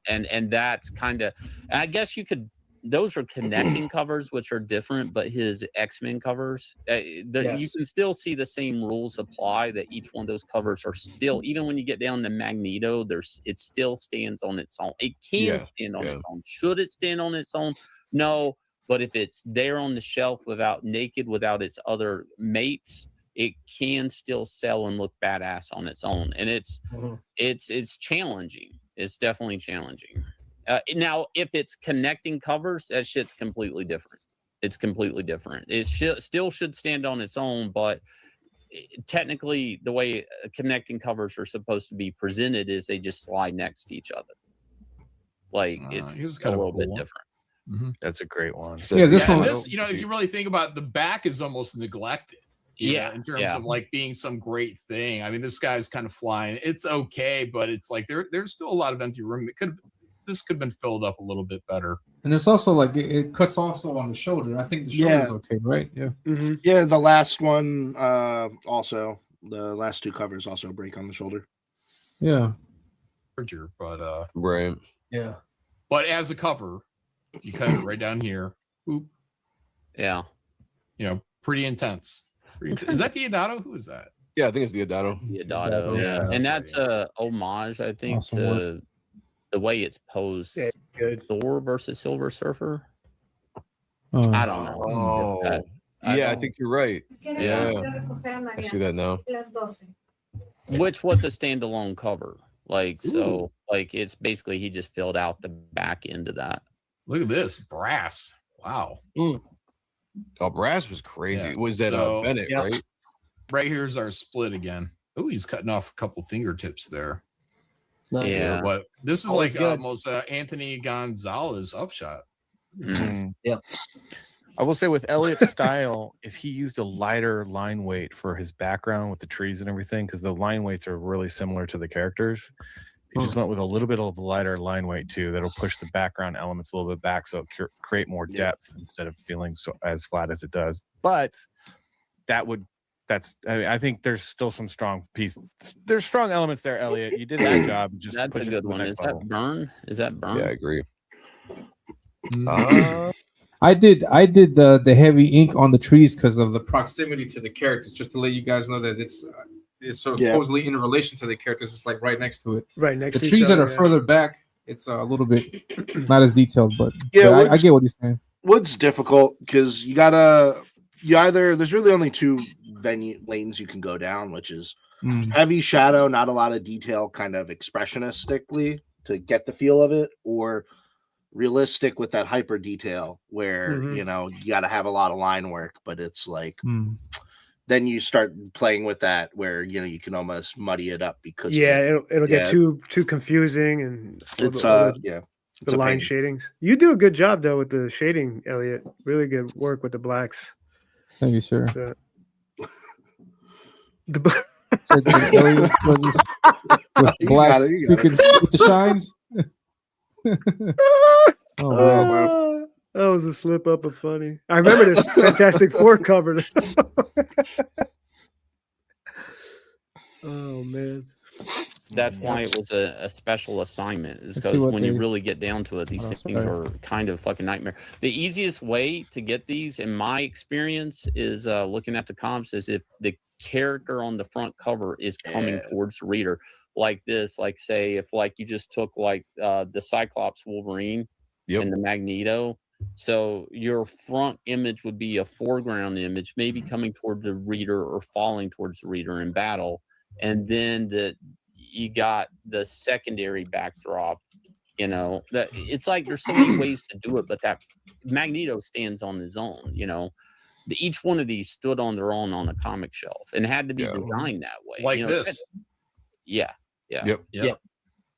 And that's kind of, I guess you could. Those are connecting covers, which are different, but his X-Men covers, you can still see the same rules apply, that each one of those covers are still, even when you get down to Magneto, it still stands on its own. It can stand on its own. Should it stand on its own? No, but if it's there on the shelf without its other mates, it can still sell and look badass on its own. And it's challenging. It's definitely challenging. Now, if it's connecting covers, that shit's completely different. It's completely different. It still should stand on its own, but technically, the way connecting covers are supposed to be presented is they just slide next to each other. Like it's a little bit different. That's a great one. So this one, you know, if you really think about it, the back is almost neglected. In terms of like being some great thing. I mean, this guy's kind of flying. It's okay, but it's like there's still a lot of empty room. This could have been filled up a little bit better. And it's also like it cuts also on the shoulder. I think the shoulder's okay, right? Yeah. Yeah, the last one also. The last two covers also break on the shoulder. Yeah. But right. Yeah. But as a cover, you cut it right down here. Oop. Yeah. You know, pretty intense. Is that Diodato? Who is that? Yeah, I think it's Diodato. Diodato, yeah. And that's a homage, I think, to the way it's posed. Thor versus Silver Surfer. I don't know. I think you're right. Yeah. I see that now. Which was a standalone cover. Like, so, like, it's basically he just filled out the back end of that. Look at this. Brass. Wow. Oh, Brass was crazy. Was that Bennett, right? Right here's our split again. Oh, he's cutting off a couple fingertips there. Nice. Yeah. But this is like almost Anthony Gonzalez upshot. Yeah. I will say with Elliot's style, if he used a lighter line weight for his background with the trees and everything, because the line weights are really similar to the characters, he just went with a little bit of lighter line weight too. That'll push the background elements a little bit back, so it create more depth instead of feeling as flat as it does. But I think there's still some strong pieces. There's strong elements there, Elliot. You did that job. Just that's a good one. Is that Burn? Is that Burn? Yeah, I agree. I did the heavy ink on the trees because of the proximity to the characters, just to let you guys know that is supposedly in relation to the characters. It's like right next to it. Right next the to each trees that other, are further back, it's a little bit not as detailed, but I get what he's saying. Wood's difficult because there's really only two lanes you can go down, which is heavy shadow, not a lot of detail, kind of expressionistically to get the feel of it, or realistic with that hyper detail where you got to have a lot of line work, but it's like then you start playing with that where you can almost muddy it up because it'll get too confusing, and it's the line shadings. You do a good job though with the shading, Elliot. Really good work with the blacks. Thank you, sir. The with blacks speaking with the shines. Man. That was a slip up of funny. I remember this Fantastic Four cover. Oh man. That's why it was a special assignment, is because when you really get down to it, these things are kind of fucking nightmare. The easiest way to get these, in my experience, is looking at the comps, is if the character on the front cover is coming towards the reader like this. Like, say, if like you just took like the Cyclops Wolverine and the Magneto. So your front image would be a foreground image, maybe coming towards the reader or falling towards the reader in battle. And then you got the secondary backdrop, that it's like there's so many ways to do it, but that Magneto stands on his own, each one of these stood on their own on a comic shelf and had to be designed that way. Like this. Yeah. Yep.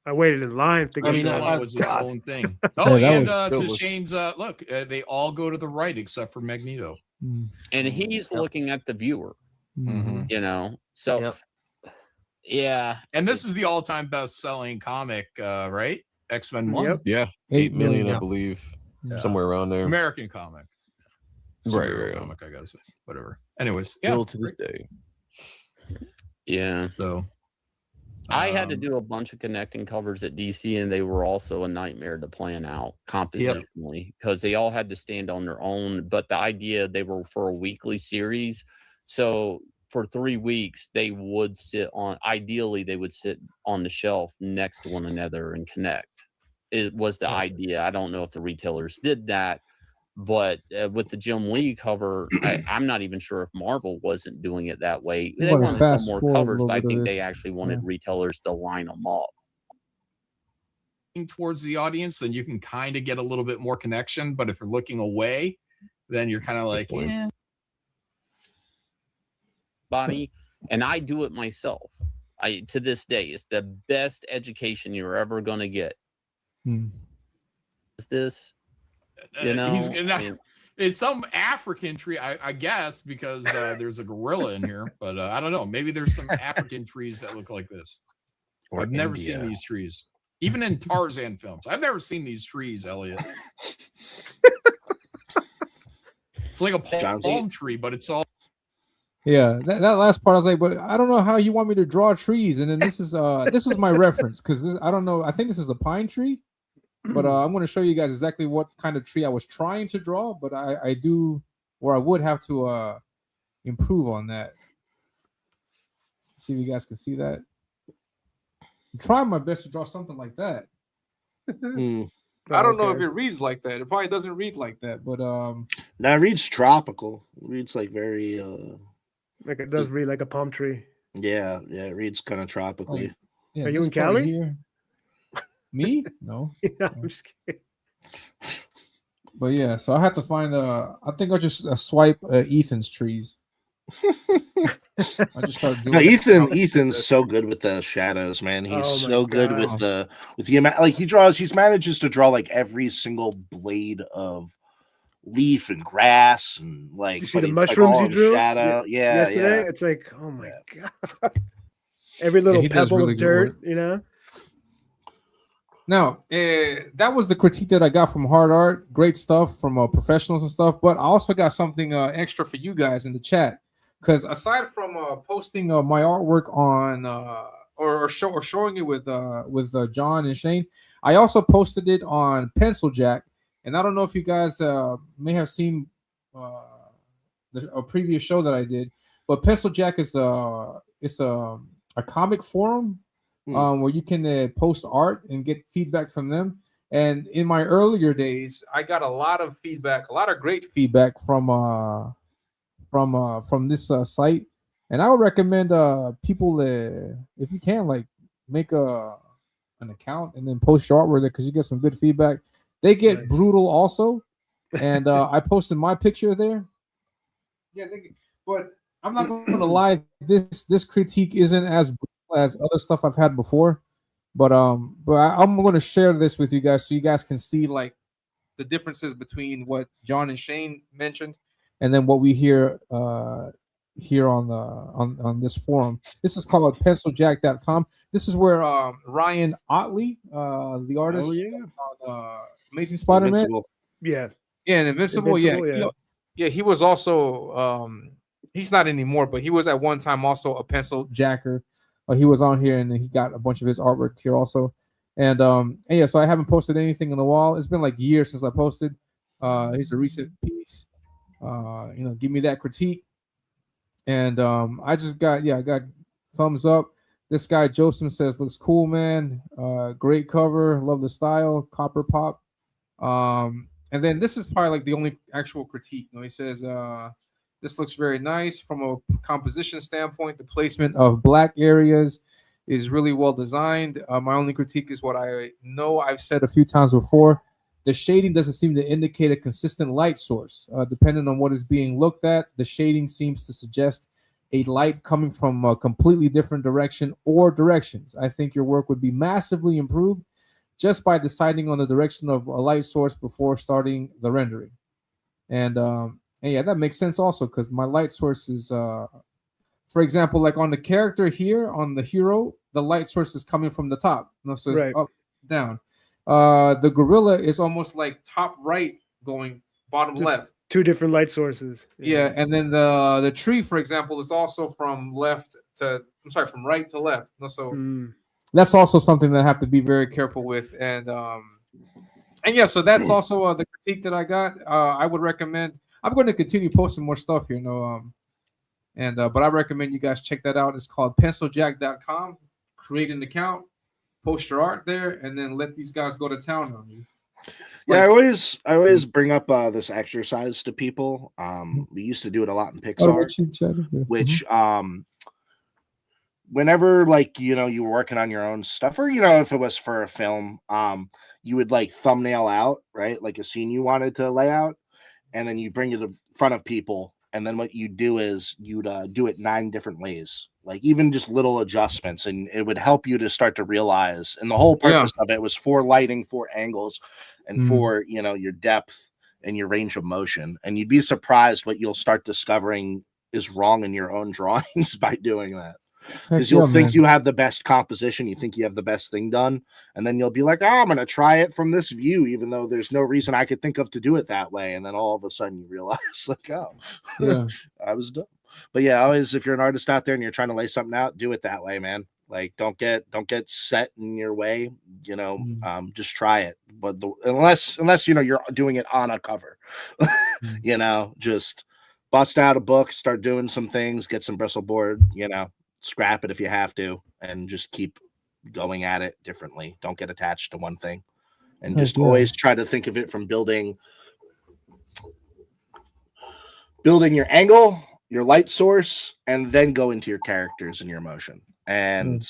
I waited in line to get that was its own thing. Oh, and to Shane's look, they all go to the right except for Magneto. And he's looking at the viewer. So yeah. And this is the all-time best-selling comic, right? X-Men 1. Yeah. 8 million, I believe. Somewhere around there. American comic. Right. Comic, I gotta say. Whatever. Anyways, still to this day. Yeah. So I had to do a bunch of connecting covers at DC, and they were also a nightmare to plan out compositionally because they all had to stand on their own. But the idea, they were for a weekly series. So for 3 weeks, they would ideally, they would sit on the shelf next to one another and connect. It was the idea. I don't know if the retailers did that, but with the Jim Lee cover, I'm not even sure if Marvel wasn't doing it that way. They wanted some more covers, but I think they actually wanted retailers to line them up towards the audience, then you can kind of get a little bit more connection. But if you're looking away, then you're kind of like, body, and I do it myself. To this day, it's the best education you're ever going to get. Is this? It's some African tree, I guess, because there's a gorilla in here, but I don't know. Maybe there's some African trees that look like this. I've never seen these trees, even in Tarzan films. I've never seen these trees, Elliot. It's like a palm tree, but it's all. Yeah, that last part I was like, but I don't know how you want me to draw trees, and then this is my reference because I don't know. I think this is a pine tree. But I'm going to show you guys exactly what kind of tree I was trying to draw, but I would have to improve on that. See if you guys can see that. I'm trying my best to draw something like that. I don't know if it reads like that. It probably doesn't read like that, but no, it reads tropical. It reads like very like it does read like a palm tree. Yeah, it reads kind of tropically. Yeah, are you in Cali? Here. Me? No. Yeah, I'm just kidding. But yeah, so I have to find I think I'll just swipe Ethan's trees. I just start doing Ethan's so good with the shadows, man. He's so good with the amount, like he manages to draw like every single blade of leaf and grass and like you see the mushrooms like you drew shadow. Yesterday. It's like, oh my god. Every little pebble really of dirt, Now, that was the critique that I got from Hard Art. Great stuff from professionals and stuff. But I also got something extra for you guys in the chat. Because aside from posting my artwork on or showing it with John and Shane, I also posted it on Pencil Jack. And I don't know if you guys may have seen a previous show that I did. But Pencil Jack is a comic forum where you can post art and get feedback from them. And in my earlier days, I got a lot of feedback, a lot of great feedback from this site. And I would recommend people if you can, like, make an account and then post your artwork there, because you get some good feedback. They get brutal also, and I posted my picture there. Yeah, but I'm not going to lie. This critique isn't as brutal as other stuff I've had before. But I'm going to share this with you guys so you guys can see like the differences between what John and Shane mentioned and then what we hear here on this forum. This is called penciljack.com. This is where Ryan Otley, the artist on Amazing Spider-Man. Invincible. Yeah, and Invincible. He was also he's not anymore, but he was at one time also a pencil jacker. He was on here, and he got a bunch of his artwork here also. And yeah, so I haven't posted anything on the wall. It's been like years since I posted. Here's a recent piece. Give me that critique. And I got thumbs up. This guy Joseph says looks cool, man. Great cover, love the style, copper pop. And then this is probably like the only actual critique. He says this looks very nice from a composition standpoint. The placement of black areas is really well designed. My only critique is what I know I've said a few times before. The shading doesn't seem to indicate a consistent light source. Depending on what is being looked at, the shading seems to suggest a light coming from a completely different direction or directions. I think your work would be massively improved just by deciding on the direction of a light source before starting the rendering. And yeah, that makes sense also, because my light source is, for example, like on the character here, on the hero, the light source is coming from the top. So it's up, down. The gorilla is almost like top right going bottom left. Two different light sources. Yeah, and then the tree, for example, is also from right to left. So that's also something that I have to be very careful with. And yeah, so that's also the critique that I got. I would recommend. I'm going to continue posting more stuff here, but I recommend you guys check that out. It's called penciljack.com. Create an account, post your art there, and then let these guys go to town on you. Yeah, I always bring up this exercise to people. We used to do it a lot in Pixar, which whenever you were working on your own stuff, or if it was for a film, you would like thumbnail out, right, like a scene you wanted to lay out, and then you bring it in front of people, and then what you do is you'd do it 9 different ways, like even just little adjustments, and it would help you to start to realize. And the whole purpose of it was for lighting, for angles, and for your depth and your range of motion. And you'd be surprised what you'll start discovering is wrong in your own drawings by doing that. Because you'll think you have the best composition, you think you have the best thing done, and then you'll be like, I'm going to try it from this view, even though there's no reason I could think of to do it that way. And then all of a sudden you realize, like, I was dumb. But yeah, always, if you're an artist out there and you're trying to lay something out, do it that way, man. Like, don't get set in your way, just try it. But unless you're doing it on a cover, just bust out a book, start doing some things, get some bristle board, scrap it if you have to, and just keep going at it differently. Don't get attached to one thing, and just always try to think of it from building your angle, your light source, and then go into your characters and your emotion. And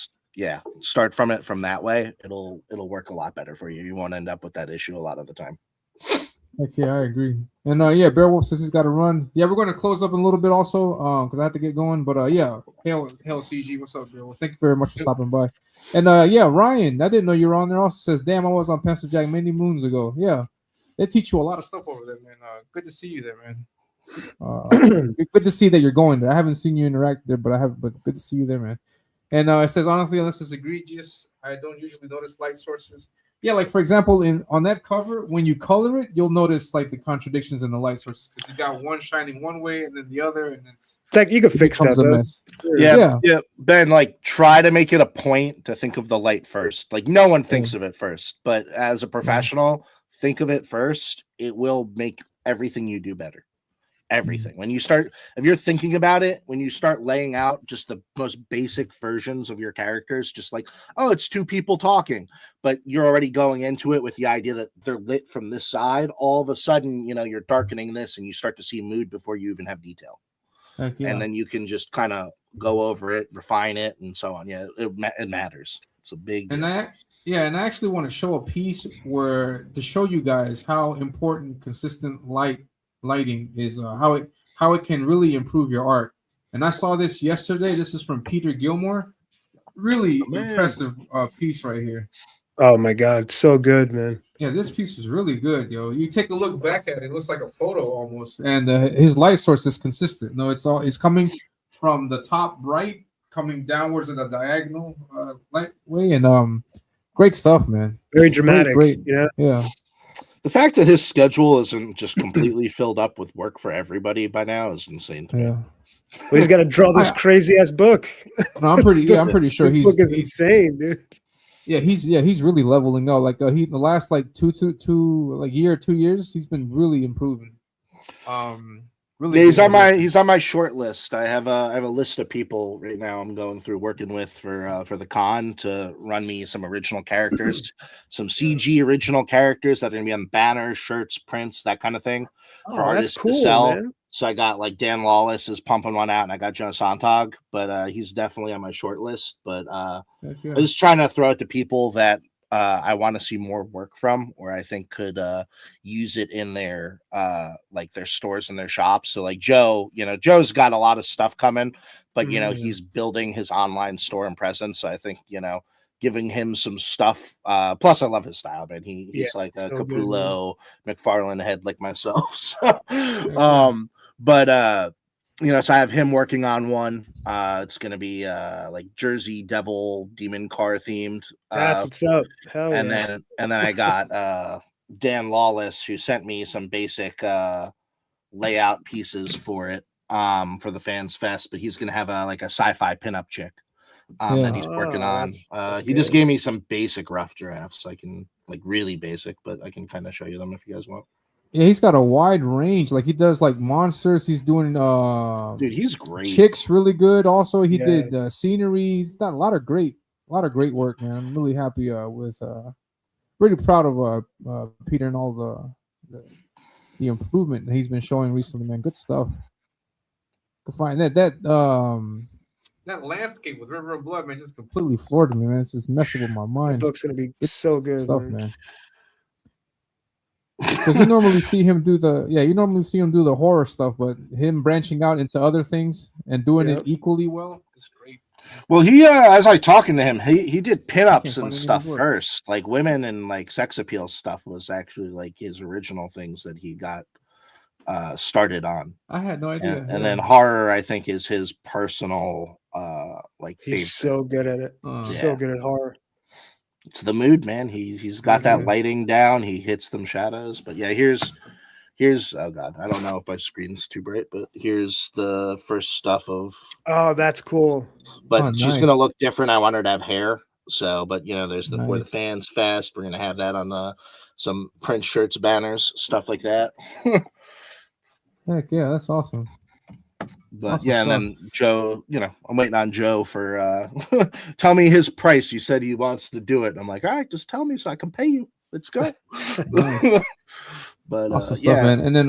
start from that way. It'll work a lot better for you. You won't end up with that issue a lot of the time. Okay, I agree. And Beowulf says he's got to run. Yeah, we're going to close up in a little bit also, because I have to get going. But hail CG, what's up, Beowulf? Thank you very much for stopping by. And Ryan, I didn't know you were on there. Also says, damn, I was on Pencil Jack many moons ago. Yeah, they teach you a lot of stuff over there, man. Good to see you there, man. Good to see that you're going there. I haven't seen you interact there, but good to see you there, man. And it says, honestly, unless it's egregious, I don't usually notice light sources. Yeah, like for example, on that cover, when you color it, you'll notice like the contradictions in the light sources, because you got one shining one way and then the other, and it's like you can fix that. Mess. Yeah. Ben, like, try to make it a point to think of the light first. Like, no one thinks of it first, but as a professional, think of it first. It will make everything you do better. everything. When you start, if you're thinking about it, when you start laying out just the most basic versions of your characters, just like, oh, it's two people talking, but you're already going into it with the idea that they're lit from this side. All of a sudden, you know, you're darkening this and you start to see mood before you even have detail. Heck yeah. And then you can just kind of go over it, refine it, and so on. Yeah, it matters. It's a big. And I actually want to show a piece where to show you guys how important consistent lighting is, how it can really improve your art. And I saw this yesterday. This is from Peter Gilmore. Really impressive piece right here. Oh my God, so good, man. Yeah, this piece is really good, yo. You take a look back at it, it looks like a photo almost. And his light source is consistent. No, it's coming from the top right, coming downwards in the diagonal light way, and great stuff, man. Very dramatic. Great. Yeah. The fact that his schedule isn't just completely filled up with work for everybody by now is insane to me. Yeah. Well, he's got to draw this crazy ass book. No, I'm pretty sure this book is insane, dude. Yeah, he's really leveling up. Like the last like year or 2 years, he's been really improving. Really, yeah, he's on my short list. I have a list of people right now I'm going through working with for the con to run me some original characters, some CG original characters that are gonna be on banners, shirts, prints, that kind of thing for artists cool, to sell. Man. So I got like Dan Lawless is pumping one out, and I got Joe Sontag, but he's definitely on my short list. But I'm just trying to throw it to people that I want to see more work from, or I think could use it in their like their stores and their shops. So like Joe, you know, Joe's got a lot of stuff coming, but you know, he's building his online store and presence. So I think, you know, giving him some stuff. Plus I love his style, man. He's like a Capullo, McFarlane head like myself. So but you know, so I have him working on one. It's gonna be like Jersey Devil Demon Car themed. That's what's up. Hell and yeah. then I got Dan Lawless, who sent me some basic layout pieces for it for the Fans Fest, but he's gonna have a sci-fi pinup chick that he's working on. He just gave me some basic rough drafts. I can like really basic, but I can kind of show you them if you guys want. Yeah, he's got a wide range. Like he does like monsters. He's doing dude, he's great. Chicks really good. Also, he did scenery. He's done a lot of great great work, man. I'm really happy with really proud of Peter and all the improvement that he's been showing recently, man. Good stuff. Can find that landscape with River of Blood, man, just completely floored me, man. It's just messing with my mind. The book's gonna be so good stuff, man. Because you normally see him do the horror stuff, but him branching out into other things and doing it equally well is great. Well, he as I talking to him, he did pinups and stuff first. Like women and like sex appeal stuff was actually like his original things that he got started on. I had no idea. And then horror, I think, is his personal like favorite. He's so good at it. So good at horror. It's the mood, man. He's got that lighting down. He hits them shadows. But yeah, here's oh god, I don't know if my screen's too bright, but here's the first stuff of. Oh, that's cool. But she's gonna look different. I want her to have hair. So, but you know, there's for the Fans Fest. We're gonna have that on some print shirts, banners, stuff like that. Heck yeah, that's awesome. But awesome stuff. And then Joe, you know, I'm waiting on Joe for tell me his price. You said he wants to do it. I'm like, all right, just tell me so I can pay you. Let's go. But awesome stuff, man. And then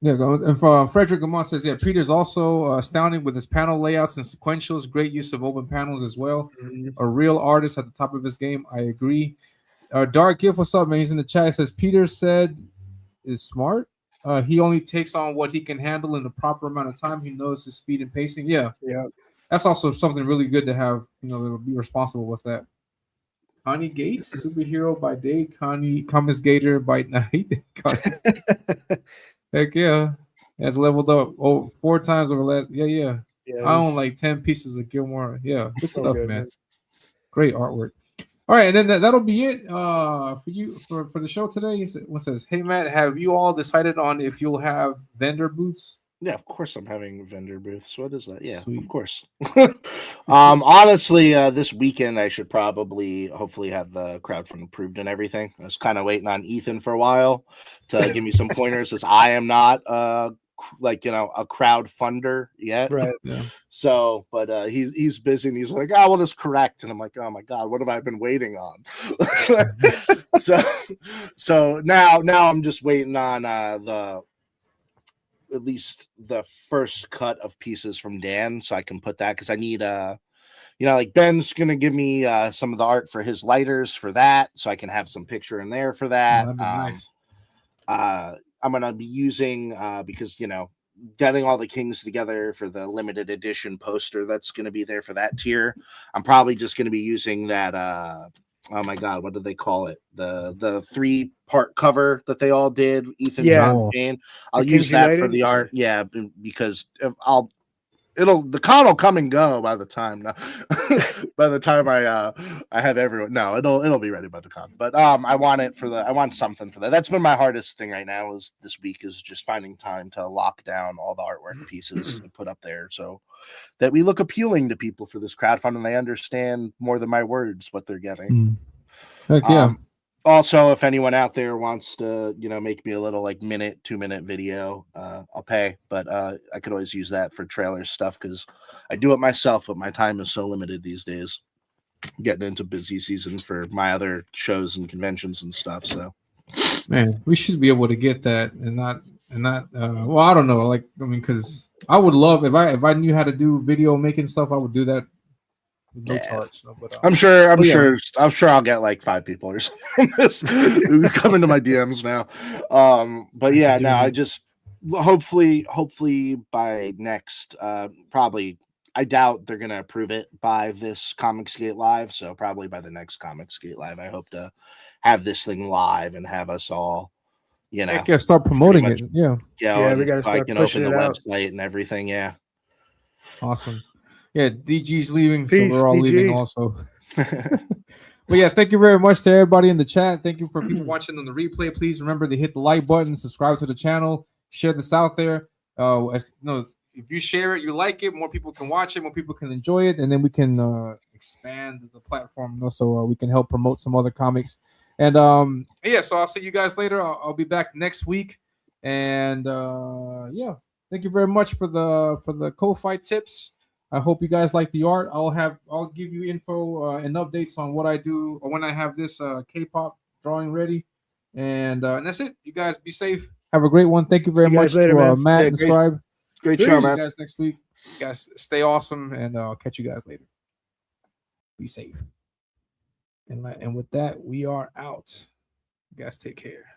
and for Frederick Gamon says, yeah, Peter's also astounding with his panel layouts and sequentials. Great use of open panels as well. A real artist at the top of his game. I agree. Dark Gift, what's up, man? He's in the chat. He says Peter said is smart. He only takes on what he can handle in the proper amount of time. He knows his speed and pacing. Yeah. That's also something really good to have, you know, that'll be responsible with that. Connie Gates, superhero by day, Thomas Gator by night. Heck yeah. Has leveled up 4 times over last. Yeah. I own like 10 pieces of Gilmore. Yeah, good stuff, man. Great artwork. All right, and then that'll be it for you for the show today. One says, "Hey Matt, have you all decided on if you'll have vendor booths Yeah, of course I'm having vendor booths. What is that? Yeah, Sweet. Of course. Honestly, this weekend I should probably hopefully have the crowdfunding approved and everything. I was kind of waiting on Ethan for a while to give me some pointers, as I am not a crowd funder yet. Right. Yeah. So, but he's busy and he's like, "Oh, well, it's correct," and I'm like, "Oh my god, what have I been waiting on?" so now I'm just waiting on at least the first cut of pieces from Dan, so I can put that, because I need like Ben's gonna give me some of the art for his lighters for that, so I can have some picture in there for that. That'd be nice. I'm gonna be using because getting all the kings together for the limited edition poster that's gonna be there for that tier. I'm probably just gonna be using that oh my god, what do they call it? The 3-part cover that they all did, Ethan, John, and Jane. I'll use that for the art. Yeah, because the con will come and go by the time I have everyone. No, it'll be ready by the con. But I want something for that. That's been my hardest thing right now is this week is just finding time to lock down all the artwork pieces and put up there so that we look appealing to people for this crowdfunding and they understand more than my words what they're getting. Heck yeah. Also, if anyone out there wants to, make me a little 2-minute video, I'll pay. But I could always use that for trailer stuff because I do it myself, but my time is so limited these days. Getting into busy season for my other shows and conventions and stuff. So, man, we should be able to get that and not. Well, I don't know. Because I would love if I knew how to do video making stuff, I would do that. No charge. So, but, I'm sure I'll get 5 people or something from this who come into my DMs now. But yeah, no, I just hopefully by next probably I doubt they're gonna approve it by this Comicsgate Live. So probably by the next Comicsgate Live, I hope to have this thing live and have us all, start promoting it. Yeah, we gotta start pushing open the it out. website and everything. Yeah, awesome. Yeah, DG's leaving, Peace, so we're all DG. leaving also. Well, yeah, thank you very much to everybody in the chat. Thank you for people watching on the replay. Please remember to hit the like button, subscribe to the channel, share this out there. If you share it, you like it, more people can watch it, more people can enjoy it, and then we can expand the platform, so we can help promote some other comics. And so I'll see you guys later. I'll be back next week. And thank you very much for the co-fight tips. I hope you guys like the art. I'll give you info and updates on what I do or when I have this K-pop drawing ready. And that's it. You guys be safe. Have a great one. Thank you very much to Matt and Scribe. Great show, man. See you guys next week. You guys stay awesome, and I'll catch you guys later. Be safe. And with that, we are out. You guys take care.